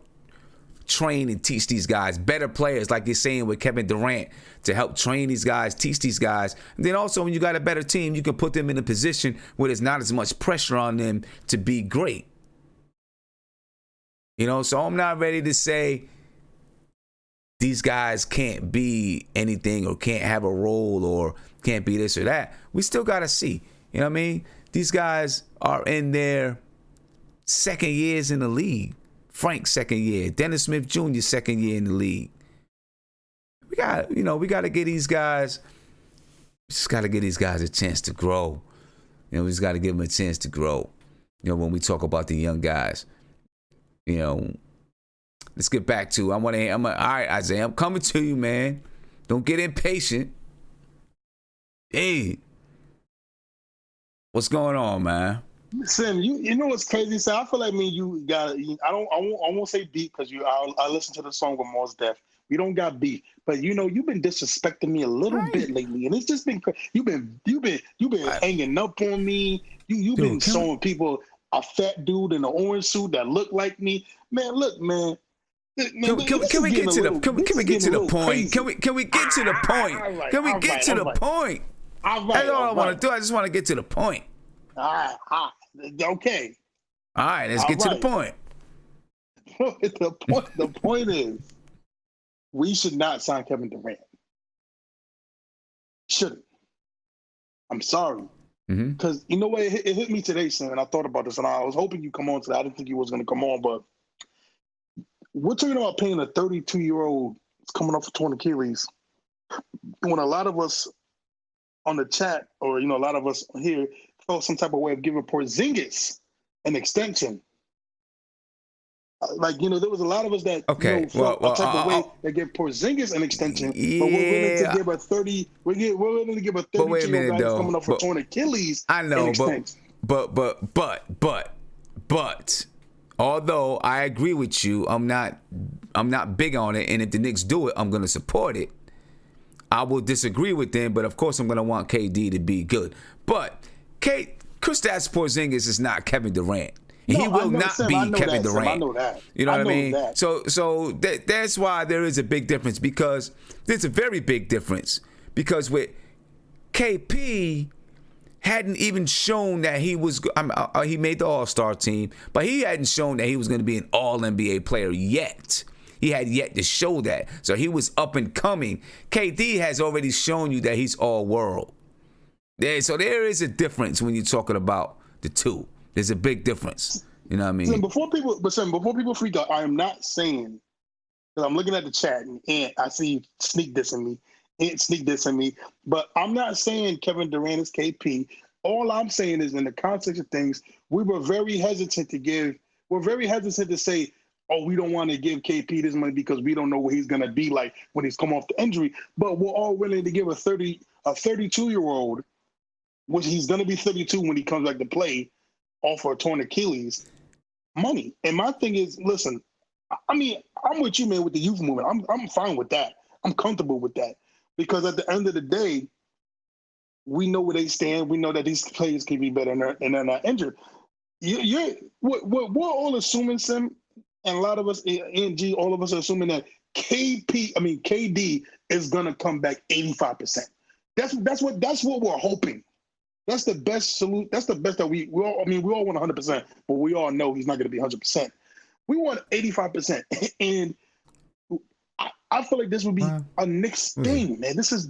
train and teach these guys, better players, like you're saying with Kevin Durant, to help train these guys, teach these guys. And then also, when you got a better team, you can put them in a position where there's not as much pressure on them to be great. So I'm not ready to say these guys can't be anything or can't have a role or can't be this or that. We still got to see. You know what I mean? These guys are in their second years in the league. Frank, second year. Dennis Smith Jr., second year in the league. We got to get these guys. Just got to give these guys a chance to grow. We just got to give them a chance to grow. When we talk about the young guys, let's get back to. All right, Isaiah, I'm coming to you, man. Don't get impatient. Hey, what's going on, man? Sim, you know what's crazy? So I feel like you got. I won't say beef because I listened to the song with Mos Def. We don't got beef, but you've been disrespecting me a little bit lately, and it's just been you've been hanging up on me. You've been showing people a fat dude in an orange suit that looked like me. Man, look, man. Can we get to the point? Can we get to the point? Can we get to the point? That's all I want to do. I just want to get to the point. Okay. All right, let's get to the point. The point is, we should not sign Kevin Durant. Shouldn't. I'm sorry. Because you know what? It hit me today, Sam, and I thought about this, and I was hoping you come on today. I didn't think you was going to come on, but we're talking about paying a 32-year-old coming off a torn Achilles when a lot of us on the chat, or a lot of us here, felt some type of way of giving Porzingis an extension. There was a lot of us that felt a type of way that give Porzingis an extension, but we're willing to give a 30. We're willing to give a 32-year-old guy coming off a torn Achilles. I know, but although I agree with you, I'm not big on it, and if the Knicks do it, I'm going to support it. I will disagree with them, but of course I'm going to want KD to be good. But Kristaps Porzingis is not Kevin Durant. He will not be Kevin Durant. I know that. You know what I mean? So that's why there is a big difference, because there's a very big difference. Because with KP, hadn't even shown that he was. He made the All-Star team, but he hadn't shown that he was going to be an All-NBA player yet. He had yet to show that. So he was up and coming. KD has already shown you that he's all-world. So there is a difference when you're talking about the two. There's a big difference. You know what I mean? Listen, before people freak out, I am not saying, because I'm looking at the chat and I see you sneak dissing me, but I'm not saying Kevin Durant is KP. All I'm saying is, in the context of things, we're very hesitant to say, oh, we don't want to give KP this money because we don't know what he's going to be like when he's come off the injury. But we're all willing to give a 32-year-old, which he's going to be 32 when he comes back to play, off for a torn Achilles, money. And my thing is, listen, I mean, I'm with you, man, with the youth movement. I'm fine with that. I'm comfortable with that. Because at the end of the day, we know where they stand. We know that these players can be better and they're not injured. We're all assuming, Sim, and a lot of us, ANG, all of us are assuming that KD is gonna come back 85%. That's what we're hoping. That's the best salute. That's the best that we all. I mean, we all want 100%, but we all know he's not going to be 100%. We want 85%, and I feel like this would be a Knicks thing, man. This is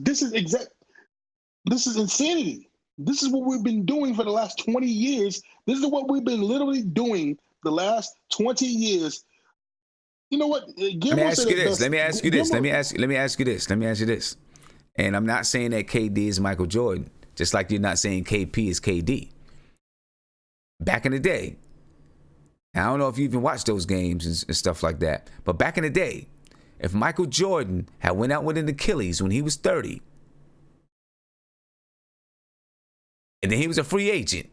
insanity. This is what we've been doing for the last 20 years. This is what we've been literally doing the last 20 years. You know what? Let me ask you this. And I'm not saying that KD is Michael Jordan. Just like you're not saying KP is KD. Back in the day, I don't know if you even watched those games and stuff like that, but back in the day, if Michael Jordan had went out with an Achilles when he was 30, and then he was a free agent,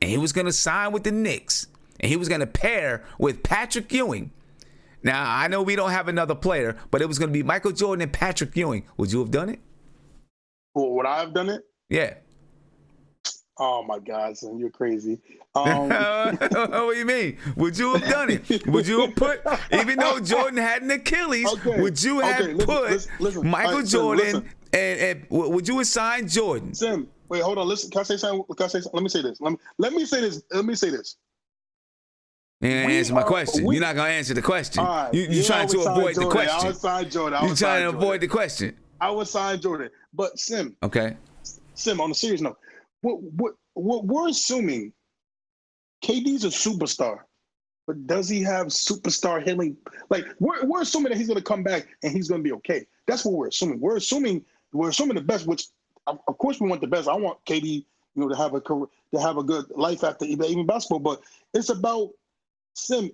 and he was going to sign with the Knicks, and he was going to pair with Patrick Ewing. Now, I know we don't have another player, but it was going to be Michael Jordan and Patrick Ewing. Would you have done it? Well, would I have done it? Yeah. Oh my God, son, you're crazy. What do you mean? Would you have done it? Would you have put, even though Jordan had an Achilles, would you have put Michael Jordan and would you have signed Jordan? Sim, wait, hold on. Listen, can I say something? Let me say this. Let me say this. You ain't answer my question. You're not gonna answer the question. Right, you're trying to avoid the question. I would sign Jordan. You're trying to avoid the question. I would sign Jordan, but Sim. Okay. Sim, on a serious note, what we're assuming, KD's a superstar, but does he have superstar healing? Like we're assuming that he's going to come back and he's going to be okay. That's what we're assuming. We're assuming the best, which of course we want the best. I want KD, to have a career, to have a good life after even basketball. But it's about Sim.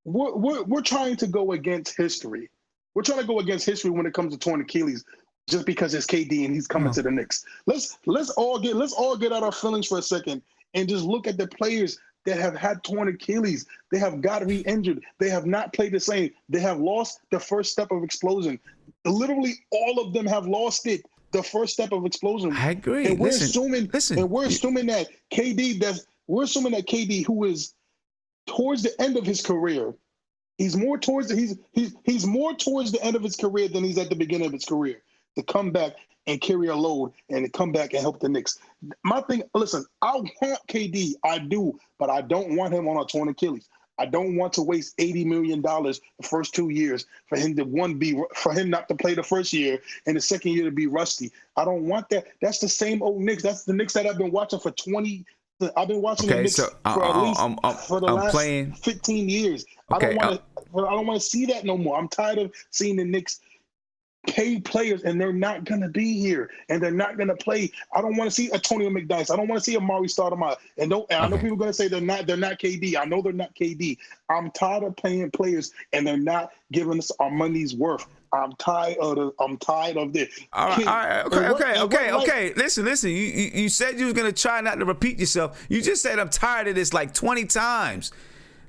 We're trying to go against history. We're trying to go against history when it comes to torn Achilles. Just because it's KD and he's coming to the Knicks. Let's all get out our feelings for a second and just look at the players that have had torn Achilles. They have got re-injured. They have not played the same. They have lost the first step of explosion. Literally, all of them have lost it. The first step of explosion. I agree. And we're assuming that KD, who is towards the end of his career, he's more towards the end of his career than he's at the beginning of his career. To come back and carry a load and to come back and help the Knicks. My thing, listen, I want KD, I do, but I don't want him on a torn Achilles. I don't want to waste $80 million the first 2 years for him not to play the first year and the second year to be rusty. I don't want that. That's the same old Knicks. That's the Knicks that I've been watching for 20. I've been watching the Knicks for the last 15 years. Okay, I don't want to see that no more. I'm tired of seeing the Knicks pay players and they're not going to be here and they're not going to play. I don't want to see Antonio McDyess. I don't want to see Amari Stoudemire. I know people are going to say they're not KD. I know they're not KD. I'm tired of paying players and they're not giving us our money's worth. I'm tired of this. All right. Okay. Listen. You said you was going to try not to repeat yourself. You just said I'm tired of this like 20 times.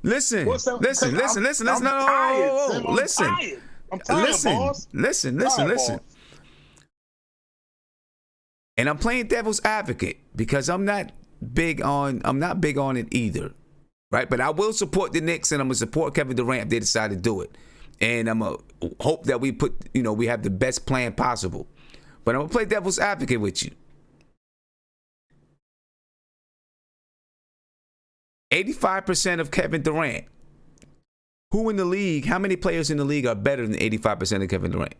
Listen. Listen. I'm tired, boss. Listen. And I'm playing devil's advocate because I'm not big on it either. Right? But I will support the Knicks and I'm gonna support Kevin Durant if they decide to do it. And I'm gonna hope that we have the best plan possible. But I'm gonna play devil's advocate with you. 85% of Kevin Durant. Who in the league, how many players in the league are better than 85% of Kevin Durant?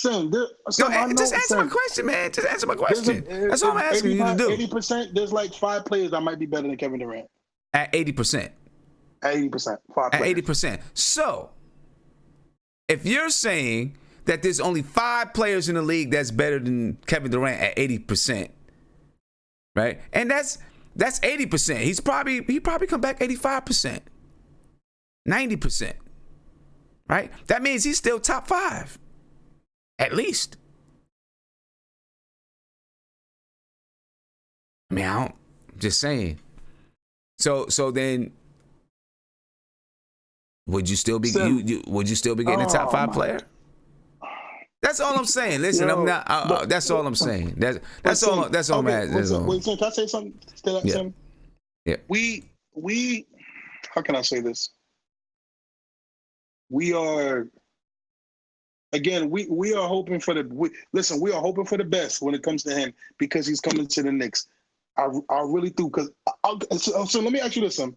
Just answer my question, man. Just answer my question. That's all I'm asking you to do. 80%, there's like 5 players that might be better than Kevin Durant. At 80%. At 80%. 5 At players. 80%. So, if you're saying that there's only 5 players in the league that's better than Kevin Durant at 80%, right? And that's 80%. He probably come back 85%. 90%, right? That means he's still top 5, at least. I mean, I'm just saying. So then, would you still be would you still be getting a top 5 player? That's all I'm saying. Listen, I'm not. That's all I'm saying. That's all I'm asking. Wait, can I say something? Yeah. We. How can I say this? we are again we are hoping for listen. We are hoping for the best when it comes to him because he's coming to the Knicks. I really do because so let me ask you this, son.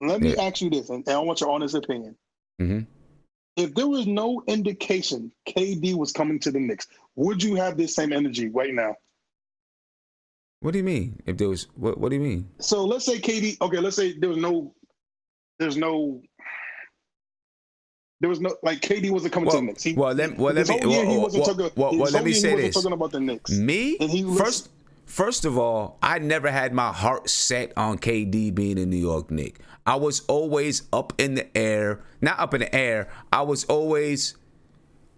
Let me ask you this, and I want your honest opinion. Mm-hmm. If there was no indication KD was coming to the Knicks, would you have this same energy right now? What do you mean? If there was, what do you mean? So let's say KD. Okay, let's say there was no like KD wasn't coming to the Knicks. Let me say this. Talking about the Knicks. Me, first of all, I never had my heart set on KD being a New York Knick. I was always up in the air. Not up in the air. I was always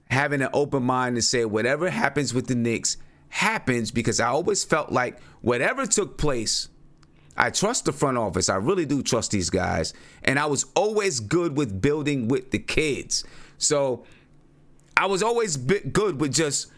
having an open mind to say whatever happens with the Knicks happens, because I always felt like whatever took place, I trust the front office. I really do trust these guys. And I was always good with building with the kids. So I was always good with just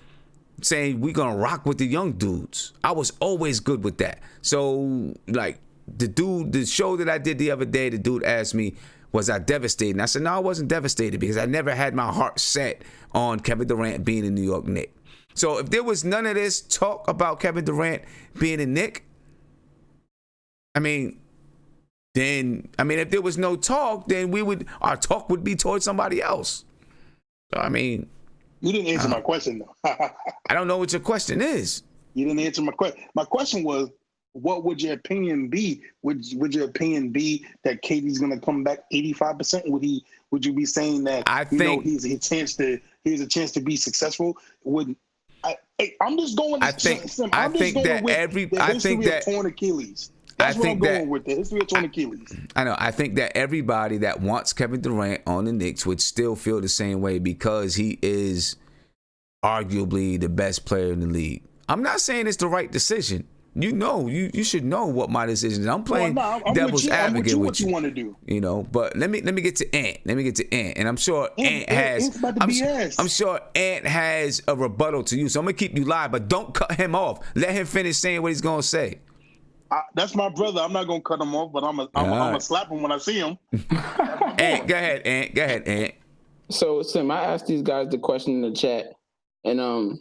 saying we're going to rock with the young dudes. I was always good with that. So like the show that I did the other day, the dude asked me, was I devastated? And I said, no, I wasn't devastated because I never had my heart set on Kevin Durant being a New York Knick. So if there was none of this talk about Kevin Durant being a Knick, if there was no talk, then our talk would be towards somebody else. So, you didn't answer my question, though. I don't know what your question is. You didn't answer my question. My question was, what would your opinion be? Would your opinion be that KD's going to come back 85%? Would you be saying that he's a chance to be successful? I'm just going. I think that torn Achilles. That's what I'm going with, the history of torn Achilles. I know. I think that everybody that wants Kevin Durant on the Knicks would still feel the same way because he is arguably the best player in the league. I'm not saying it's the right decision. You should know what my decision is. I'm playing devil's advocate with you. What you want to do. But let me get to Ant. And I'm sure Ant has. I'm sure Ant has a rebuttal to you. So I'm gonna keep you live, but don't cut him off. Let him finish saying what he's gonna say. That's my brother. I'm not gonna cut him off, but I'm gonna slap him when I see him. Ant, go ahead, Ant. So Sim, I asked these guys the question in the chat, and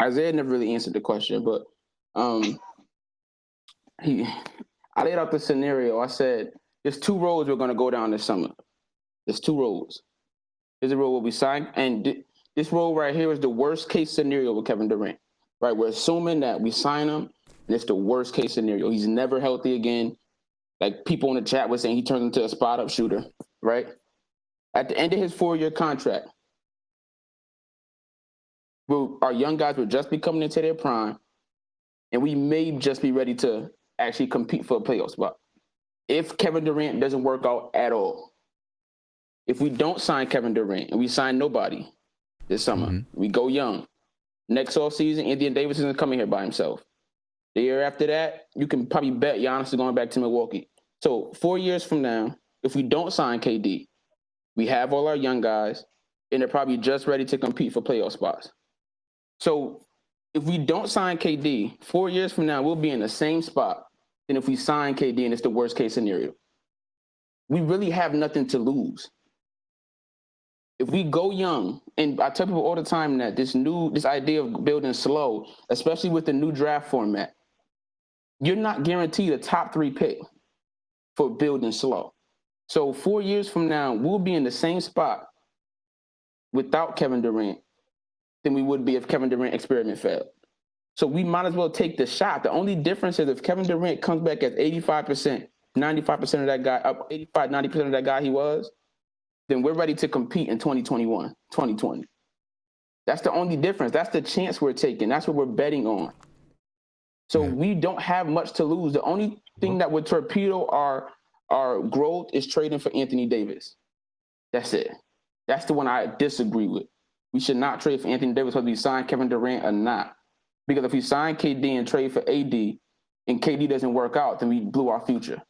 Isaiah never really answered the question, but I laid out the scenario. I said, there's two roads we're going to go down this summer. There's two roads. There's a road where we sign, and this road right here is the worst case scenario with Kevin Durant. Right? We're assuming that we sign him, and it's the worst case scenario. He's never healthy again. Like people in the chat were saying, he turns into a spot-up shooter. Right? At the end of his 4-year contract, our young guys will just be coming into their prime, and we may just be ready to actually compete for a playoff spot. If Kevin Durant doesn't work out at all, if we don't sign Kevin Durant and we sign nobody this summer, we go young. Next offseason, Anthony Davis isn't coming here by himself. The year after that, you can probably bet Giannis is going back to Milwaukee. So 4 years from now, if we don't sign KD, we have all our young guys, and they're probably just ready to compete for playoff spots. So if we don't sign KD, 4 years from now, we'll be in the same spot than if we sign KD and it's the worst case scenario. We really have nothing to lose. If we go young, and I tell people all the time that this idea of building slow, especially with the new draft format, you're not guaranteed a top 3 pick for building slow. So 4 years from now, we'll be in the same spot without Kevin Durant than we would be if Kevin Durant experiment failed. So we might as well take the shot. The only difference is if Kevin Durant comes back at 85%, 95% of that guy, up 85, 90% of that guy he was, then we're ready to compete in 2021, 2020. That's the only difference. That's the chance we're taking. That's what we're betting on. So we don't have much to lose. The only thing that would torpedo our growth is trading for Anthony Davis. That's it. That's the one I disagree with. We should not trade for Anthony Davis whether we sign Kevin Durant or not. Because if we sign KD and trade for AD and KD doesn't work out, then we blew our future.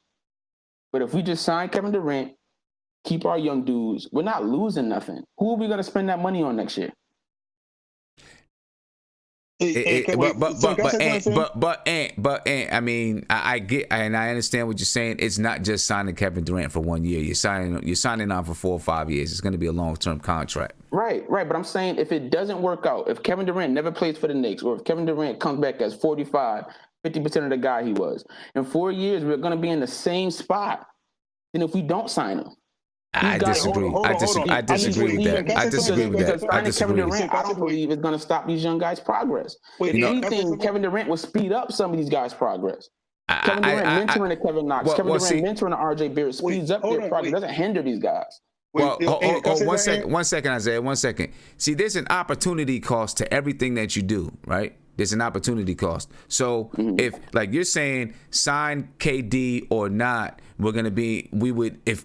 But if we just sign Kevin Durant, keep our young dudes, we're not losing nothing. Who are we going to spend that money on next year? I mean, I get, and I understand what you're saying. It's not just signing Kevin Durant for 1 year. You're signing on for 4 or 5 years. It's going to be a long-term contract. Right. But I'm saying if it doesn't work out, if Kevin Durant never plays for the Knicks, or if Kevin Durant comes back as 45, 50% of the guy he was, in 4 years we're going to be in the same spot. And if we don't sign him. I disagree. I disagree with that. I disagree with that. I disagree. Kevin Durant, I don't believe is going to stop these young guys' progress. If anything, Kevin Durant will speed up some of these guys' progress. Kevin Durant mentoring Kevin Knox, Kevin Durant mentoring RJ Barrett speeds up their progress. Doesn't hinder these guys. Well, one second, Isaiah. 1 second. See, there's an opportunity cost to everything that you do, right? There's an opportunity cost. So if, like you're saying, sign KD or not, if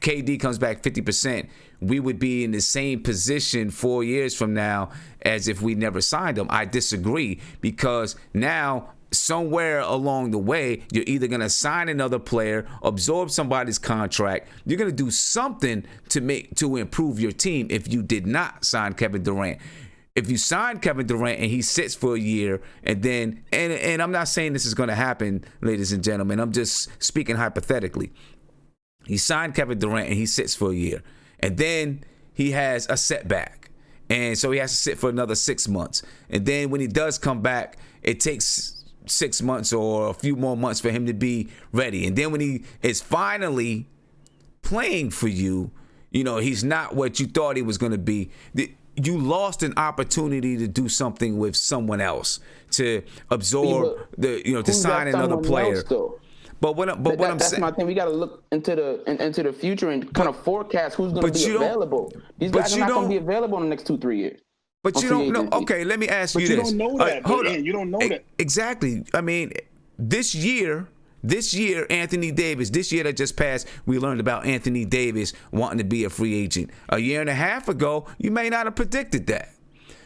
KD comes back 50%, we would be in the same position 4 years from now as if we never signed him. I disagree, because now somewhere along the way, you're either going to sign another player, absorb somebody's contract. You're going to do something to improve your team if you did not sign Kevin Durant. If you sign Kevin Durant and he sits for a year, and then, and I'm not saying this is going to happen, ladies and gentlemen, I'm just speaking hypothetically. He signed Kevin Durant and he sits for a year, and then he has a setback, and so he has to sit for another 6 months. And then when he does come back, it takes 6 months or a few more months for him to be ready. And then when he is finally playing for you, he's not what you thought he was going to be. You lost an opportunity to do something with someone else, to absorb to sign another player. But what I'm saying, that's my thing. We got to look into the future and kind of forecast who's going to be available. These guys are not going to be available in the next 2-3 years. But you don't know. Okay, let me ask you this. You don't know that. Hold on. You don't know that. Exactly. I mean, this year, Anthony Davis, this year that just passed, we learned about Anthony Davis wanting to be a free agent. A year and a half ago, you may not have predicted that.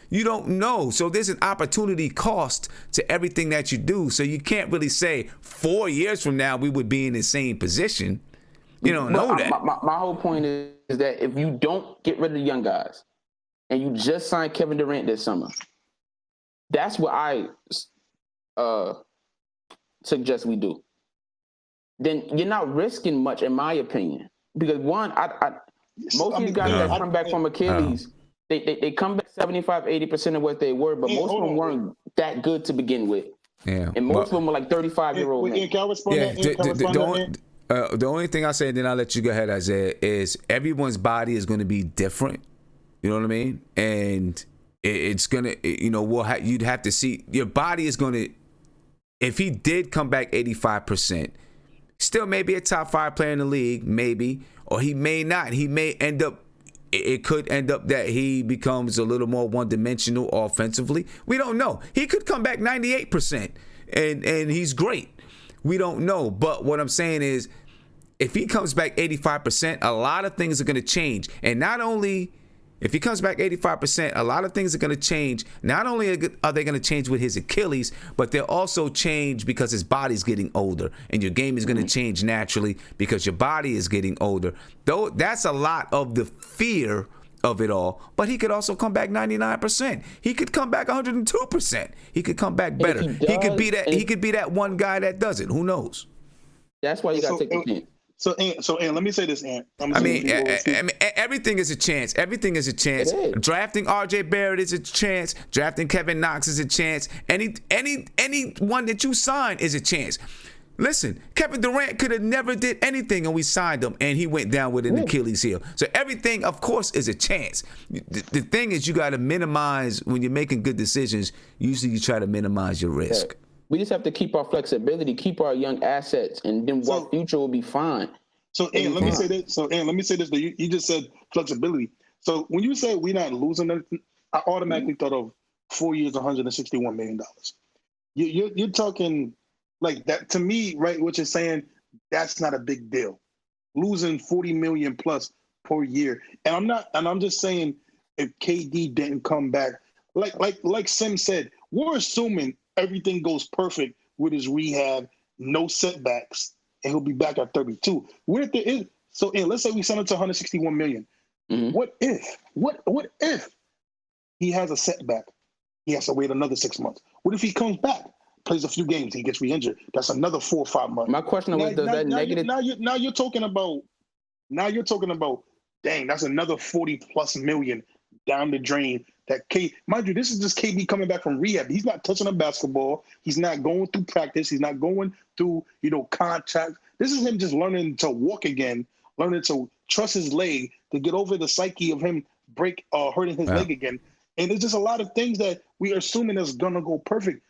You don't know. So there's an opportunity cost to everything that you do. So you can't really say 4 years from now we would be in the same position. You don't know that. My whole point is that if you don't get rid of the young guys and you just sign Kevin Durant this summer, that's what I suggest we do. Then you're not risking much, in my opinion, because one, most of these guys that come back from Achilles, they come back 75-80% of what they were, but most of them weren't that good to begin with. Yeah, and most of them were like 35-year-old men. The only thing I say, and then I'll let you go ahead, Isaiah, is everyone's body is going to be different. You know what I mean? And it's gonna, you'd have to see your body is going to. If he did come back 85%. Still may be a top 5 player in the league, maybe, or he may not. He may end up, it could end up that he becomes a little more one-dimensional offensively. We don't know. He could come back 98% and he's great. We don't know. But what I'm saying is, if he comes back 85%, a lot of things are going to change. And not only, if he comes back 85%, a lot of things are going to change. Not only are they going to change with his Achilles, but they'll also change because his body's getting older, and your game is going to change naturally because your body is getting older. Though that's a lot of the fear of it all. But he could also come back 99%. He could come back 102%. He could come back better. He could be that. He could be that one guy that does it. Who knows? That's why you got to take the chance. So, Ant, let me say this, Ant. I mean, everything is a chance. Everything is a chance. Drafting RJ Barrett is a chance. Drafting Kevin Knox is a chance. Anyone that you sign is a chance. Listen, Kevin Durant could have never did anything, and we signed him, and he went down with an Achilles heel. So everything, of course, is a chance. The thing is, you got to minimize, when you're making good decisions, usually you try to minimize your risk. Yeah. We just have to keep our flexibility, keep our young assets, and then our future will be fine. So, Ant, let me say this. You just said flexibility. So when you say we're not losing anything, I automatically thought of 4 years, $161 million. You're talking like that to me, right? What you're saying, that's not a big deal. Losing $40 million plus per year, and I'm just saying, if KD didn't come back, like Sim said, we're assuming everything goes perfect with his rehab, no setbacks, and he'll be back at 32. What if there is? So, let's say we send him to $161 million. Mm-hmm. What if he has a setback? he has to wait another 6 months. What if he comes back, plays a few games, he gets re-injured? That's another 4 or 5 months. My question was, does that negative? Now you're talking about, dang, that's another 40+ million down the drain. Mind you, this is just KD coming back from rehab. He's not touching a basketball. He's not going through practice. He's not going through, contact. This is him just learning to walk again, learning to trust his leg, to get over the psyche of him hurting his leg again. And there's just a lot of things that we are assuming is gonna go perfect.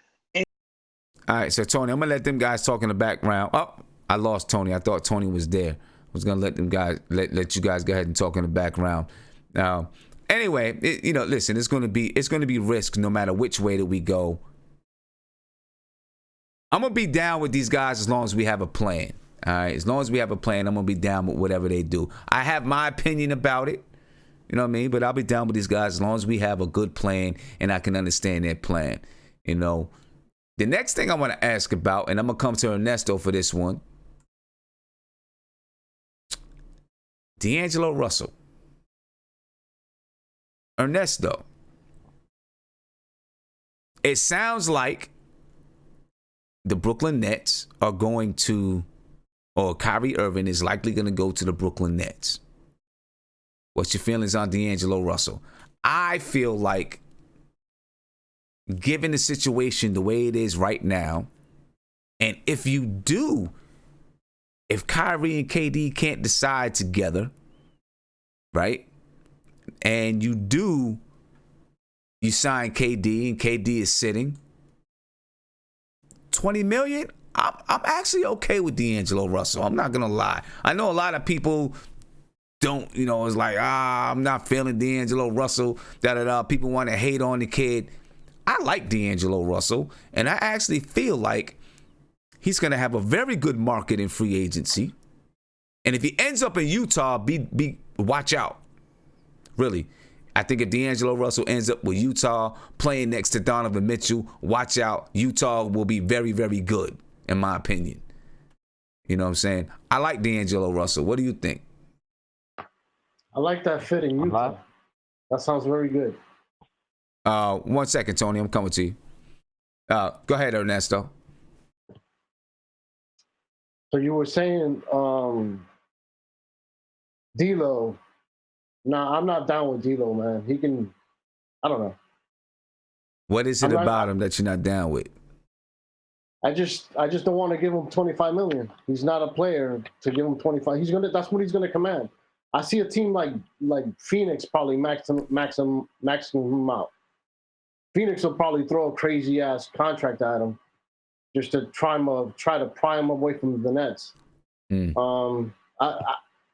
All right, so Tony, I'm gonna let them guys talk in the background. Oh, I lost Tony. I thought Tony was there. I was gonna let them guys let you guys go ahead and talk in the background. Now, anyway, listen, it's gonna be risk no matter which way that we go. I'm gonna be down with these guys as long as we have a plan. All right, as long as we have a plan, I'm gonna be down with whatever they do. I have my opinion about it. You know what I mean? But I'll be down with these guys as long as we have a good plan and I can understand their plan. The next thing I want to ask about, and I'm going to come to Ernesto for this one. D'Angelo Russell. Ernesto. It sounds like the Brooklyn Nets are going to, or Kyrie Irving is likely going to go to the Brooklyn Nets. What's your feelings on D'Angelo Russell? I feel like, given the situation the way it is right now, and if Kyrie and KD can't decide together, right? And you sign KD and KD is sitting, $20 million, I'm actually okay with D'Angelo Russell. I'm not gonna lie. I know a lot of people don't, it's like, I'm not feeling D'Angelo Russell, people want to hate on the kid. I like D'Angelo Russell, and I actually feel like he's going to have a very good market in free agency. And if he ends up in Utah, watch out. Really. I think if D'Angelo Russell ends up with Utah playing next to Donovan Mitchell, watch out. Utah will be very, very good, in my opinion. You know what I'm saying? I like D'Angelo Russell. What do you think? I like that fit in Utah. That sounds very good. 1 second, Tony. I'm coming to you. Go ahead, Ernesto. So you were saying D'Lo. Nah, I'm not down with D'Lo, man. He can, I don't know. What is it about him that you're not down with? I just don't want to give him $25 million. He's not a player to give him 25. That's what he's gonna command. I see a team like Phoenix probably maxing him out. Phoenix will probably throw a crazy ass contract at him just to try to pry him away from the Nets.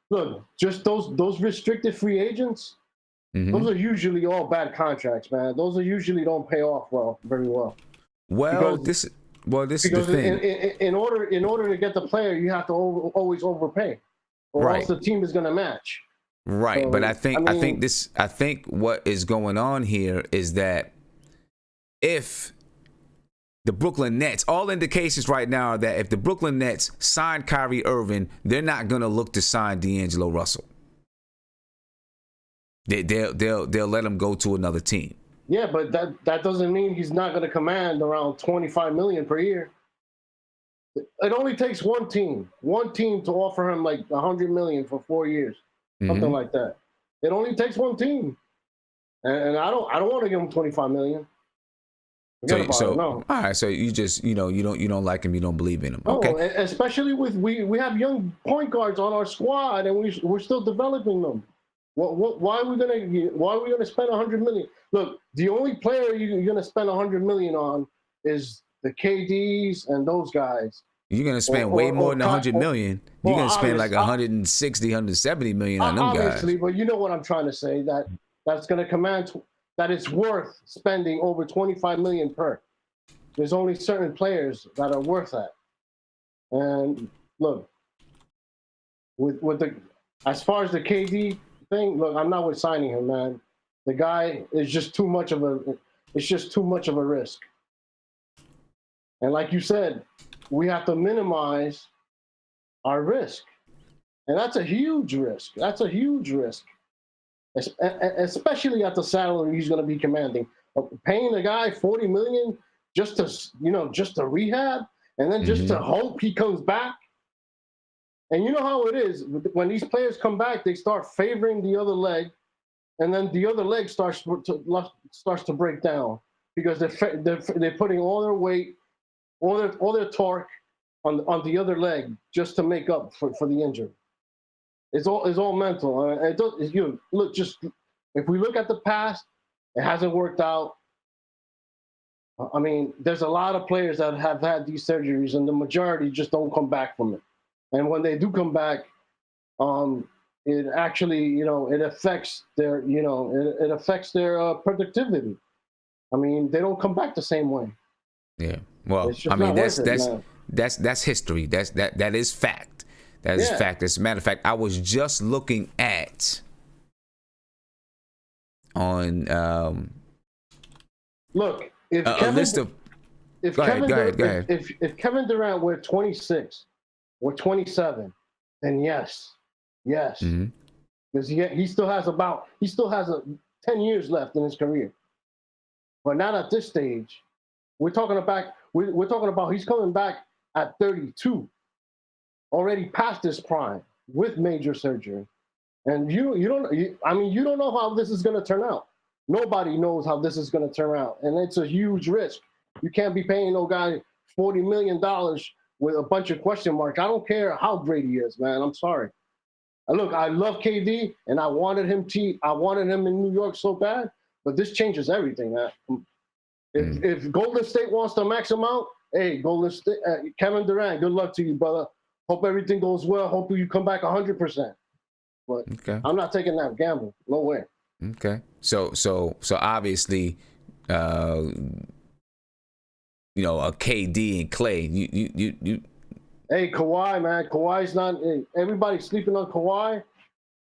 Look, just those restricted free agents, those are usually all bad contracts, man. Those usually don't pay off very well. Well, this is the thing. In order to get the player, you have to always overpay, or else the team is going to match. Right, so, but I think what is going on here is that if the Brooklyn Nets, all indications right now are that if the Brooklyn Nets sign Kyrie Irving, they're not going to look to sign D'Angelo Russell. They'll let him go to another team. Yeah, but that doesn't mean he's not going to command around $25 million per year. It only takes one team to offer him like $100 million for 4 years, something like that. It only takes one team, and I don't want to give him $25 million. All right. So you just you don't like him. You don't believe in him. No, okay. Especially with we have young point guards on our squad, and we're still developing them. Why are we gonna spend $100 million? Look, the only player you're gonna spend $100 million on is the KDs and those guys. You're gonna spend way more than $100 million. You're gonna spend like $160, $170 million on them guys. Obviously, but you know what I'm trying to say, that's gonna command that it's worth spending over $25 million per. There's only certain players that are worth that. And look, as far as the KD thing, look, I'm not with signing him, man. The guy is just too much of a risk. And like you said, we have to minimize our risk. And that's a huge risk. Especially at the salary he's going to be commanding. Paying a guy $40 million just to rehab, and then just to hope he comes back. And you know how it is when these players come back, they start favoring the other leg, and then the other leg starts to break down because they're putting all their weight, all their torque on the other leg just to make up for the injury. It's all mental. If we look at the past, it hasn't worked out. I mean, there's a lot of players that have had these surgeries, and the majority just don't come back from it. And when they do come back, it actually, it affects their, it affects their productivity. I mean, they don't come back the same way. Yeah. Well, I mean, that's history. That is fact. That is fact. As a matter of fact, I was just looking at look, if Kevin, a list of. If go Kevin ahead. If Kevin Durant were 26 or 27, then yes, because he still has 10 years left in his career. But not at this stage. We're talking about he's coming back at 32, already past his prime with major surgery, and you don't know how this is going to turn out. Nobody knows how this is going to turn out, and it's a huge risk. You can't be paying no guy $40 million with a bunch of question marks. I don't care how great he is, man. I'm sorry. Look, I love KD, and I wanted him in New York so bad, but this changes everything, man. If Golden State wants to max him out, hey, Golden State, Kevin Durant, good luck to you, brother. Hope everything goes well. Hope you come back 100%. But I'm not taking that gamble. No way. Okay. So obviously, a KD and Clay, you. Hey, Kawhi, man. Kawhi's not. Everybody's sleeping on Kawhi.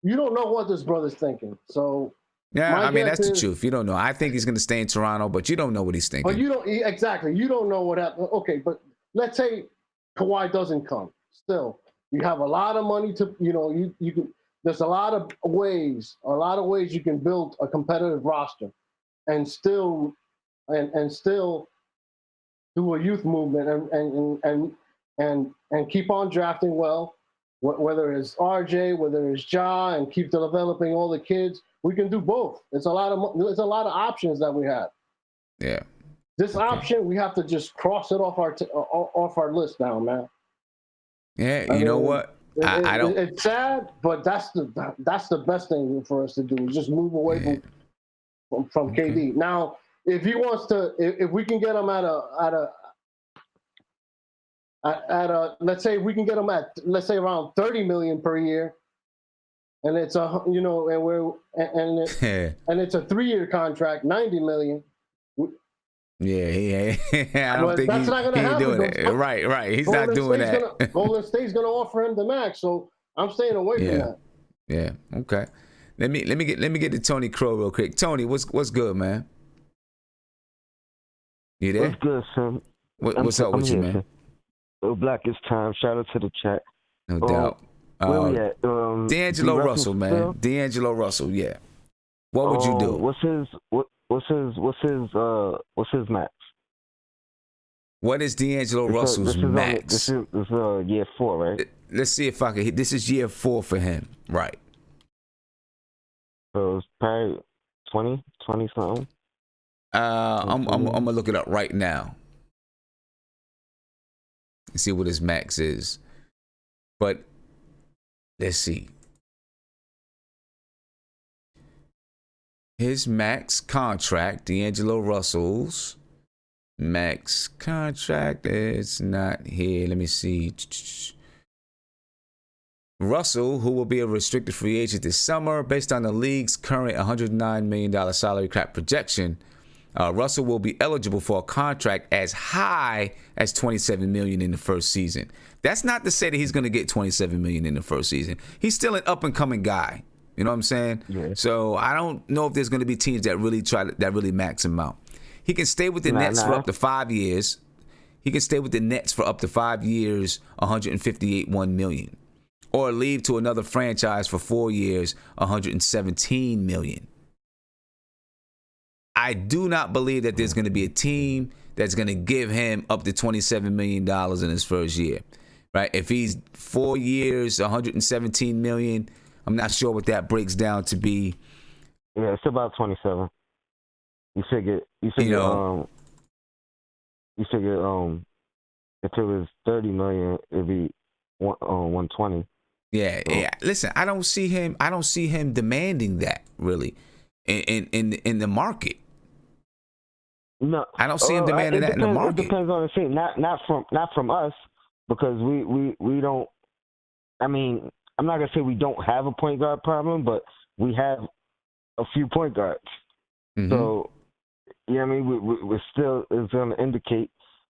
You don't know what this brother's thinking. So. Yeah, I mean, that's the truth. You don't know. I think he's going to stay in Toronto, but you don't know what he's thinking. But you don't know what happened. Okay, but let's say Kawhi doesn't come. Still, you have a lot of money to, you can. There's a lot of ways you can build a competitive roster, and still do a youth movement and keep on drafting well. Whether it's RJ, whether it's Ja, and keep developing all the kids. We can do both. There's a lot of options that we have. Yeah. This option, we have to just cross it off our list now, man. Yeah, you know what? I don't. It's sad, but that's the best thing for us to do is just move away from KD. Now, if he wants to, if we can get him at a let's say we can get him at around $30 million per year. And it's and it's a 3-year contract, $90 million. Yeah. I don't think that's not going to happen. Doing it. Right. He's not doing that. Golden State's going to offer him the max, so I'm staying away from that. Yeah. Okay. Let me get to Tony Crow real quick. Tony, what's good, man? You there? What's good, son? What's up with you, man? Oh, Black is time. Shout out to the chat. No doubt. Where we at? D'Angelo Russell, man. Still? D'Angelo Russell, yeah. What would you do? What's his max? What is D'Angelo Russell's max? This is year 4, right? Let's see if I can. This is year 4 for him, right? So it's probably 20 something. I'm gonna look it up right now and see what his max is. But let's see. His max contract, D'Angelo Russell's max contract is not here. Let me see. Russell, who will be a restricted free agent this summer, based on the league's current $109 million salary cap projection, Russell will be eligible for a contract as high as $27 million in the first season. That's not to say that he's going to get $27 million in the first season. He's still an up-and-coming guy. You know what I'm saying? Yeah. So I don't know if there's going to be teams that really max him out. He can stay with the Nets for up to 5 years. He can stay with the Nets for up to 5 years, $158.1 million, or leave to another franchise for 4 years, $117 million. I do not believe that there's going to be a team that's going to give him up to $27 million in his first year, right? If he's 4 years, $117 million, I'm not sure what that breaks down to be. Yeah, it's about 27. You figure, if it was 30 million, it'd be 120. Yeah, yeah. Listen, I don't see him demanding that really in the market. No, I don't see him demanding that in the market. It depends on the team, not from us, because we don't. I mean, I'm not gonna say we don't have a point guard problem, but we have a few point guards. Mm-hmm. So, I mean, we're still is going to indicate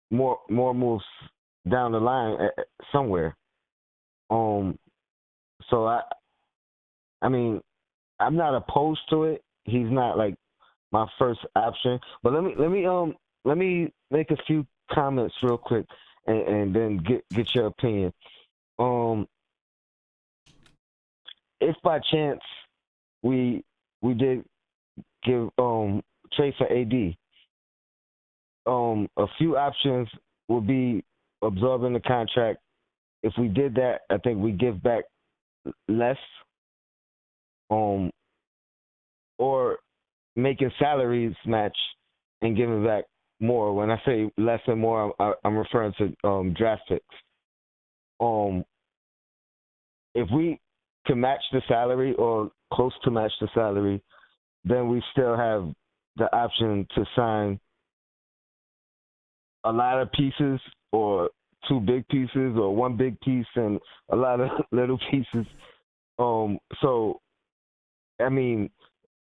more moves down the line somewhere. So I mean, I'm not opposed to it. He's not like my first option. But let me make a few comments real quick and then get your opinion. If by chance we did give trade for AD, a few options would be absorbing the contract. If we did that, I think we give back less, or making salaries match and giving back more. When I say less and more, I'm referring to draft picks. If we can match the salary or close to match the salary, then we still have the option to sign a lot of pieces, or two big pieces, or one big piece and a lot of little pieces. So, I mean,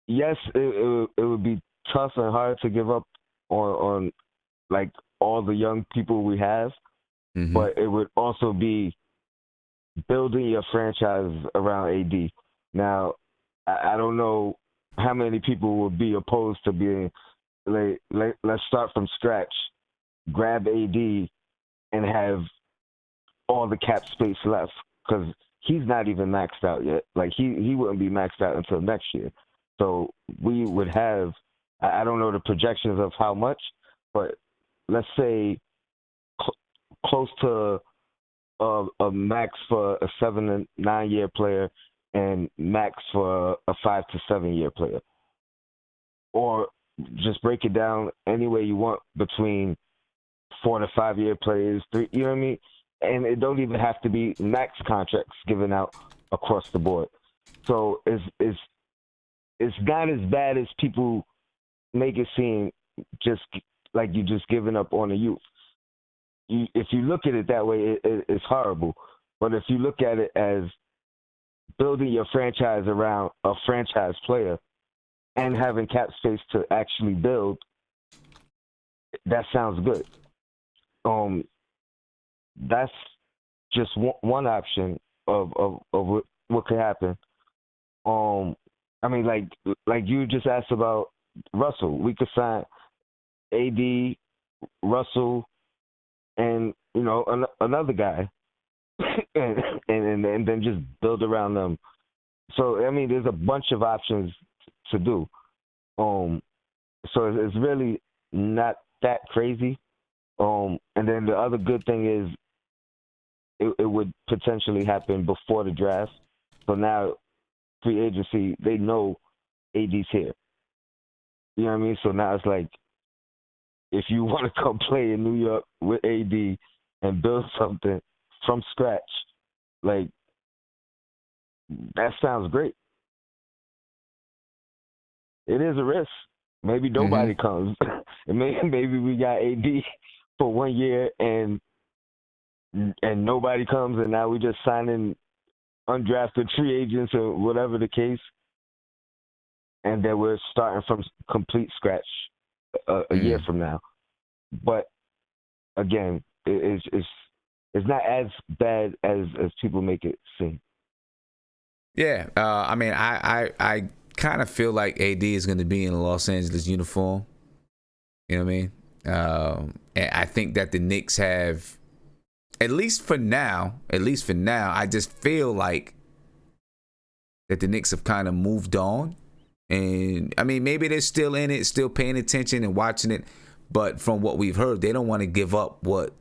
yes, it would be tough and hard to give up on like all the young people we have, mm-hmm. but it would also be building your franchise around AD. Now, I don't know how many people would be opposed to being like, let's start from scratch, grab AD, and have all the cap space left, because he's not even maxed out yet. Like he wouldn't be maxed out until next year. So we would have, I don't know the projections of how much, but let's say close to a max for a 7 to 9 year player and max for a 5 to 7 year player. Or just break it down any way you want between 4 to 5 year players, 3, you know what I mean? And it don't even have to be max contracts given out across the board. So it's not as bad as people make it seem, just like you just giving up on the youth. If you look at it that way, it's horrible. But if you look at it as building your franchise around a franchise player and having cap space to actually build, that sounds good. That's just one option of what could happen. I mean, like you just asked about Russell. We could sign AD, Russell, and another guy, and then just build around them. So I mean, there's a bunch of options to do. So it's really not that crazy. And then the other good thing is it would potentially happen before the draft. So now free agency, they know AD's here. You know what I mean? So now it's like, if you want to come play in New York with AD and build something from scratch, like, that sounds great. It is a risk. Maybe nobody comes. And maybe we got AD for 1 year and nobody comes, and now we just signing undrafted free agents or whatever the case, and then we're starting from complete scratch a year from now. But again, it's not as bad as people make it seem. Yeah, I mean, I kind of feel like AD is going to be in a Los Angeles uniform. You know what I mean? And I think that the Knicks have, at least for now, I just feel like that the Knicks have kind of moved on And I mean, maybe they're still in it, still paying attention and watching it. But from what we've heard, they don't want to give up what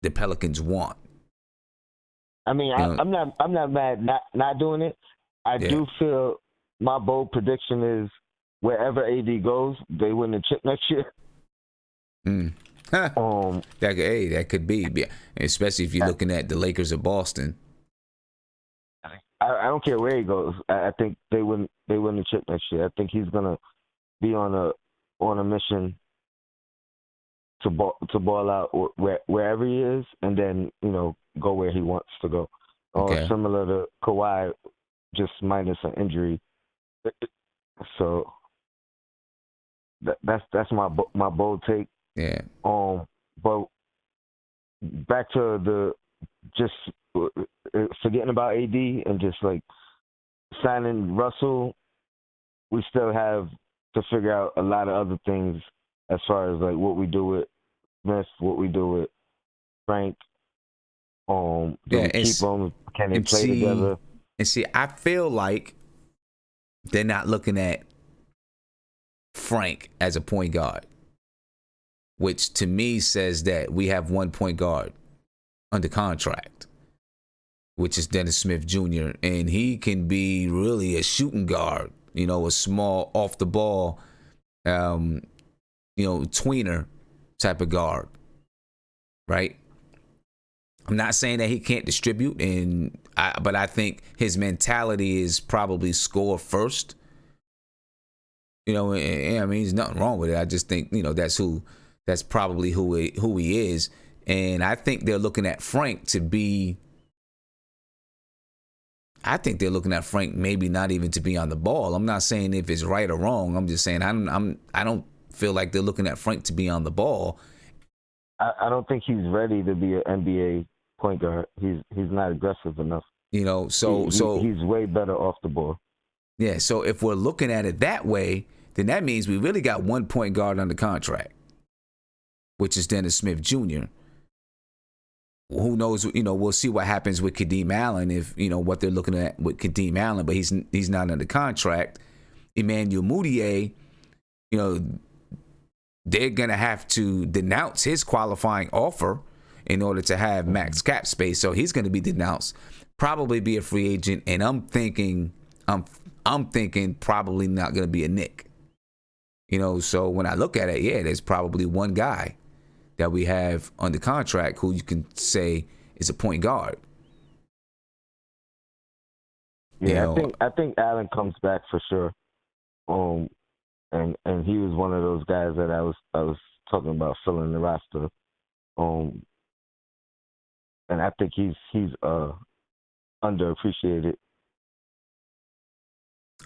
the Pelicans want. I mean, I'm not mad not doing it. I do feel my bold prediction is wherever AD goes, they win the chip next year. That could be, yeah. Especially if you're looking at the Lakers of Boston. I don't care where he goes. I think they win the chip next year. I think he's gonna be on a mission to ball out wherever he is, and then go where he wants to go. Similar to Kawhi, just minus an injury. So that's my bold take. Yeah. But back to just forgetting about AD and just like signing Russell, we still have to figure out a lot of other things as far as like what we do with Smith, what we do with Frank. Can they play together? And see, I feel like they're not looking at Frank as a point guard, which to me says that we have one point guard under contract, which is Dennis Smith Jr., and he can be really a shooting guard, a small off the ball, tweener type of guard, right? I'm not saying that he can't distribute, but I think his mentality is probably score first. And I mean, there's nothing wrong with it. I just think, that's probably who he is. And I think they're looking at Frank maybe not even to be on the ball. I'm not saying if it's right or wrong. I'm just saying I don't feel like they're looking at Frank to be on the ball. I don't think he's ready to be an NBA point guard. He's not aggressive enough. So he's way better off the ball. Yeah. So if we're looking at it that way, then that means we really got one point guard under contract, which is Dennis Smith Jr. Who knows? We'll see what happens with Kadeem Allen if what they're looking at with Kadeem Allen, but he's not under contract. Emmanuel Mudiay, they're gonna have to denounce his qualifying offer in order to have max cap space. So he's gonna be denounced, probably be a free agent, and I'm thinking probably not gonna be a Knick. So when I look at it, there's probably one guy that we have under contract who you can say is a point guard. Yeah, I think Allen comes back for sure. And he was one of those guys that I was talking about filling the roster. And I think he's underappreciated.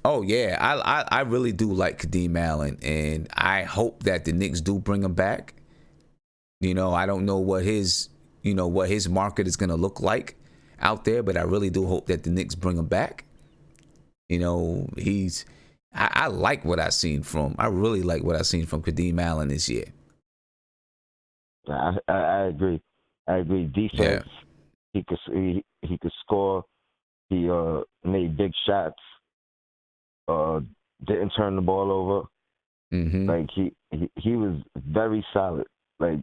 Oh yeah, I really do like Kadeem Allen, and I hope that the Knicks do bring him back. I don't know what his market is going to look like out there, but I really do hope that the Knicks bring him back. I like what I've seen I really like what I've seen from Kadeem Allen this year. I agree. Defense, he could score. He made big shots. Didn't turn the ball over. Mm-hmm. Like he was very solid. Like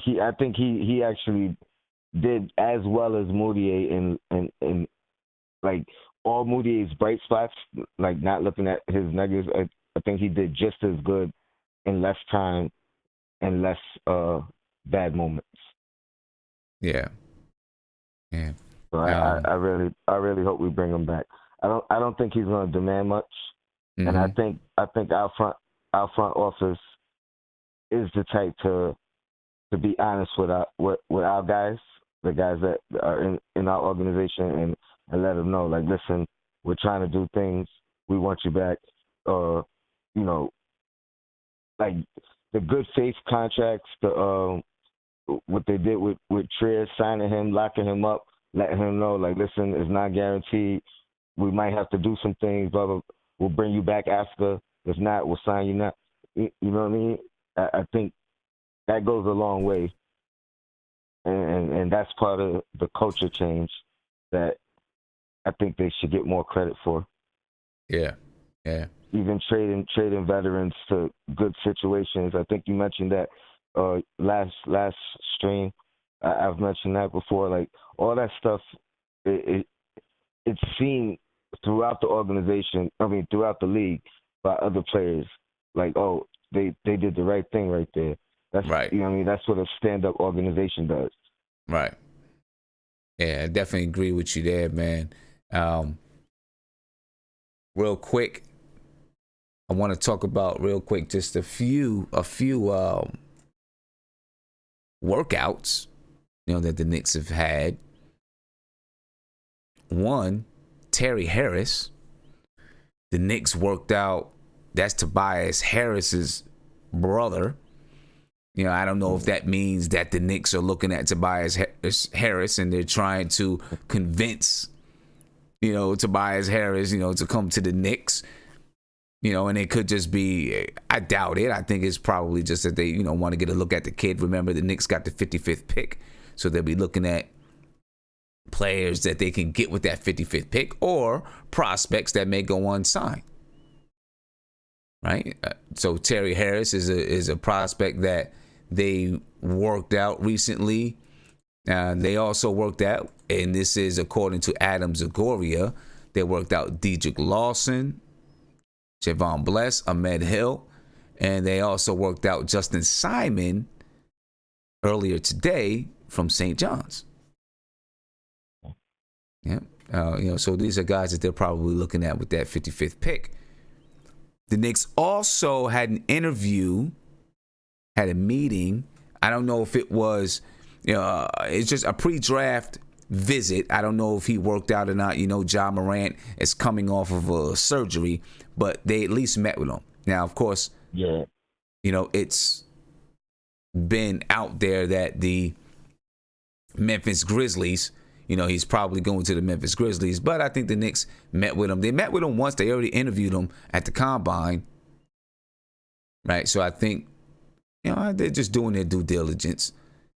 I think he actually did as well as Moutier in like all Moutier's bright spots. Like not looking at his negatives, I think he did just as good in less time and less bad moments. Yeah. So I really hope we bring him back. I don't think he's going to demand much, and I think our front office is the type to be honest with our guys, the guys that are in our organization, and let them know, like, listen, we're trying to do things. We want you back. Like the good faith contracts, what they did with Trier, signing him, locking him up, letting him know, like, listen, it's not guaranteed. We might have to do some things, blah, blah. We'll bring you back after. If not, we'll sign you now. You know what I mean? I think that goes a long way. And that's part of the culture change that I think they should get more credit for. Yeah. Even trading veterans to good situations. I think you mentioned that last stream. I've mentioned that before. Like all that stuff, it's seen throughout the organization. I mean, throughout the league by other players. Like, oh, they did the right thing right there. That's right. You know what I mean? That's what a stand-up organization does. Right. Yeah, I definitely agree with you there, man. Real quick, I want to talk about real quick just a few workouts, that the Knicks have had. One, Terry Harris. The Knicks worked out. That's Tobias Harris's brother. I don't know if that means that the Knicks are looking at Tobias Harris and they're trying to convince, Tobias Harris, to come to the Knicks. And it could just be, I doubt it. I think it's probably just that they, want to get a look at the kid. Remember, the Knicks got the 55th pick. So they'll be looking at players that they can get with that 55th pick or prospects that may go unsigned. Right? So Terry Harris is a prospect that they worked out recently. They also worked out, and this is according to Adam Zagoria, they worked out Dedrick Lawson, Javon Bless, Ahmed Hill, and they also worked out Justin Simon earlier today from St. John's. Yeah, so these are guys that they're probably looking at with that 55th pick. The Knicks also had an interview, had a meeting. I don't know if it was, it's just a pre-draft visit. I don't know if he worked out or not. Ja Morant is coming off of a surgery, but they at least met with him. Now, of course, it's been out there that the Memphis Grizzlies, he's probably going to the Memphis Grizzlies, but I think the Knicks met with him. They met with him once. They already interviewed him at the Combine, right? So I think, they're just doing their due diligence.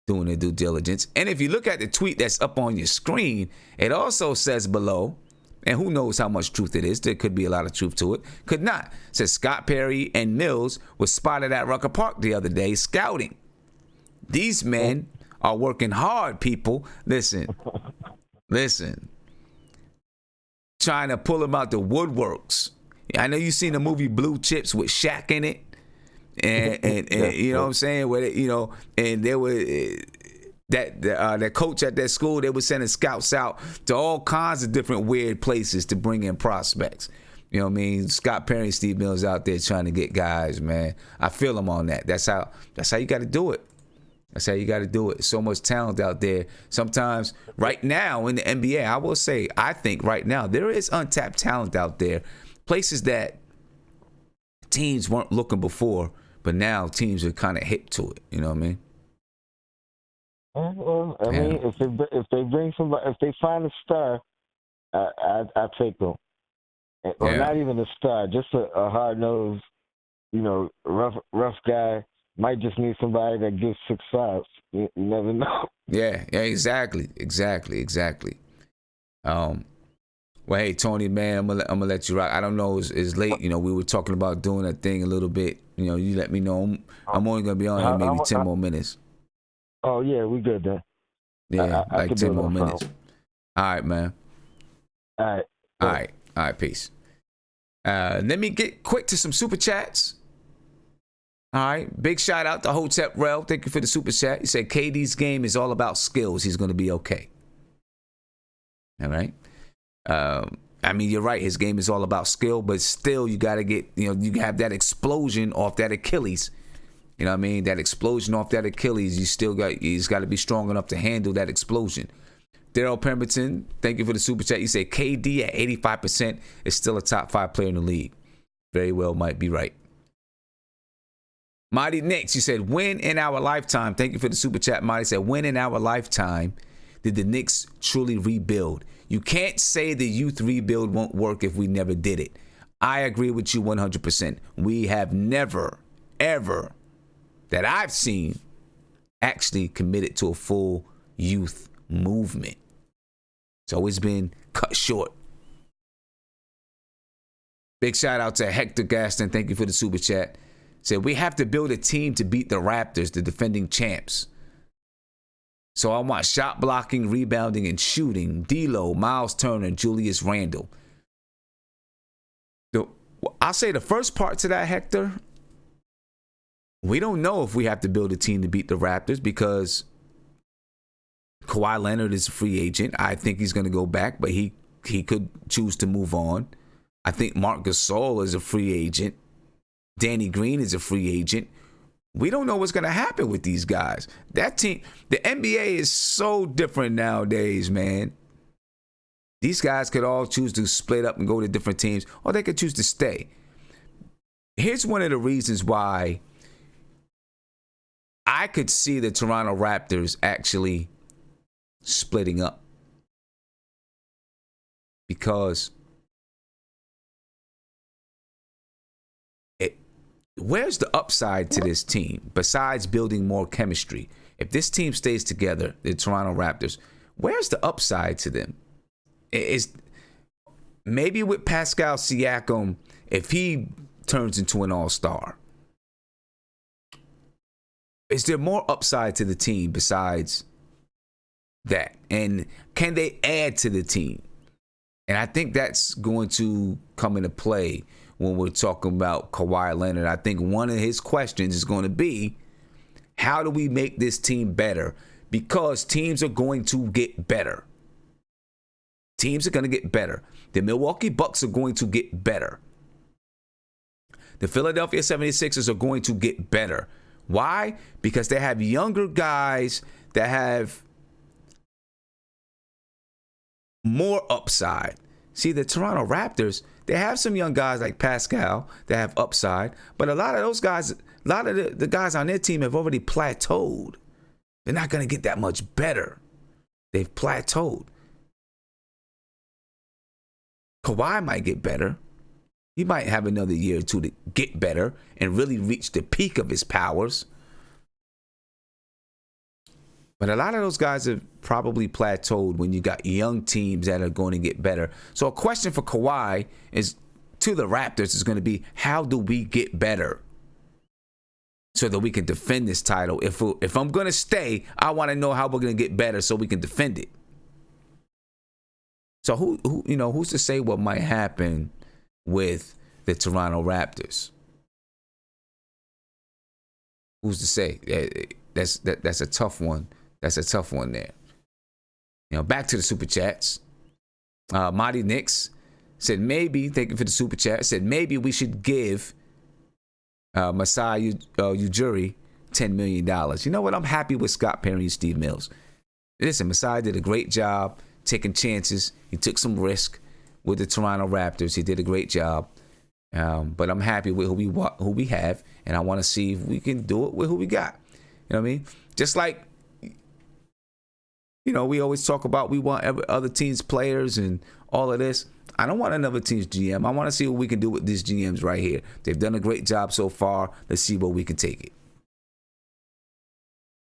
And if you look at the tweet that's up on your screen, it also says below, and who knows how much truth it is. There could be a lot of truth to it. Could not. It says Scott Perry and Mills were spotted at Rucker Park the other day scouting. These men are working hard, people. Listen. Trying to pull them out the woodworks. I know you've seen the movie Blue Chips with Shaq in it. And you know what I'm saying? Where and there were that coach at that school, they were sending scouts out to all kinds of different weird places to bring in prospects. You know what I mean? Scott Perry and Steve Mills out there trying to get guys, man. I feel them on that. That's how you got to do it. That's how you got to do it. So much talent out there. Sometimes right now in the NBA, I will say, I think right now there is untapped talent out there. Places that teams weren't looking before, but now teams are kind of hip to it. You know what I mean? Well, I mean, if they bring somebody, if they find a star, I take them. Or not even a star, just a hard-nosed, rough guy. Might just need somebody that gives 6'5". You never know. Yeah, exactly. Well, hey, Tony, man, I'm gonna let you rock. I don't know, it's late. We were talking about doing that thing a little bit. You let me know. I'm only gonna be on here maybe 10 more minutes. Oh yeah, we good then. Yeah, I like 10 more minutes. All right, man. All right, peace. Let me get quick to some super chats. All right, big shout out to Hotep Rel. Thank you for the super chat. He said KD's game is all about skills. He's going to be okay. All right. I mean, you're right. His game is all about skill, but still you got to get, you have that explosion off that Achilles. You know what I mean? That explosion off that Achilles, he's got to be strong enough to handle that explosion. Daryl Pemberton, thank you for the super chat. You say KD at 85% is still a top 5 player in the league. Very well might be right. Mighty Knicks, you said, when in our lifetime, thank you for the super chat, Mighty said, when in our lifetime did the Knicks truly rebuild? You can't say the youth rebuild won't work if we never did it. I agree with you 100%. We have never, ever, that I've seen, actually committed to a full youth movement. It's always been cut short. Big shout out to Hector Gaston. Thank you for the super chat. Said, we have to build a team to beat the Raptors, the defending champs. So I want shot blocking, rebounding, and shooting. D'Lo, Miles Turner, Julius Randle. I'll say the first part to that, Hector, we don't know if we have to build a team to beat the Raptors because Kawhi Leonard is a free agent. I think he's going to go back, but he could choose to move on. I think Marc Gasol is a free agent. Danny Green is a free agent. We don't know what's going to happen with these guys. That team, the NBA is so different nowadays, man. These guys could all choose to split up and go to different teams, or they could choose to stay. Here's one of the reasons why I could see the Toronto Raptors actually splitting up. Because where's the upside to this team besides building more chemistry? If this team stays together, the Toronto Raptors, where's the upside to them? Is maybe with Pascal Siakam, if he turns into an all-star, is there more upside to the team besides that? And can they add to the team? And I think that's going to come into play when we're talking about Kawhi Leonard. I think one of his questions is going to be, how do we make this team better? Because teams are going to get better. Teams are going to get better. The Milwaukee Bucks are going to get better. The Philadelphia 76ers are going to get better. Why? Because they have younger guys that have more upside. See, the Toronto Raptors, they have some young guys like Pascal that have upside, but a lot of those guys, a lot of the guys on their team have already plateaued. They're not going to get that much better. They've plateaued. Kawhi might get better. He might have another year or two to get better and really reach the peak of his powers. But a lot of those guys have probably plateaued when you got young teams that are going to get better. So a question for Kawhi is, to the Raptors, is going to be, how do we get better so that we can defend this title? If I'm going to stay, I want to know how we're going to get better so we can defend it. So who's to say what might happen with the Toronto Raptors? Who's to say? That's a tough one. That's a tough one there. Back to the super chats. Mighty Knicks said maybe, thank you for the super chat, said maybe we should give Masai Ujiri $10 million. You know what? I'm happy with Scott Perry and Steve Mills. Listen, Masai did a great job taking chances. He took some risk with the Toronto Raptors. He did a great job. But I'm happy with who we have, and I want to see if we can do it with who we got. You know what I mean? Just like, we always talk about we want other teams' players and all of this. I don't want another team's GM. I want to see what we can do with these GMs right here. They've done a great job so far. Let's see where we can take it.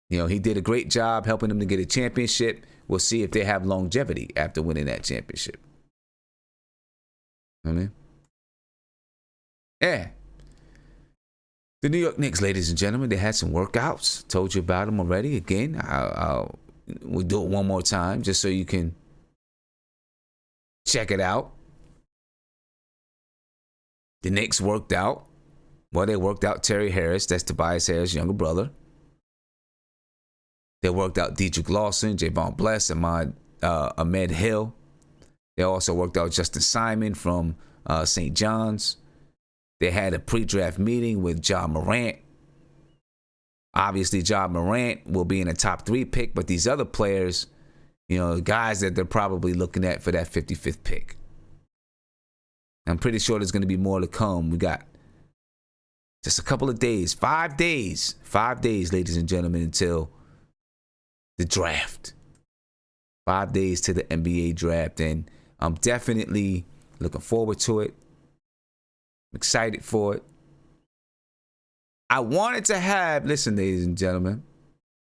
He did a great job helping them to get a championship. We'll see if they have longevity after winning that championship. You know what I mean? Yeah. The New York Knicks, ladies and gentlemen, they had some workouts. Told you about them already. Again, we'll do it one more time just so you can check it out. The Knicks worked out. Well, they worked out Terry Harris. That's Tobias Harris' younger brother. They worked out Dedrick Lawson, Javon Bless, Ahmed Hill. They also worked out Justin Simon from St. John's. They had a pre-draft meeting with Ja Morant. Obviously, Ja Morant will be in a top 3 pick, but these other players, guys that they're probably looking at for that 55th pick. I'm pretty sure there's going to be more to come. We got just a couple of days, 5 days, ladies and gentlemen, until the draft. 5 days to the NBA draft, and I'm definitely looking forward to it. I'm excited for it. I wanted to have, listen, ladies and gentlemen,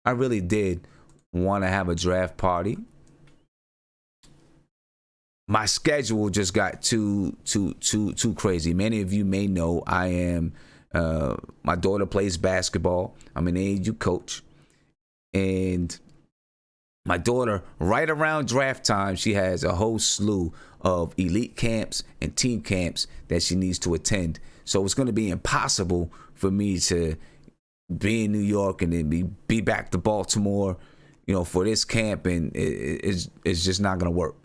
I really did want to have a draft party. my schedule just got too crazy. Many of you may know I am. My daughter plays basketball. I'm an AAU coach, and my daughter, right around draft time, she has a whole slew of elite camps and team camps that she needs to attend. So it's going to be impossible for me to be in New York and then be back to Baltimore, for this camp, and it's just not going to work.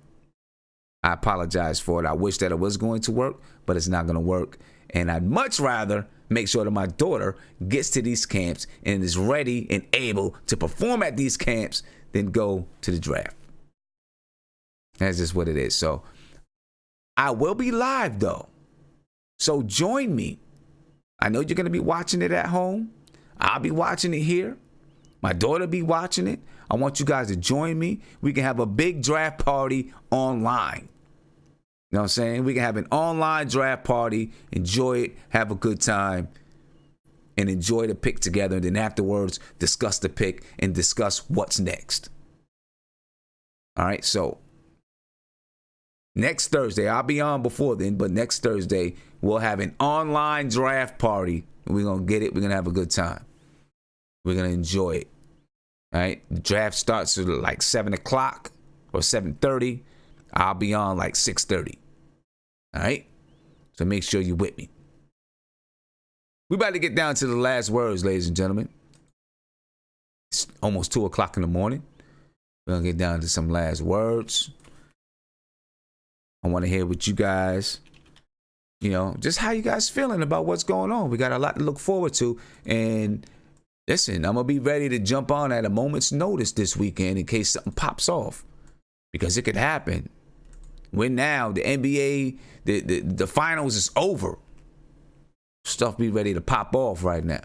I apologize for it. I wish that it was going to work, but it's not going to work. And I'd much rather make sure that my daughter gets to these camps and is ready and able to perform at these camps than go to the draft. That's just what it is. So I will be live, though. So join me. I know you're going to be watching it at home. I'll be watching it here. My daughter be watching it. I want you guys to join me. We can have a big draft party online. You know what I'm saying? We can have an online draft party, enjoy it, have a good time, and enjoy the pick together. And then afterwards, discuss the pick and discuss what's next. All right, so next Thursday, I'll be on before then, but next Thursday, we'll have an online draft party. We're going to get it. We're going to have a good time. We're going to enjoy it. All right, the draft starts at like 7 o'clock or 7:30. I'll be on like 6:30. All right, so make sure you're with me. We're about to get down to the last words, ladies and gentlemen. It's almost 2 o'clock in the morning. We're going to get down to some last words. I want to hear what you guys, just how you guys feeling about what's going on. We got a lot to look forward to. And listen, I'm going to be ready to jump on at a moment's notice this weekend in case something pops off. Because it could happen. When now the NBA, the finals is over. Stuff be ready to pop off right now.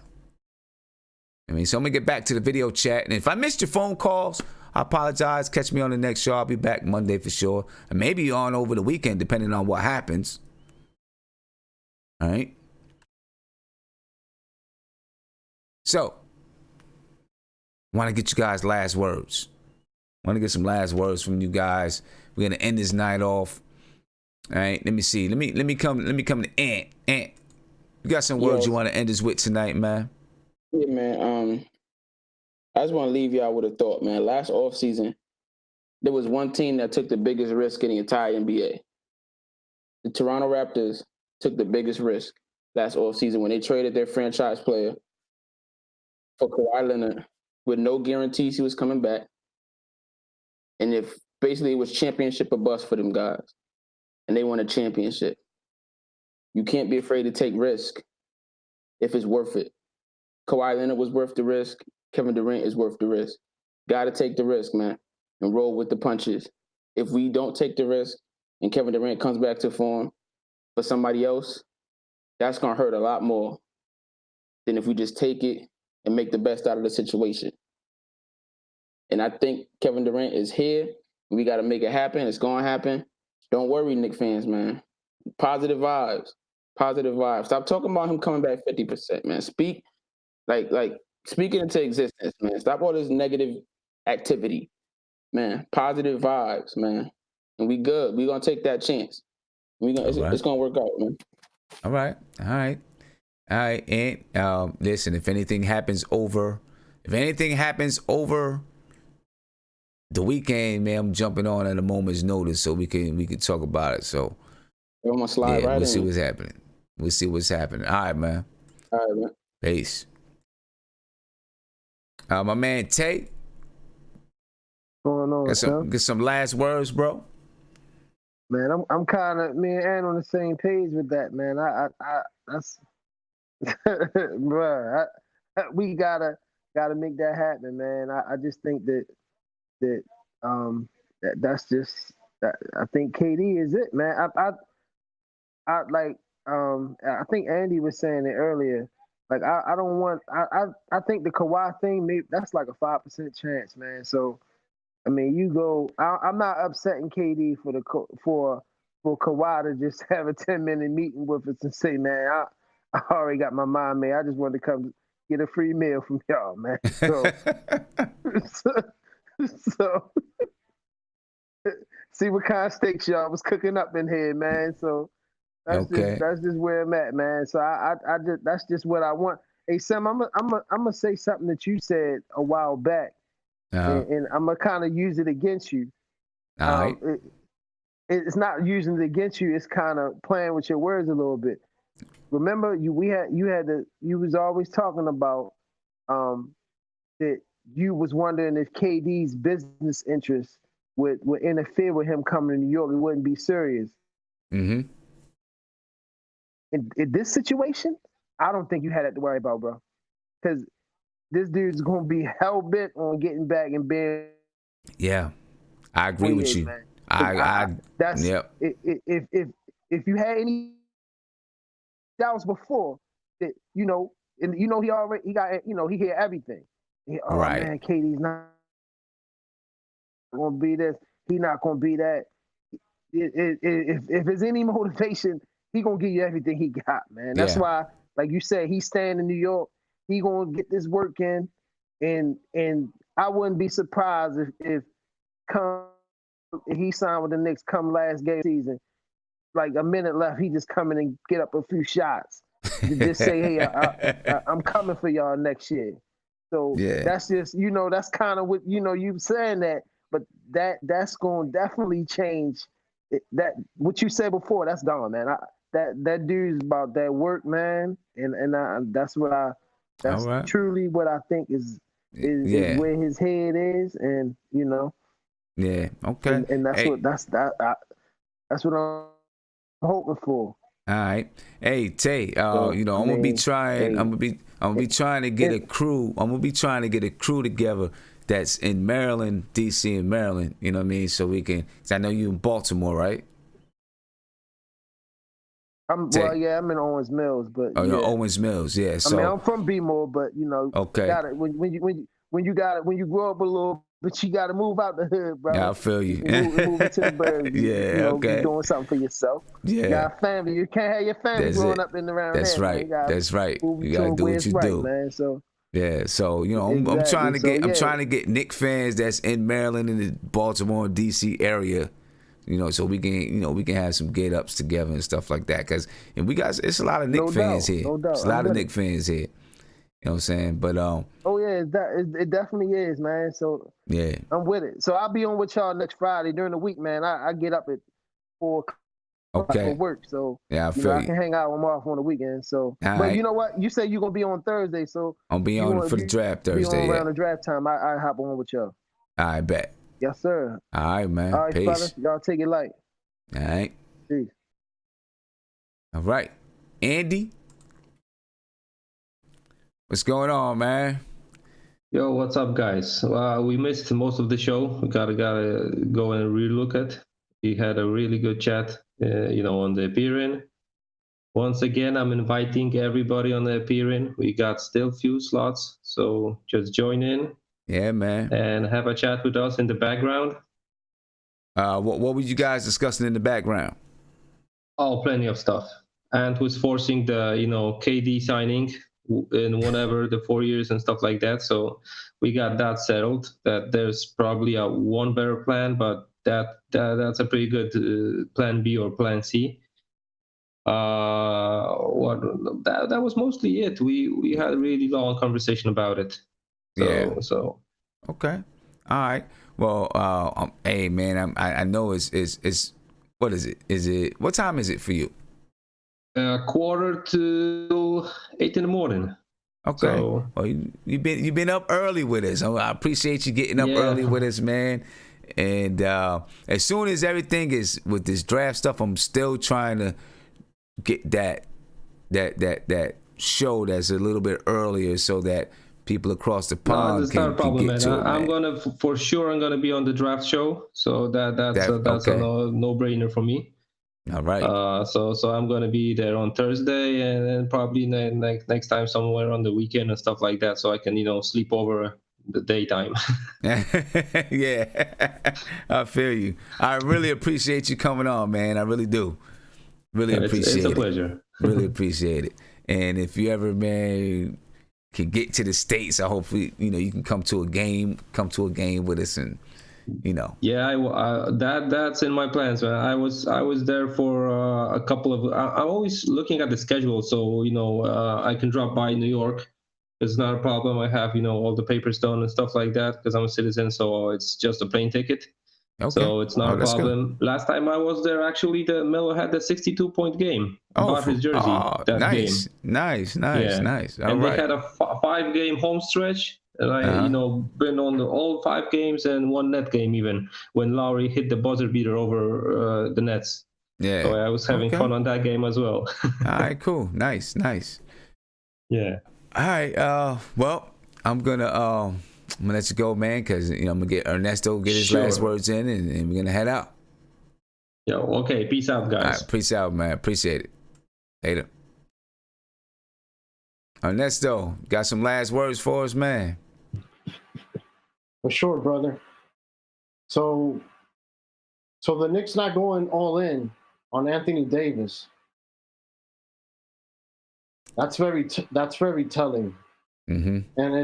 So I'm going to get back to the video chat. And if I missed your phone calls, I apologize. Catch me on the next show. I'll be back Monday for sure. And maybe on over the weekend, depending on what happens. All right. So, want to get you guys last words. Want to get some last words from you guys. We're gonna end this night off. All right. Let me see. Let me come to Ant. Ant, you got some words you want to end this with tonight, man? Yeah, man. I just want to leave y'all with a thought, man. Last offseason, there was one team that took the biggest risk in the entire NBA. The Toronto Raptors took the biggest risk last offseason when they traded their franchise player for Kawhi Leonard with no guarantees he was coming back. And if basically it was championship or bust for them guys. And they won a championship. You can't be afraid to take risk if it's worth it. Kawhi Leonard was worth the risk. Kevin Durant is worth the risk. Got to take the risk, man, and roll with the punches. If we don't take the risk and Kevin Durant comes back to form for somebody else, that's going to hurt a lot more than if we just take it and make the best out of the situation. And I think Kevin Durant is here. We got to make it happen. It's going to happen. Don't worry, Knicks fans, man. Positive vibes. Positive vibes. Stop talking about him coming back 50%, man. Speak speak it into existence, man. Stop all this negative activity, man. Positive vibes, man. And we good. We going to take that chance. It's going to work out, man. All right. And listen, if anything happens over the weekend, man, I'm jumping on at a moment's notice so we can talk about it. So I'm gonna slide right in. We'll see what's happening. All right, man. All right, man. Peace. My man Tay. What's going on? Get some last words, bro. Man, I'm kind of me and Ann on the same page with that, man. That's bro. We gotta make that happen, man. I just think that's just I think KD is it, man. I think Andy was saying it earlier. Like I don't want I think the Kawhi thing, maybe that's like a 5% chance, man. So I mean, you go. I'm not upsetting KD for Kawhi to just have a 10-minute meeting with us and say, man, I already got my mind made. I just wanted to come get a free meal from y'all, man. see what kind of steaks y'all was cooking up in here, man. So that's just where I'm at, man. So I just that's just what I want. Hey Sam, I'm gonna say something that you said a while back, and I'm gonna kind of use it against you. All right. It's not using it against you. It's kind of playing with your words a little bit. Remember, you was always talking about that you was wondering if KD's business interests would interfere with him coming to New York. It wouldn't be serious. Mm-hmm. In this situation, I don't think you had that to worry about, bro. Because this dude's gonna be hell bent on getting back and being. Yeah, I agree with you. Man. That's yep. If you had any doubts before that, and he got, he hear everything. Right. Man, KD's not gonna be this. He not gonna be that. If there's any motivation, he gonna give you everything he got, man. That's why, like you said, he's staying in New York. He gonna get this work in, and I wouldn't be surprised if he signed with the Knicks come last game season, like a minute left, he just come in and get up a few shots. Just say, hey, I'm coming for y'all next year. So that's just, that's kind of what, you saying that, but that's going to definitely change. That what you said before, that's gone, man. That dude's about that work, man, and that's truly what I think is where his head is, and Yeah. Okay. And that's that's what I'm hoping for. All right. Hey, Tay, I'm gonna be trying. I'm gonna be trying to get a crew. I'm gonna be trying to get a crew together that's in Maryland, DC, and Maryland. You know what I mean? So we can. Cause I know you in Baltimore, right? I'm in Owens Mills, but Owens Mills, yeah. So I'm from B-More, but okay. When you grow up a little. But you got to move out the hood, bro. Yeah, I feel you. Move into the burbs. Okay. Doing something for yourself. Yeah. You got a family. You can't have your family growing up in around That's here. right. That's right. You got to do what you do, man. So. Yeah. So I'm trying to get I'm trying to get Knicks fans that's in Maryland and the Baltimore and DC area. So we can we can have some get ups together and stuff like that. It's a lot of Knicks fans here. No doubt. It's a lot of Knicks fans here. You know what I'm saying? But it definitely is, man. So yeah, I'm with it. So I'll be on with y'all next Friday during the week, man. I get up at 4 o'clock for work, so yeah, I can hang out when I'm off on the weekend. So, all but right. You know what? You say you're gonna be on Thursday, so I'll be on for the draft Thursday. Be on around the draft time. I hop on with y'all. I bet. Yes, sir. All right, man. All right, peace. Fellas, y'all take it light. All right. Peace. All right, Andy. What's going on, man? Yo, what's up, guys? We missed most of the show. We gotta go and relook at. We had a really good chat, on the appearing. Once again, I'm inviting everybody on the appearing. We got still few slots, so just join in. Yeah, man. And have a chat with us in the background. What were you guys discussing in the background? Oh, plenty of stuff. And who's forcing the, KD signing in whatever the 4 years and stuff like that. So we got that settled. That there's probably a one better plan, but that's a pretty good plan B or plan C. That was mostly it. We had a really long conversation about it. So okay, all right. Well, hey man, I know it's what is it? What time is it for you? 7:45 in the morning. Okay. So, well, you've been up early with us. I appreciate you getting up early with us, man. And as soon as everything is with this draft stuff, I'm still trying to get that show that's a little bit earlier so that people across the pond can get to it. I'm gonna for sure. I'm gonna be on the draft show, so that's a no-brainer for me. All right. So I'm gonna be there on Thursday, and then probably next time somewhere on the weekend and stuff like that, so I can sleep over the daytime. Yeah, I feel you. I really appreciate you coming on, man. I really do. Really appreciate it. It's a pleasure. Really appreciate it. And if you ever, man, can get to the States, I hopefully you can come to a game with us and Yeah, that's in my plans, man. I was there for a couple of. I'm always looking at the schedule, so I can drop by New York. It's not a problem. I have all the papers done and stuff like that because I'm a citizen, so it's just a plane ticket. Okay. So it's not a that's problem. good. Last time I was there, actually, the Melo had the 62-point game. Bought his jersey that nice, game. nice. All and right. they had a 5-game home stretch. And I, been on all 5 games and 1 net game even when Lowry hit the buzzer beater over the Nets. Yeah. So I was having fun on that game as well. All right, cool, nice. Yeah. All right. Well, I'm gonna let you go, man, because I'm gonna get Ernesto get his last words in, and we're gonna head out. Yo, okay. Peace out, guys. All right, peace out, man. Appreciate it. Later. Ernesto, got some last words for us, man? For sure, brother. So the Knicks not going all in on Anthony Davis. That's very telling. Mm-hmm. And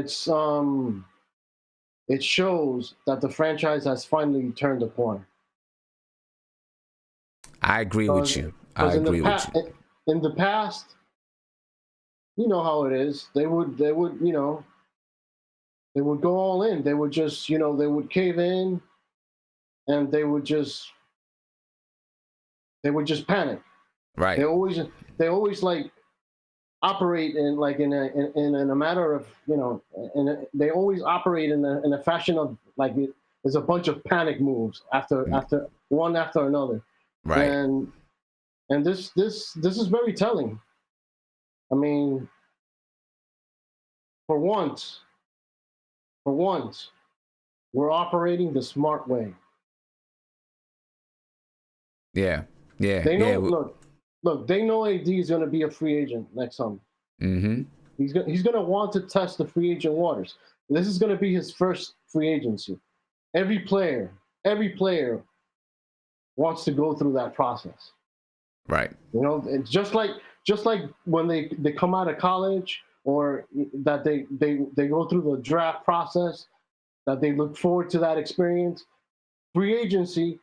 it shows that the franchise has finally turned a corner. I agree with you. In the past, you know how it is. They would go all in. They would just, they would cave in, and they would just panic. Right. They always like operate in a matter of, they always operate in a fashion of like there's a bunch of panic moves after one after another. Right. And this is very telling. I mean, for once, we're operating the smart way. Yeah. They know. Look. They know AD is going to be a free agent next summer. Mm-hmm. He's going to want to test the free agent waters. This is going to be his first free agency. Every player wants to go through that process. Right. It's just like when they come out of college, or that they go through the draft process, that they look forward to that experience. Free agency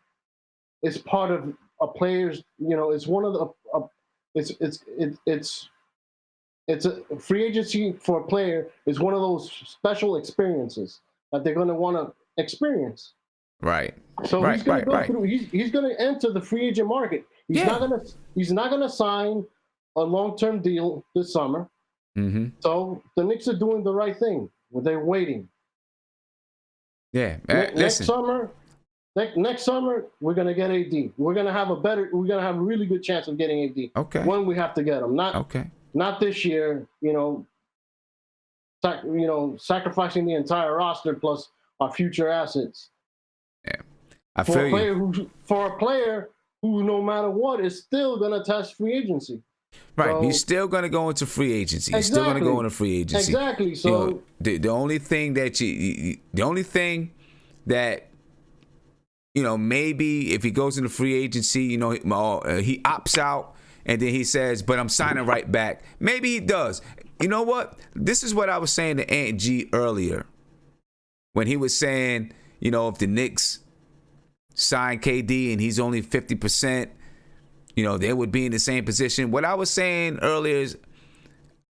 is part of a player's, it's one of the it's a free agency for a player is one of those special experiences that they're going to want to experience. Right. So he's going to go through. He's going to enter the free agent market. He's not going to sign a long-term deal this summer. Mm-hmm. So the Knicks are doing the right thing. They're waiting. Yeah. Next summer, we're going to get AD. We're going to have a really good chance of getting AD. Okay. When we have to get him, not this year. Sacrificing the entire roster plus our future assets. Yeah. For a player who, no matter what, is still going to test free agency. Right. So, he's still going to go into free agency. He's still going to go into free agency. Exactly. So the only thing that maybe if he goes into free agency, he opts out and then he says, but I'm signing right back. Maybe he does. You know what? This is what I was saying to Aunt G earlier when he was saying, if the Knicks sign KD and he's only 50%, they would be in the same position. What I was saying earlier is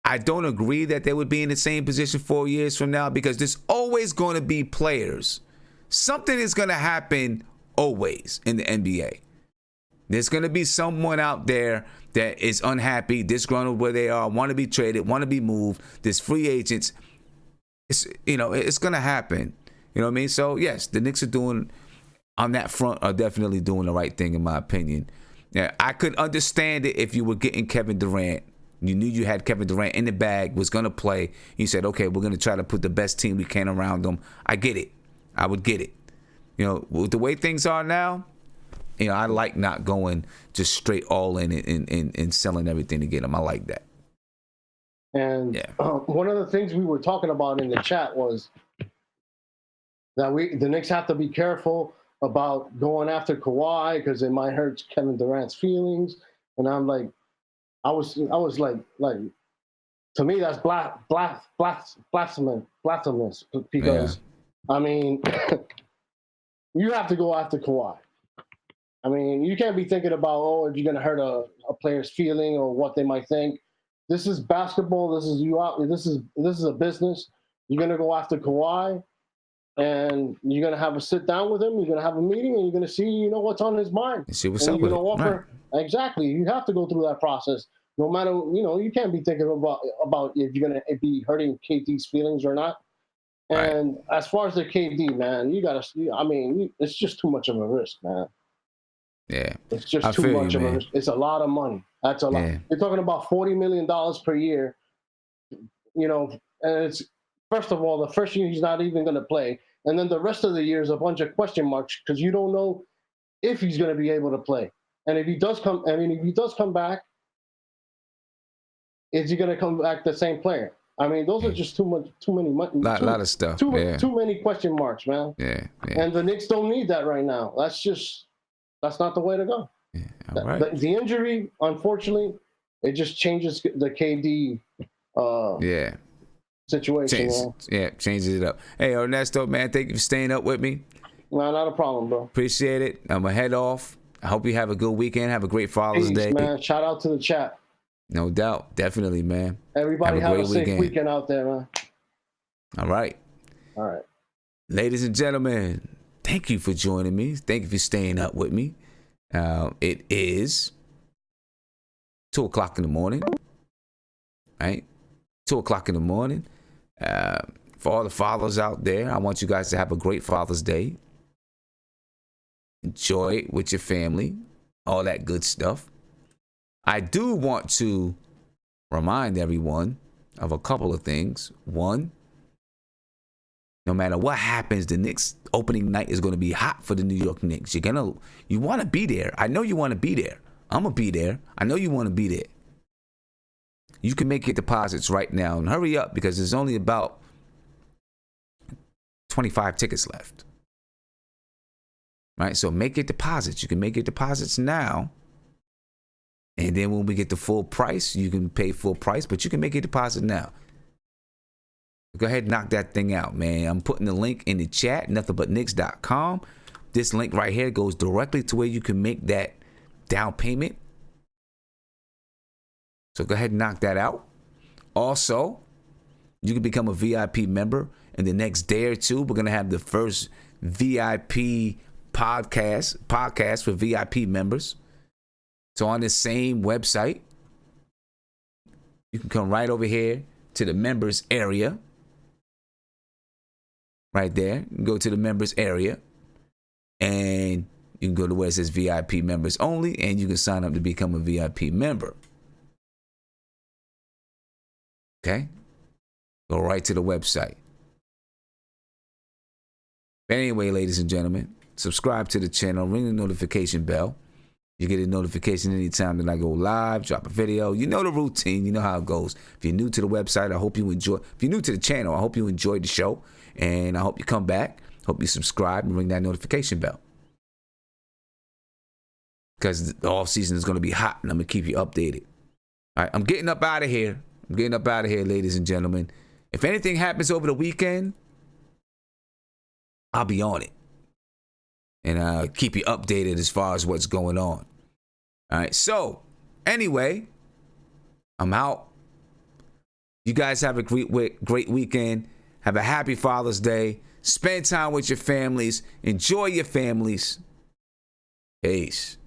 I don't agree that they would be in the same position 4 years from now because there's always going to be players. Something is going to happen always in the NBA. There's going to be someone out there that is unhappy, disgruntled where they are, want to be traded, want to be moved. There's free agents. It's going to happen. You know what I mean? So, yes, the Knicks on that front are definitely doing the right thing, in my opinion. Yeah, I could understand it if you were getting Kevin Durant. You knew you had Kevin Durant in the bag, was going to play. You said, okay, we're going to try to put the best team we can around him. I get it. I would get it. With the way things are now, I like not going just straight all in and selling everything to get him. I like that. And one of the things we were talking about in the chat was that the Knicks have to be careful about going after Kawhi because it might hurt Kevin Durant's feelings. And I'm like, I was like, to me that's blasphemous because I mean, you have to go after Kawhi. I mean, you can't be thinking about, if you're going to hurt a player's feeling or what they might think. This is basketball. This is a business. You're going to go after Kawhi, and you're going to have a sit down with him. You're going to have a meeting, and you're going to see, what's on his mind. And see what's and up you're with going to it. offer. Right. Exactly. You have to go through that process. No matter, you can't be thinking about if you're going to be hurting KD's feelings or not. And as far as the KD, man, you got to, it's just too much of a risk, man. Yeah. It's just too much of a risk. It's a lot of money. That's a lot. Yeah. You're talking about $40 million per year, and it's, first of all, the first year he's not even going to play. And then the rest of the year is a bunch of question marks because you don't know if he's going to be able to play. And if he does come back, is he going to come back the same player? I mean, those are just too many. Lot of stuff. Too many question marks, man. Yeah. And the Knicks don't need that right now. That's not the way to go. Yeah. All right. The injury, unfortunately, it just changes the KD situation. Changes it up. Hey, Ernesto, man, thank you for staying up with me. No, not a problem, bro. Appreciate it. I'm going to head off. I hope you have a good weekend. Have a great Father's Day. Man. Shout out to the chat. No doubt. Definitely, man. Everybody have a safe weekend out there, man. All right. Ladies and gentlemen, thank you for joining me. Thank you for staying up with me. It is 2 o'clock in the morning, right? 2 o'clock in the morning. For all the fathers out there, I want you guys to have a great Father's Day. Enjoy it with your family, all that good stuff. I do want to remind everyone of a couple of things. One, no matter what happens, the Knicks opening night is going to be hot for the New York Knicks. You want to be there. I know you want to be there. I'm going to be there. I know you want to be there. You can make your deposits right now and hurry up because there's only about 25 tickets left. Right? So make your deposits. You can make your deposits now. And then when we get the full price, you can pay full price, but you can make your deposit now. Go ahead and knock that thing out, man. I'm putting the link in the chat, nothinbutknicks.com. This link right here goes directly to where you can make that down payment. So go ahead and knock that out. Also, you can become a VIP member. In the next day or two, we're going to have the first VIP podcast for VIP members. So on this same website, you can come right over here to the members area. Right there. You can go to the members area. And you can go to where it says VIP members only. And you can sign up to become a VIP member. Okay? Go right to the website. Anyway, ladies and gentlemen, subscribe to the channel. Ring the notification bell. You get a notification anytime that I go live, drop a video. You know the routine. You know how it goes. If you're new to the website, I hope you enjoy. If you're new to the channel, I hope you enjoyed the show. And I hope you come back. Hope you subscribe and ring that notification bell. Because the offseason is going to be hot and I'm going to keep you updated. All right, I'm getting up out of here. Ladies and gentlemen. If anything happens over the weekend, I'll be on it. And keep you updated as far as what's going on. All right. So, anyway, I'm out. You guys have a great weekend. Have a happy Father's Day. Spend time with your families. Enjoy your families. Peace.